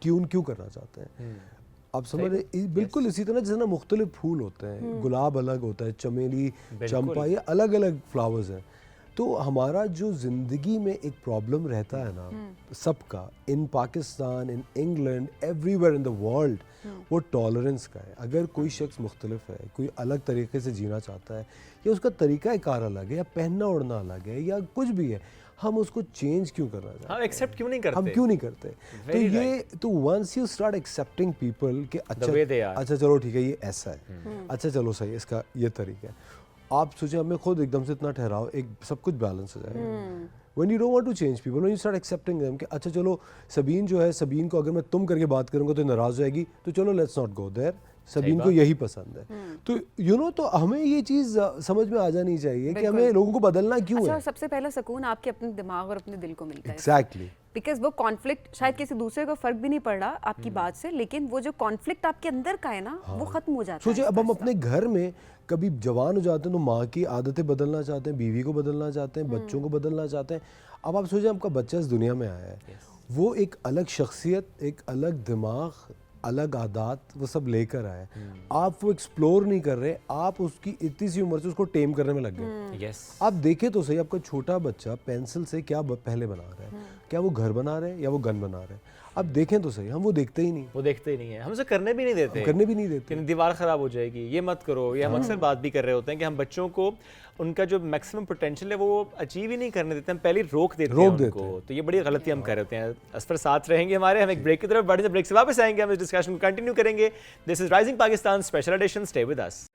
ट्यून क्यों करना चाहते हैं? आप समझ रहे, बिल्कुल इसी तरह जैसे ना मुख्तलिफ फूल होते हैं, गुलाब अलग होता है, चमेली, चंपा, ये अलग अलग फ्लावर्स हैं। तो हमारा जो ज़िंदगी में एक प्रॉब्लम रहता है ना सबका, in Pakistan, in England, everywhere in the world, वो टॉलरेंस का है। अगर कोई शख्स मुख्तलिफ है, कोई अलग तरीके से जीना चाहता है, या उसका तरीका कार अलग है, या पहनना ओढ़ना अलग है, या कुछ भी है, हम उसको चेंज क्यों करना चाहते हैं? हम एक्सेप्ट क्यों नहीं करते? हम क्यों नहीं करते? तो ये तो once you start accepting people कि अच्छा चलो ठीक है, ये ऐसा है, अच्छा चलो सही, इसका ये तरीका है, आप सोचें हमें खुद एकदम से इतना ठहराव, एक सब कुछ बैलेंस हो जाएगा। When you don't want to change people, when you start accepting them कि अच्छा चलो सबीन जो है, सबीन को अगर मैं तुम करके बात करूंगा तो नाराज़ हो जाएगी, तो चलो let's not go there, Sabeen को यही पसंद है। तो यू नो, तो हमें ये चीज़ समझ में आ जानी चाहिए कि हमें लोगों को बदलना क्यों अच्छा, है। सबसे पहला सुकून आपके अपने दिमाग और अपने दिल को मिलता है। एग्जैक्टली। बिकॉज वो कॉन्फ्लिक्ट शायद किसी दूसरे को फर्क भी नहीं पड़ रहा आपकी बात से, लेकिन वो जो कॉन्फ्लिक्ट आपके अंदर का है ना, वो खत्म हो जाता है। सोचिए, अब हम अपने घर में कभी जवान हो जाते हैं तो माँ की आदतें बदलना चाहते हैं, बीवी को बदलना चाहते हैं, बच्चों को बदलना चाहते हैं। अब आप सोचिए, आपका बच्चा इस दुनिया में आया है, वो एक अलग शख्सियत, एक अलग दिमाग, अलग आदत, वो सब लेकर आए। आप वो एक्सप्लोर नहीं कर रहे, आप उसकी इतनी सी उम्र से उसको टेम करने में लग गए। आप देखें तो सही, आपका छोटा बच्चा पेंसिल से क्या पहले बना रहा है, क्या वो घर बना रहे हैं या वो गन बना रहे हैं? अब देखें तो सही, हम वो देखते ही नहीं, वो देखते ही नहीं है, हमसे करने भी नहीं देते, करने भी नहीं देते। दीवार ख़राब हो जाएगी, ये मत करो। ये हम अक्सर बात भी कर रहे होते हैं कि हम बच्चों को उनका जो मैक्सिमम पोटेंशियल है वो अचीव ही नहीं करने देते, हम पहले रोक देते हैं उनको। तो ये बड़ी गलती हम कर रहे होते हैं। असफर साथ रहेंगे हमारे, हम एक ब्रेक की तरफ बढ़े, जब ब्रेक से वापस आएंगे हम इस डिस्कशन को कंटिन्यू करेंगे। This is rising Pakistan special addition, stay with us.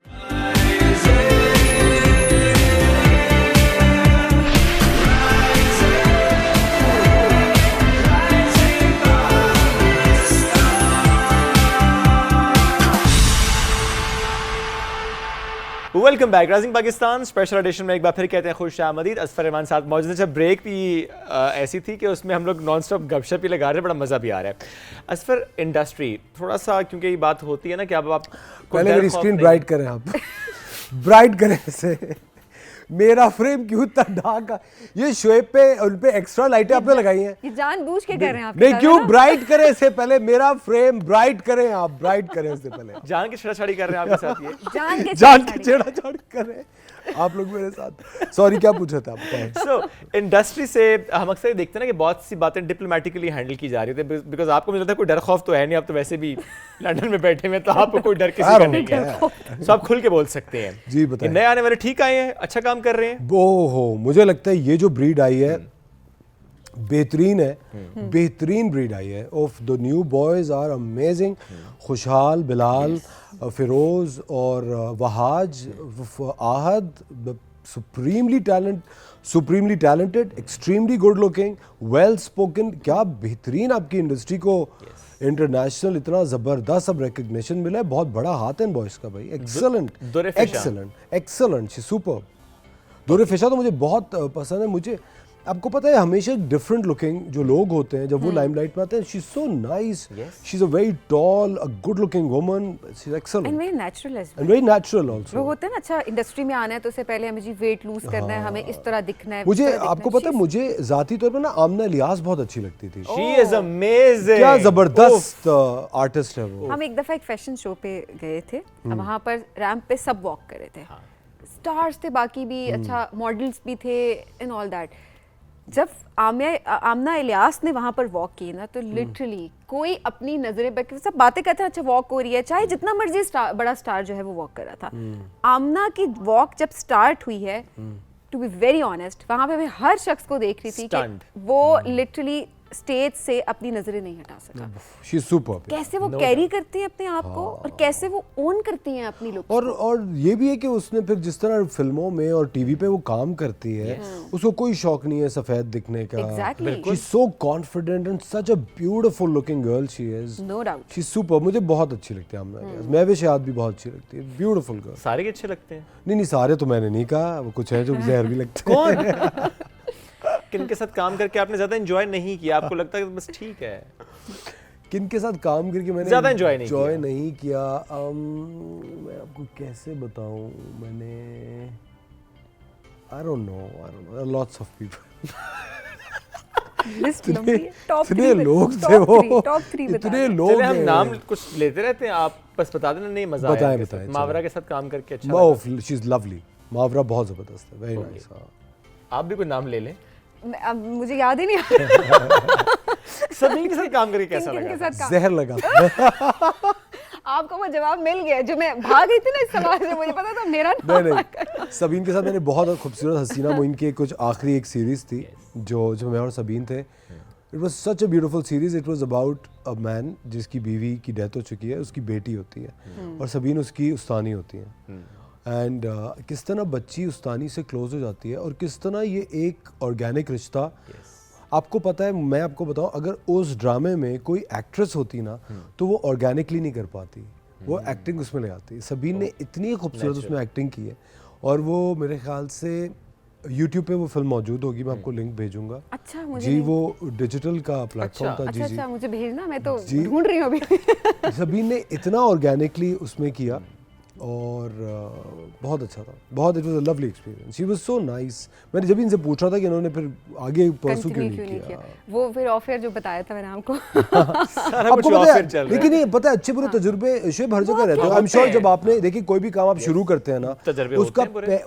Welcome back, rising Pakistan special addition में एक बार फिर कहते हैं खुश आमदीद। असफर रहमान साथ मौजूद है। जब ब्रेक भी ऐसी थी कि उसमें हम लोग नॉन स्टॉप गपशप ही लगा रहे हैं, बड़ा मज़ा भी आ रहा है। असफर, इंडस्ट्री थोड़ा सा, क्योंकि ये बात होती है ना कि अब आप पहले मेरी स्क्रीन ब्राइट करें, आप ब्राइट करें से मेरा फ्रेम क्यों इतना डार्क है? ये शोएब पे उन पे एक्स्ट्रा लाइटें आपने लगाई हैं, ये जानबूझ के कर रहे हैं आप? नहीं, क्यों ब्राइट करें इससे पहले मेरा फ्रेम ब्राइट करें, आप ब्राइट करें उससे पहले। जान के छेड़छाड़ी कर रहे हैं आपके साथ, ये जान के छेड़छाड़ी कर रहे हैं आप लोग मेरे साथ। सॉरी, क्या पूछा था आप? सो इंडस्ट्री से हम अक्सर देखते हैं ना कि बहुत सी बातें डिप्लोमेटिकली हैंडल की जा रही थी, बिकॉज आपको मुझे लगता है कोई डर खौफ तो है नहीं, आप तो वैसे भी लंदन में बैठे हुए, तो आपको कोई डर किसी का नहीं है, तो आप खुल के बोल सकते हैं। जी बताइए। नए आने वाले ठीक आए हैं, अच्छा काम कर रहे हैं। ओहो, मुझे लगता है ये जो ब्रीड आई है बेहतरीन है, बेहतरीन ब्रीड आई है। Of the new boys are amazing. Khushhal, Bilal, Feroz और Wahaj, Ahad, supremely talented, extremely good looking, well spoken. क्या बेहतरीन आपकी इंडस्ट्री को इंटरनेशनल इतना ज़बरदस्त अब रिकग्निशन मिला है। बहुत बड़ा हाथ है इन बॉयज़ का भाई। Excellent, excellent, excellent, super. Durefishan तो मुझे बहुत पसंद है। मुझे आपको पता है हमेशा डिफरेंट लुकिंग जो लोग होते हैं जब वो लाइमलाइट में आते हैं, she is so nice, she is a very tall, a good looking woman, she is excellent and very natural as and very natural वो आल्सो। होता है ना, अच्छा इंडस्ट्री में आना है तो उससे पहले हमें जी वेट लूज करना है, हमें इस तरह दिखना है, मुझे आपको पता है मुझे जाती तौर पर ना आमना इलियास बहुत अच्छी लगती थी। शी इज अमेजिंग, क्या जबरदस्त आर्टिस्ट है वो। हम एक दफा एक फैशन शो पे गए थे, वहाँ पर रैंप पे सब वॉक कर रहे थे, स्टार्स थे बाकी भी, अच्छा मॉडल्स भी थे एंड ऑल दैट। जब आमना इलियास ने वहाँ पर वॉक की ना, तो लिटरली कोई अपनी नजरें पे सब बातें करते हैं, अच्छा वॉक हो रही है, चाहे जितना मर्जी बड़ा स्टार जो है वो वॉक कर रहा था। आमना की वॉक जब स्टार्ट हुई है, टू बी वेरी ऑनेस्ट, वहाँ पे मैं हर शख्स को देख रही थी कि वो लिटरली स्टेज से अपनी नजरें नहीं हटा सका। She is super. कैसे वो कैरी करती हैं अपने आप को, और कैसे वो ओन करती हैं अपनी लुक। और ये भी है कि उसने फिर जिस तरह फिल्मों में और टीवी पे वो काम करती है, उसको कोई शौक नहीं है सफेद दिखने का। Exactly. She is so confident and such a beautiful looking girl she is. No doubt, she is super. मुझे बहुत अच्छी लगती है आमना इलियास। महविश याद भी बहुत अच्छी लगती है, ब्यूटीफुल गर्ल। सारे के अच्छे लगते हैं? नहीं सारे तो मैंने नहीं कहा, वो कुछ है जो जहर भी लगते हैं। किन के साथ काम करके आपने ज्यादा एंजॉय नहीं किया, आपको लगता है कि बस ठीक है? किन के साथ काम करके मैंने ज्यादा enjoy नहीं किया? मैं आपको कैसे बताऊं, मैंने आई don't know lots of people. List लंबी है, टॉप इतने लोग थे वो, इतने लोग चले हम हैं। नाम कुछ लेते रहते हैं, आप बस बता देना। नहीं मजा आया बताएं, कैसे? मावरा के साथ काम करके अच्छा लगा? She is lovely. मावरा बहुत जबरदस्त है, वेरी नाइस। आप भी कोई नाम ले लें। अब मुझे याद ही नहीं आ रहा। सभी के साथ काम करके कैसा किन-किन लगा? के साथ काम? जहर लगा। आपको वो जवाब मिल गया जो मैं भाग गई थी ना इस सवाल से, मुझे पता था मेरा नाम नहीं सबीन के साथ मैंने बहुत खूबसूरत हसीना मोइन की कुछ आखिरी एक सीरीज थी जो मैं और सबीन थे। It was such a beautiful series. It was about a man जिसकी बीवी की डेथ हो चुकी है, उसकी बेटी होती है और सबीन उसकी उस्तानी होती है। एंड किस तरह बच्ची उस्तानी से क्लोज हो जाती है और किस तरह ये एक ऑर्गेनिक रिश्ता। आपको पता है, मैं आपको बताऊं, अगर उस ड्रामे में कोई एक्ट्रेस होती ना तो वो ऑर्गेनिकली नहीं कर पाती, वो एक्टिंग उसमें ले आती। सबीन ने इतनी खूबसूरत उसमें एक्टिंग की है और वो मेरे ख्याल से YouTube पे वो फिल्म मौजूद होगी, मैं आपको लिंक भेजूंगा। अच्छा, मुझे जी वो डिजिटल का प्लेटफॉर्म था। जी अच्छा, मुझे भेजना, मैं तो ढूंढ रही हूँ अभी। सबीन ने इतना ऑर्गेनिकली उसमें किया और बहुत अच्छा था, बहुत। It was a lovely experience. She was so nice. मैंने जब इनसे पूछा था कि इन्होंने फिर आगे परसू क्यों नहीं किया, वो फिर ऑफर जो बताया था मैंने आपको। आपको पता है, लेकिन ये पता है अच्छे बुरे तजुर्बे शुभ हर जगह रहते हैं। आई एम श्योर जब आपने देखिए कोई भी काम आप शुरू करते हैं ना,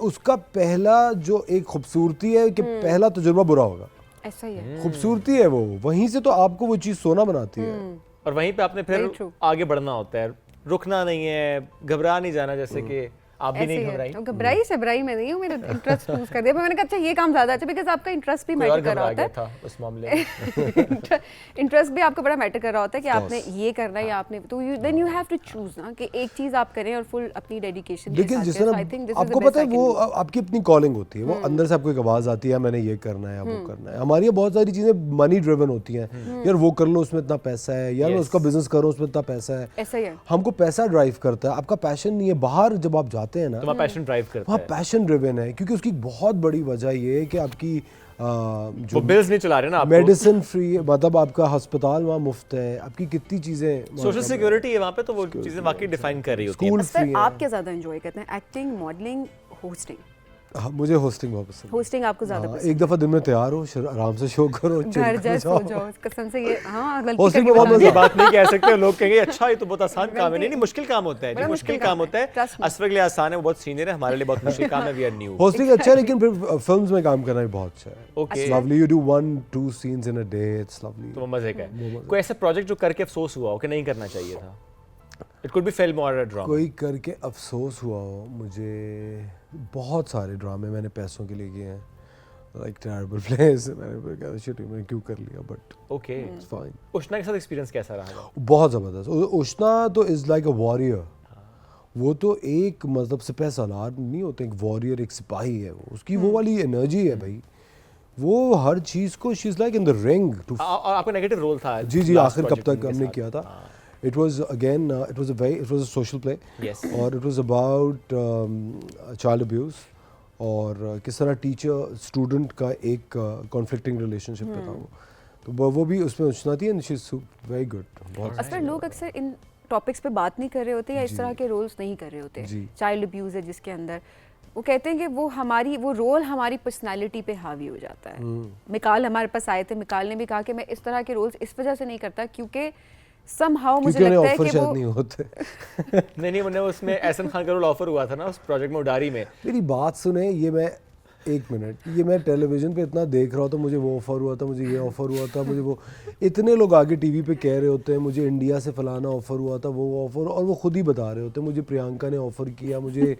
उसका पहला जो एक खूबसूरती है कि पहला तजुर्बा बुरा होगा। ऐसा ही है, खूबसूरती है वो, वहीं से तो आपको वो चीज़ सोना बनाती है और वहीं पे आपने फिर आगे बढ़ना होता है, रुकना नहीं है, घबरा नहीं जाना। जैसे कि आप भी नहीं घबराई सबराई में नहीं हूँ, मेरा इंटरेस्ट लूज कर दिया। मैंने कहा अच्छा ये काम ज्यादा अच्छा, बिकॉज आपका इंटरेस्ट भी मैटर कर रहा होता है था उस मामले में। इंटरेस्ट भी आपका बड़ा मैटर कर रहा होता है कि आपने ये करना है या आपने, तो then you have to choose ना कि एक चीज आप करें और फुल अपनी डेडिकेशन के लेकिन साथ। जिस तरह आपको पता है वो आपकी अपनी कॉलिंग होती है, वो अंदर से आपको एक आवाज़ आती है मैंने ये करना है या वो करना है। हमारी बहुत सारी चीज़ें मनी ड्रिवन होती हैं, यार वो कर लो उसमें इतना पैसा है, यार उसका बिजनेस करो उसमें इतना पैसा है। ऐसा ही है, हमको पैसा ड्राइव करता है, आपका पैशन नहीं है। बाहर जब आप जाते हैं ना, पैशन ड्राइव करता है, है, पैशन ड्रिवन है, क्योंकि उसकी बहुत बड़ी वजह ये है कि आपकी जो बिल्स नहीं चला रहे ना, मेडिसिन फ्री, मतलब आपका अस्पताल वहाँ मुफ्त है, आपकी कितनी चीजें, सोशल सिक्योरिटी है वहाँ पे, तो वो चीजें वाकई डिफाइन कर रही होती हैं। स्कूल फ्री है। आप क्या ज्यादा एंजॉय करते हैं, एक्टिंग, मॉडलिंग, होस्टिंग? मुझे होस्टिंग बहुत पसंद है। होस्टिंग आपको ज्यादा पसंद? एक दफा दिन में तैयार हो, आराम से शो करो, घर जा सो जाओ, कसम से ये हाँ गलती होस्टिंग करके में बहुत ये बात नहीं कह सकते, लोग कहेंगे अच्छा ये तो बहुत आसान काम है। नहीं, मुश्किल काम होता है, जो मुश्किल काम होता है असफर के लिए आसान है, वो बहुत सीनियर है, हमारे लिए बहुत मुश्किल काम है। We are new. होस्टिंग अच्छा है, लेकिन फिर फिल्म्स में काम करना भी बहुत अच्छा है। Okay, lovely, you do 1-2 scenes in a day, it's lovely. तो मजे का है। कोई ऐसा प्रोजेक्ट जो करके अफसोस हुआ हो कि नहीं करना चाहिए था? इट कुड बी फिल्म और ड्रामा। कोई करके अफसोस हुआ हो? मुझे बहुत सारे ड्रामे मैंने पैसों के लिए किए हैं, लाइक टेरिबल प्लेस। मैंने कहा शिट मैंने क्यों कर लिया, बट ओके, इट्स फाइन। उष्णा के साथ एक्सपीरियंस कैसा रहा? बहुत ज़बरदस्त। उष्णा तो इज़ लाइक अ वॉरियर। वो तो एक मतलब सिपह सालार नहीं होते, एक वॉरियर, एक सिपाही है वो। उसकी वो वाली एनर्जी है भाई, वो हर चीज़ को, she is like in the ring too. और आपका नेगेटिव रोल था? जी आखिर कब तक हमने किया था। It was again, it was a social play, yes, और it was about child abuse, और किस तरह टीचर स्टूडेंट का एक कॉन्फ्लिक्टिंग रिलेशनशिप पे था वो, तो वो भी उसमें उछनाती है, शी इज वेरी गुड। बहुत असर लोग अक्सर इन टॉपिक्स पे बात नहीं कर रहे होते या इस तरह के रोल्स नहीं कर रहे होते। चाइल्ड अब्यूज़ है जिसके अंदर वो कहते हैं कि वो रोल हमारी पर्सनालिटी पे हावी हो जाता है। मिकाल हमारे पास आए थे, मिकाल ने भी कहा कि मैं इस तरह के रोल्स इस वजह से नहीं करता क्योंकि somehow मुझे लगता है कि वो नहीं होते नहीं उन्हें उसमें एहसन खान का रोल ऑफर हुआ था ना उस प्रोजेक्ट में उडारी में। मेरी बात सुने, ये मैं एक मिनट, ये मैं टेलीविजन पे इतना देख रहा था, मुझे वो ऑफ़र हुआ था, मुझे ये ऑफ़र हुआ था, मुझे वो, इतने लोग आगे टीवी पे कह रहे होते हैं मुझे इंडिया से फलाना ऑफ़र हुआ था, वो ऑफ़र, और वो खुद ही बता रहे होते हैं मुझे प्रियंका ने ऑफ़र किया, मुझे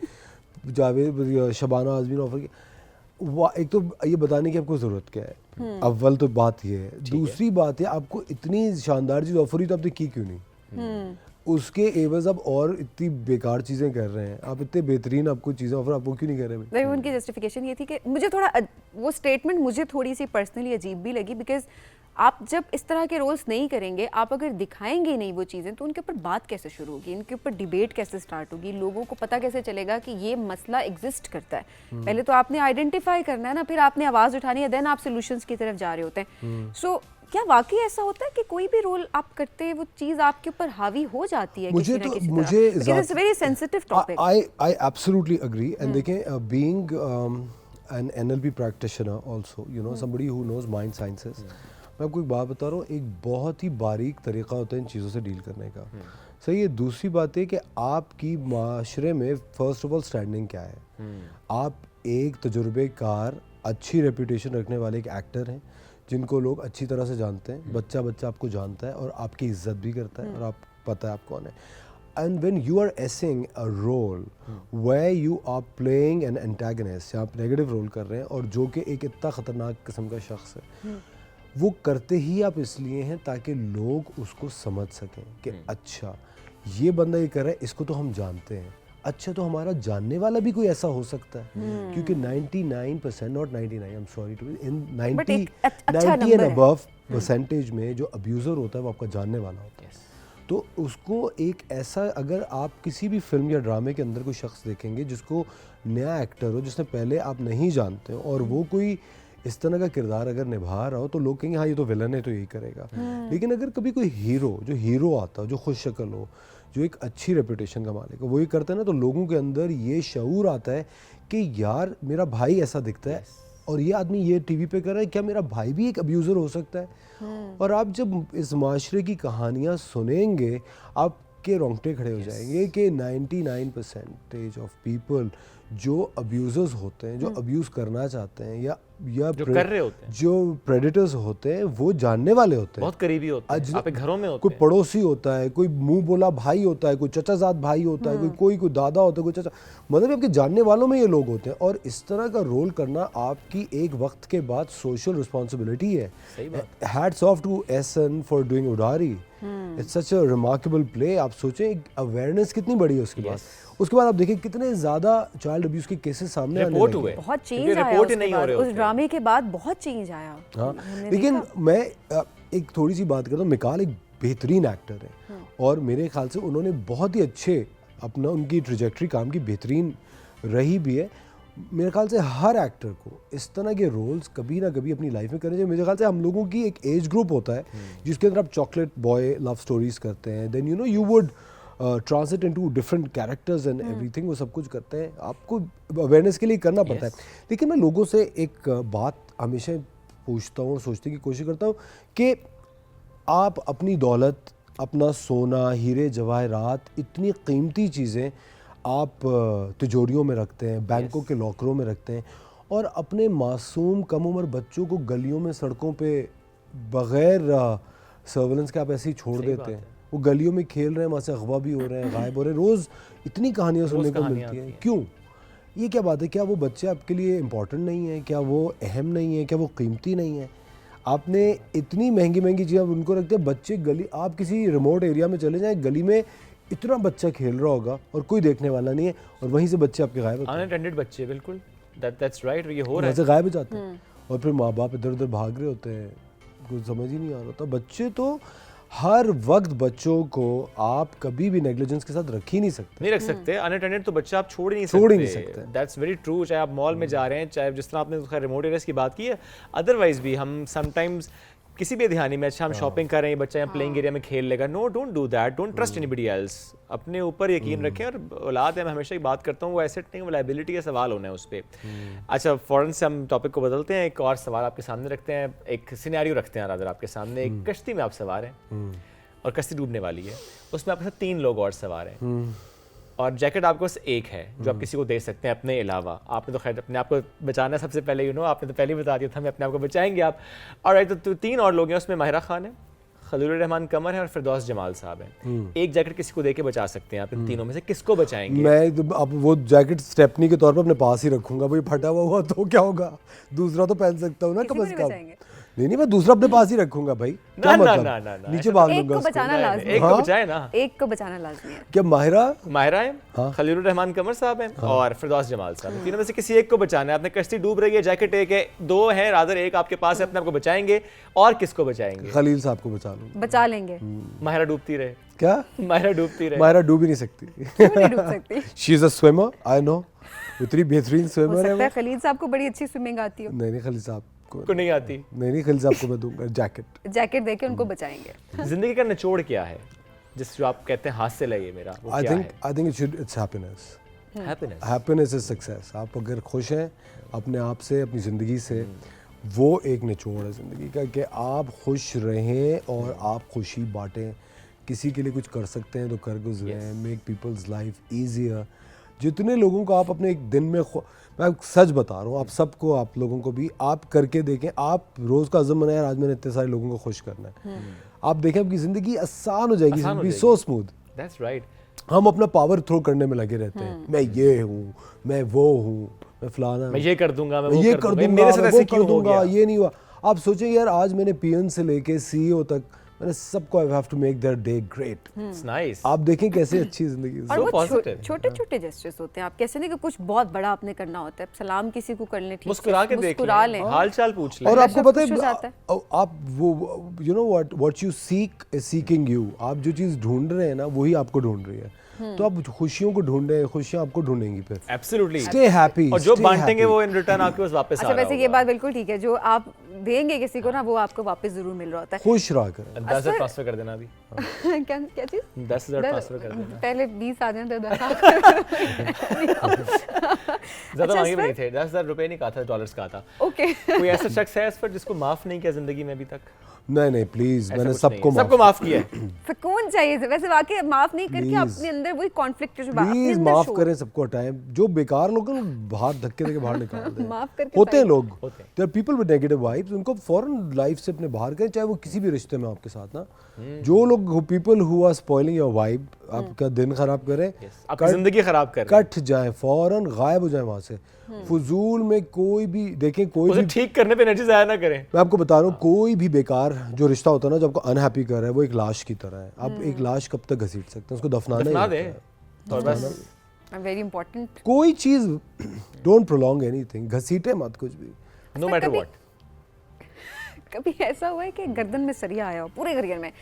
जावेद शबाना आज़मी ने ऑफ़र किया। एक तो ये बताने की आपको ज़रूरत क्या है, अव्वल तो बात ये है। दूसरी बात है, आपको इतनी शानदार चीज़ ऑफ़र हुई तो आपने की क्यों नहीं? उसके एवज अब और इतनी बेकार चीज़ें कर रहे हैं, आप इतने बेहतरीन आपको चीज़ें ऑफर, आपको क्यों नहीं कर रहे भाई? नहीं, उनकी जस्टिफिकेशन ये थी कि मुझे थोड़ा वो स्टेटमेंट मुझे थोड़ी सी पर्सनली अजीब भी लगी, बिकॉज आप जब इस तरह के रोल्स नहीं करेंगे, आप अगर दिखाएंगे नहीं वो चीज़ें, तो उनके ऊपर बात कैसे शुरू होगी, इनके ऊपर डिबेट कैसे स्टार्ट होगी, लोगों को पता कैसे चलेगा कि ये मसला एग्जिस्ट करता है। पहले तो आपने आइडेंटिफाई करना है ना, फिर आपने आवाज़ उठानी है, देन आप सोल्यूशंस की तरफ जा रहे होते हैं। सो क्या वाकई ऐसा होता है कि कोई भी रोल आप करते हैं वो चीज़ आपके ऊपर हावी हो जाती है किसी ना किसी तरह? Because it's a very sensitive topic. I absolutely agree, and देखें, being an NLP practitioner also, you know, somebody who knows mind sciences, मैं आपको एक बात बता रहा हूँ, एक बहुत ही बारीक तरीक़ा होता है इन चीज़ों से डील करने का। सही है। दूसरी बात है कि आपकी माशरे में फर्स्ट ऑफ ऑल स्टैंडिंग क्या है। आप एक तजुर्बेकार, अच्छी रेपुटेशन रखने वाले एक एक्टर हैं जिनको लोग अच्छी तरह से जानते हैं, बच्चा आपको जानता है और आपकी इज्जत भी करता है और आप पता है आप कौन है। And when you are essing a role where you are playing an antagonist, आप नेगेटिव रोल कर रहे हैं और जो कि एक इतना ख़तरनाक किस्म का शख्स है, वो करते ही आप इसलिए हैं ताकि लोग उसको समझ सकें कि अच्छा ये बंदा ये कर रहा है, इसको तो हम जानते हैं, अच्छा तो हमारा जानने वाला भी कोई ऐसा हो सकता है। क्योंकि 99% not 99, I am sorry to, in 90 and above percentage में जो अब्यूज़र होता है वो आपका जानने वाला होता है। तो उसको एक ऐसा, अगर आप किसी भी फिल्म या ड्रामे के अंदर कोई शख्स देखेंगे जिसको नया एक्टर हो, जिसने पहले आप नहीं जानते हो, और वो कोई इस तरह का किरदार अगर निभा रहा हो, तो लोग कहेंगे हाँ ये तो विलन है तो यही करेगा। लेकिन अगर कभी कोई हीरो आता हो, जो खुश शक्ल हो, जो एक अच्छी रेपुटेशन का मालिक हो, वो ये करता है ना, तो लोगों के अंदर ये शऊर आता है कि यार मेरा भाई ऐसा दिखता है और ये आदमी ये टीवी पे कर रहा है, क्या मेरा भाई भी एक अब्यूज़र हो सकता है? और आप जब इस माशरे की कहानियाँ सुनेंगे, आपके रोंगटे खड़े हो जाएंगे कि 99% ऑफ पीपल जो अब्यूज़र्स होते हैं, जो अब्यूज़ करना चाहते हैं या जो कर रहे होते हैं, जो प्रेडेटर्स होते हैं, वो जानने वाले होते हैं, बहुत करीबी होते हैं, आपके घरों में होते कोई हैं। पड़ोसी होता है, कोई मुंह बोला भाई होता है, कोई चचाजाद भाई होता है, कोई दादा होता है, कोई चाचा, मतलब आपके जानने वालों में ये लोग होते हैं। और इस तरह का रोल करना आपकी एक वक्त के बाद सोशल रिस्पॉन्सिबिलिटी है। Hats off to Ehsan for doing Udaari, it's such a remarkable play. आप सोचें अवेयरनेस कितनी बड़ी है उसके बाद। उसके बाद आप देखिए कितने ज़्यादा चाइल्ड अब्यूज़ के केसेस सामने आने लगे, हुए, बहुत चेंज आया रिपोर्ट उसके नहीं हो बाद, रहे उस ड्रामे के बाद बहुत चेंज आया। हाँ, लेकिन मैं एक थोड़ी सी बात करता हूँ, मिकाल एक बेहतरीन एक्टर है और मेरे ख्याल से उन्होंने बहुत ही अच्छे अपना, उनकी ट्रेजेक्टरी काम की बेहतरीन रही भी है। मेरे ख्याल से हर एक्टर को इस तरह के रोल्स कभी ना कभी अपनी लाइफ में करने चाहिए। मेरे ख्याल से हम लोगों की एक एज ग्रुप होता है जिसके अंदर आप चॉकलेट बॉय लव स्टोरीज करते हैं, then you know you would translate into different characters and everything, वो सब कुछ करते हैं, आपको अवेयरनेस के लिए करना पड़ता है। लेकिन मैं लोगों से एक बात हमेशा पूछता हूँ और सोचने की कोशिश करता हूँ कि आप अपनी दौलत, अपना सोना, हीरे जवाहरात, इतनी कीमती चीज़ें आप तिजोरियों में रखते हैं, बैंकों के लॉकरों में रखते हैं, और अपने मासूम कम उम्र बच्चों को गलियों में, सड़कों पे बग़ैर सर्वेलेंस के आप ऐसे ही छोड़ देते हैं। वो गलियों में खेल रहे हैं, वहाँ से अगवा भी हो रहे हैं, गायब हो रहे हैं। रोज़ इतनी कहानियाँ सुनने को मिलती हैं। क्यों? ये क्या बात है? क्या वो बच्चे आपके लिए इम्पोर्टेंट नहीं है? क्या वो अहम नहीं है? क्या वो कीमती नहीं है? आपने इतनी महंगी महंगी चीज़ें उनको रखते हैं। बच्चे गली, आप किसी रिमोट एरिया में चले जाएँ, गली में इतना बच्चा खेल रहा होगा और कोई देखने वाला नहीं है, और वहीं से बच्चे आपके गायब होते हैं, अनअटेंडेड बच्चे। बिल्कुल, दैट्स राइट, ये हो रहा है, वैसे गायब हो जाते हैं। और फिर माँ बाप इधर उधर भाग रहे होते हैं, कुछ समझ ही नहीं आ रहा था। बच्चे तो हर वक्त बच्चों को आप कभी भी नेग्लिजेंस के साथ रख ही नहीं सकते। नहीं रख सकते, अनअटेंडेड तो बच्चा आप छोड़ ही नहीं सकते। That's very true. चाहे आप मॉल में जा रहे हैं, चाहे जिस तरह आपने रिमोट एरियाज की बात की है, अदरवाइज भी हम समटाइम्स किसी भी ध्यानी में, अच्छा हम शॉपिंग कर रहे हैं, बच्चा यहाँ प्लेइंग एरिया में खेल लेगा, no don't do that, don't trust anybody else. अपने ऊपर यकीन रखें। और औलाद है, मैं हमेशा ही बात करता हूँ, वो एसेट नहीं, वो लाइबिलिटी का सवाल होना है उस पर। अच्छा, फ़ौरन से हम टॉपिक को बदलते हैं, एक और सवाल आपके सामने रखते हैं, एक सिनेरियो रखते हैं रादर आपके सामने। एक कश्ती में आप सवार हैं और कश्ती डूबने वाली है, उसमें आपके साथ 3 लोग और सवार हैं और जैकेट आपके पास एक है जो आप किसी को दे सकते हैं अपने अलावा। आपने तो खैर अपने आप को बचाना सबसे पहले, आपने तो पहले ही बता दिया था, हमें अपने आप को बचाएंगे आप। और तो 3 और लोग हैं, उसमें माहिरा खान है, खलील रहमान कमर है और फिरदौस जमाल साहब हैं। एक जैकेट किसी को दे के बचा सकते हैं आप, इन तीनों में से किसको बचाएंगे? मैं तो अब वो जैकेट स्टेपनी के तौर पर अपने पास ही रखूंगा, भाई फटा हुआ तो क्या होगा, दूसरा तो पहन सकता हूँ ना कम से कम। नहीं, मैं दूसरा अपने पास ही रखूंगा भाई। क्या मतलब? नीचे बांध लूंगा। एक को बचाना लाजमी है। एक को बचाए ना, एक को बचाना लाजमी है। क्या माहिरा है, खलील रहमान कमर साहब हैं और फिरदौस जमाल साहब, तीनों में से किसी एक को बचाना है। आपने कश्ती डूब रही है, जैकेट एक है, 2 हैं रादर, एक आपके पास है, अपने आप को बचाएंगे और किसको बचाएंगे? खलील साहब को बचा लूंगा। बचा लेंगे। माहिरा डूबती रहे। क्या? माहिरा डूबती रहे। माहिरा डूब ही नहीं सकती। क्यों नहीं डूब सकती? She is a swimmer, I know, इतनी बेहतरीन स्विमर है वो। खलील साहब को बड़ी अच्छी स्विमिंग आती हो। नहीं, खलील साहब को नहीं आती। नहीं, खलील साहब को मैं दूंगा जैकेट देके उनको बचाएंगे। जिंदगी का निचोड़ क्या है जिस जो आप कहते हैं हासिल है ये मेरा, वो क्या है? I think it's happiness. Happiness is success. आप अगर खुश हैं अपने आप से, अपनी ज़िंदगी से, वो एक निचोड़ है ज़िंदगी का, कि आप खुश रहें और आप खुशी बांटें। किसी के लिए कुछ कर सकते हैं तो कर गुजरें। Make people's life easier. जितने लोगों को आप अपने एक दिन में, मैं सच बता रहा हूँ आप सबको, आप लोगों को भी, आप करके देखें। आप रोज़ का अज़म बनाए, आज मैंने इतने सारे लोगों को खुश करना है, आप देखें आपकी ज़िंदगी आसान हो जाएगी, सो स्मूथ। That's right. हम अपना पावर थ्रो करने में लगे रहते हैं, मैं ये हूँ, मैं वो हूँ, मैं फलाना, मैं ये कर दूंगा, मैं ये कर दूंगा, मेरे साथ ऐसे क्यों हो गया, ये नहीं हुआ। आप सोचें यार, आज मैंने पीएन से लेके सीईओ तक मैंने सबको, I have to make their day great. It's nice. आप देखें कैसे अच्छी जिंदगी है। और वो छोटे छोटे जेस्चर्स होते हैं। आप कैसे नहीं कि कुछ बहुत बड़ा आपने करना होता है, सलाम किसी को कर लें, मुस्कुरा के देख लें, हाल चाल पूछ लें। और आपको पता है, आप वो you know what you seek is seeking you. आप जो चीज़ ढूंढ रहे हैं ना, वही आपको ढूंढ रही है। तो आप खुशियों को ढूंढें, खुशियां आपको ढूंढेंगी फिर। एब्सोल्युटली। Stay happy. और जो बांटेंगे वो इन रिटर्न आपके पास वापस आ रहा है। अच्छा, वैसे ये बात बिल्कुल ठीक है, जो आप देंगे किसी को ना, वो आपको वापस जरूर मिल रहा होता है। खुश रहा करें। 10,000 ट्रांसफर कर देना अभी। क्या चीज? 10,000 ट्रांसफर कर देना। पहले 20 आ जाए तो 10 ज्यादा मांगे भी नहीं थे, 10,000 रुपए नहीं कहा था, डॉलर्स कहा था। ओके। कोई ऐसा शख्स है इस पर जिसको माफ नहीं किया जिंदगी में अभी तक? नहीं, प्लीज, मैंने सबको माफ किया है। सुकून चाहिए वैसे, वाकई माफ नहीं करके अपने अंदर वही कॉन्फ्लिक्ट जो प्लीज माफ करें, सबको हटाएं। जो बेकार लोग हैं बाहर धक्के देके बाहर निकाल दें। माफ करके होते हैं लोग, there are people with negative vibes, उनको फौरन लाइफ से अपने बाहर करें, चाहे वो किसी भी रिश्ते में आपके साथ ना। जो लोग, people who are spoiling your vibe, आपका दिन खराब करें, आपकी जिंदगी खराब कर, कट जाएं, फौरन गायब हो जाएं वहां से। फजूल में कोई भी देखें, कोई भी ठीक करने पे एनर्जी जाया ना करें। मैं आपको बता रहा हूँ, कोई भी बेकार जो रिश्ता होता है ना, जो आपको अनहैप्पी कर रहा है, वो एक लाश की तरह है। आप एक लाश कब तक घसीट सकते हैं? उसको दफना दे तो बस। Very important. कोई चीज डोंट प्रोलॉन्ग एनीथिंग, घसीटे मत कुछ भी, नो मैटर व्हाट। कभी ऐसा हुआ है कि गर्दन में सरिया आया हो पूरे करियर में?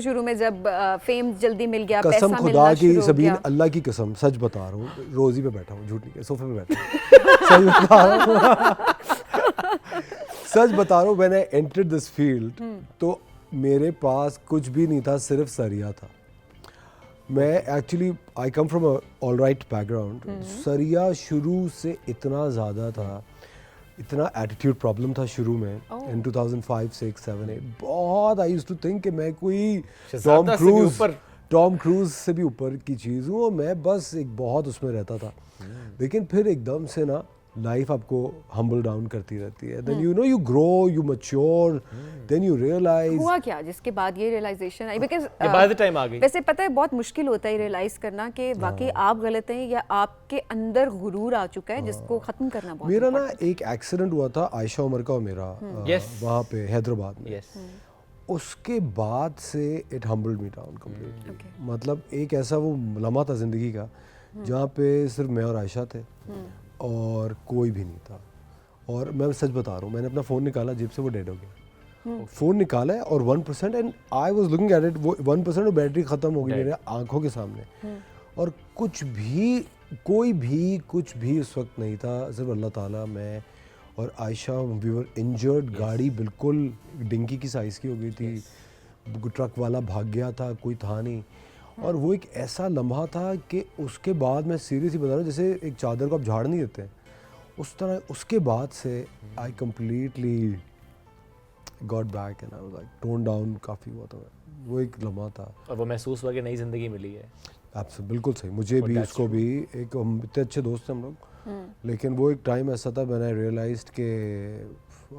शुरू में जब फेम जल्दी मिल गया, पैसा मिलना खुदा की शुरू हो सबीन, गया। अल्लाह की कसम, सच बता रहा हूँ, रोजी पे बैठा हूँ, झूठ नहीं, सोफे पे बैठा हूँ, सच बता रहा हूँ, सच बता रहा हूँ। मैंने एंटर्ड दिस फील्ड तो मेरे पास कुछ भी नहीं था, सिर्फ सरिया था। मैं actually, I come from a alright background. सरिया शुरू से इतना ज़्यादा था, इतना एटीट्यूड प्रॉब्लम था शुरू में, इन 2005, 6, 7, 8 बहुत। आई यूज्ड टू थिंक कि मैं कोई टॉम क्रूज से भी ऊपर की चीज़ हूँ, मैं बस एक बहुत उसमें रहता था। लेकिन फिर एकदम से ना लाइफ आपको हम्बल डाउन करती रहती है, then you know, you grow, you mature, then you realise. हुआ क्या जिसके बाद ये रियलाइजेशन आई? बिकॉज़ बाय द टाइम आ गई। वैसे पता है बहुत मुश्किल होता है रियलाइज करना कि वाकई आप गलत हैं या आपके अंदर गुरूर आ चुका है, जिसको खत्म करना बहुत। मेरा ना एक एक्सीडेंट हुआ था आयशा उमर का और मेरा, वहाँ पे हैदराबाद में। उसके बाद से it humbled me down completely. मतलब एक ऐसा वो लम्हा था जिंदगी का जहाँ पे सिर्फ मैं और आयशा थे और कोई भी नहीं था। और मैं सच बता रहा हूँ, मैंने अपना फ़ोन निकाला जेब से, वो डेड हो गया। फ़ोन निकाला है और 1% and I was looking at it, वो 1% बैटरी ख़त्म हो गई मेरे आंखों के सामने, और कुछ भी कोई भी कुछ भी उस वक्त नहीं था, सिर्फ अल्लाह ताला, मैं और आयशा, वी वर इंजर्ड। गाड़ी बिल्कुल डिंकी की साइज़ की हो गई थी, ट्रक वाला भाग गया था, कोई था नहीं। और वो एक ऐसा लम्हा था कि उसके बाद मैं सीरियसली बता रहा हूँ, जैसे एक चादर को आप झाड़ नहीं देते उस तरह, उसके बाद से I completely got back and I was like tone down काफ़ी हुआ था। वो एक लम्हा था और वो महसूस हुआ कि नई ज़िंदगी मिली है। आपसे बिल्कुल सही, मुझे भी, उसको भी, एक हम इतने अच्छे दोस्त हैं हम लोग, लेकिन वो एक टाइम ऐसा था मैंने रियलाइज्ड कि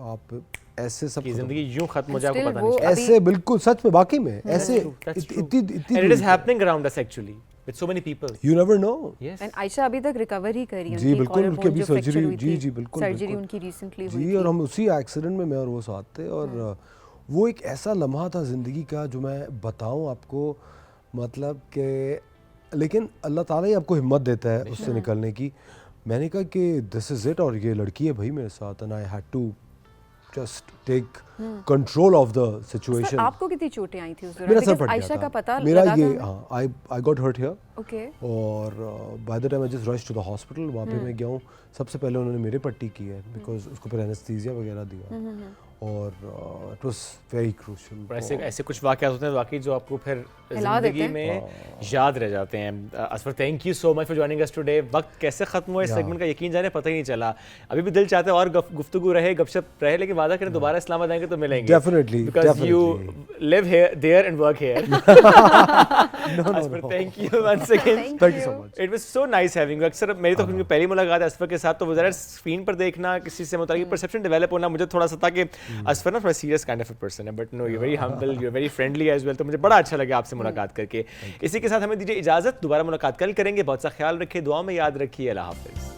आप ऐसे सब ज़िंदगी यूं खत्म हो जाए, आपको पता वो नहीं। ऐसे बिल्कुल सच में वाकई में ऐसे इतनी And it is happening around us actually with so many people. You never know. Yes. And Ayesha अभी तक रिकवर ही कर रही है, जी, उनकी बिल्कुल, collarbone उनकी अभी जो fracture surgery, हुई जी, थी, जी, बिल्कुल, सर्जरी बिल्कुल। उनकी रिसेंटली हुई जी, थी। और हम उसी एक्सीडेंट में मैं और वो साथ थे, और वो एक ऐसा लम्हा था ज़िंदगी का जो मैं बताऊं आपको, मतलब कि, लेकिन अल्लाह ताला ही आपको हिम्मत देता है उससे निकलने की। मैंने कहा कि दिस इज़ इट, और ये लड़की है भाई मेरे साथ, and I had to just take control of the sir, situation. आपको कितनी चोटें आई थी उस दौरान? मेरा सर Because फट आयशा गया का था, पता मेरा लगा ये, था हमें? हाँ, I got hurt here, okay. और by the time I just rush to the hospital, वहाँ पे मैं गया हूँ, सबसे पहले उन्होंने मेरे पट्टी की है बिकॉज उसको फिर एनेस्थीसिया वगैरह दिया, और इट वाज वेरी क्रूशियल। ऐसे ऐसे कुछ वाक़यात होते हैं वाकई जो आपको फिर हिला देते ज़िंदगी हैं। में याद रह जाते हैं। Asfar, thank you so much for joining us today. वक्त कैसे ख़त्म हुआ इस सेगमेंट का यकीन जाने पता ही नहीं चला। अभी भी दिल चाहता है और गुफ्तगू रहे, गपशप रहे, लेकिन वादा करें दोबारा इस्लामाबाद आएंगे तो मिलेंगे। Definitely, because you live here, there and work here. Asfar, thank you once again. Thank you so much. It was so nice having you. अक्सर मेरी तो पहली मुलाकात है असफर के साथ, तो वो ज़रा स्क्रीन पर देखना, किसी से मुताबिक परसेप्शन डेवलप होना, मुझे थोड़ा सा था कि असफर ना थोड़ा serious kind of a person है, but no, you very humble, you very friendly as well. तो मुझे बड़ा अच्छा लगा आपसे मुलाकात करके। इसी के साथ हमें दीजिए इजाज़त, दोबारा मुलाकात कल करेंगे। बहुत सा ख्याल रखिए, दुआ में याद रखिए। अल्लाह हाफ़िज़।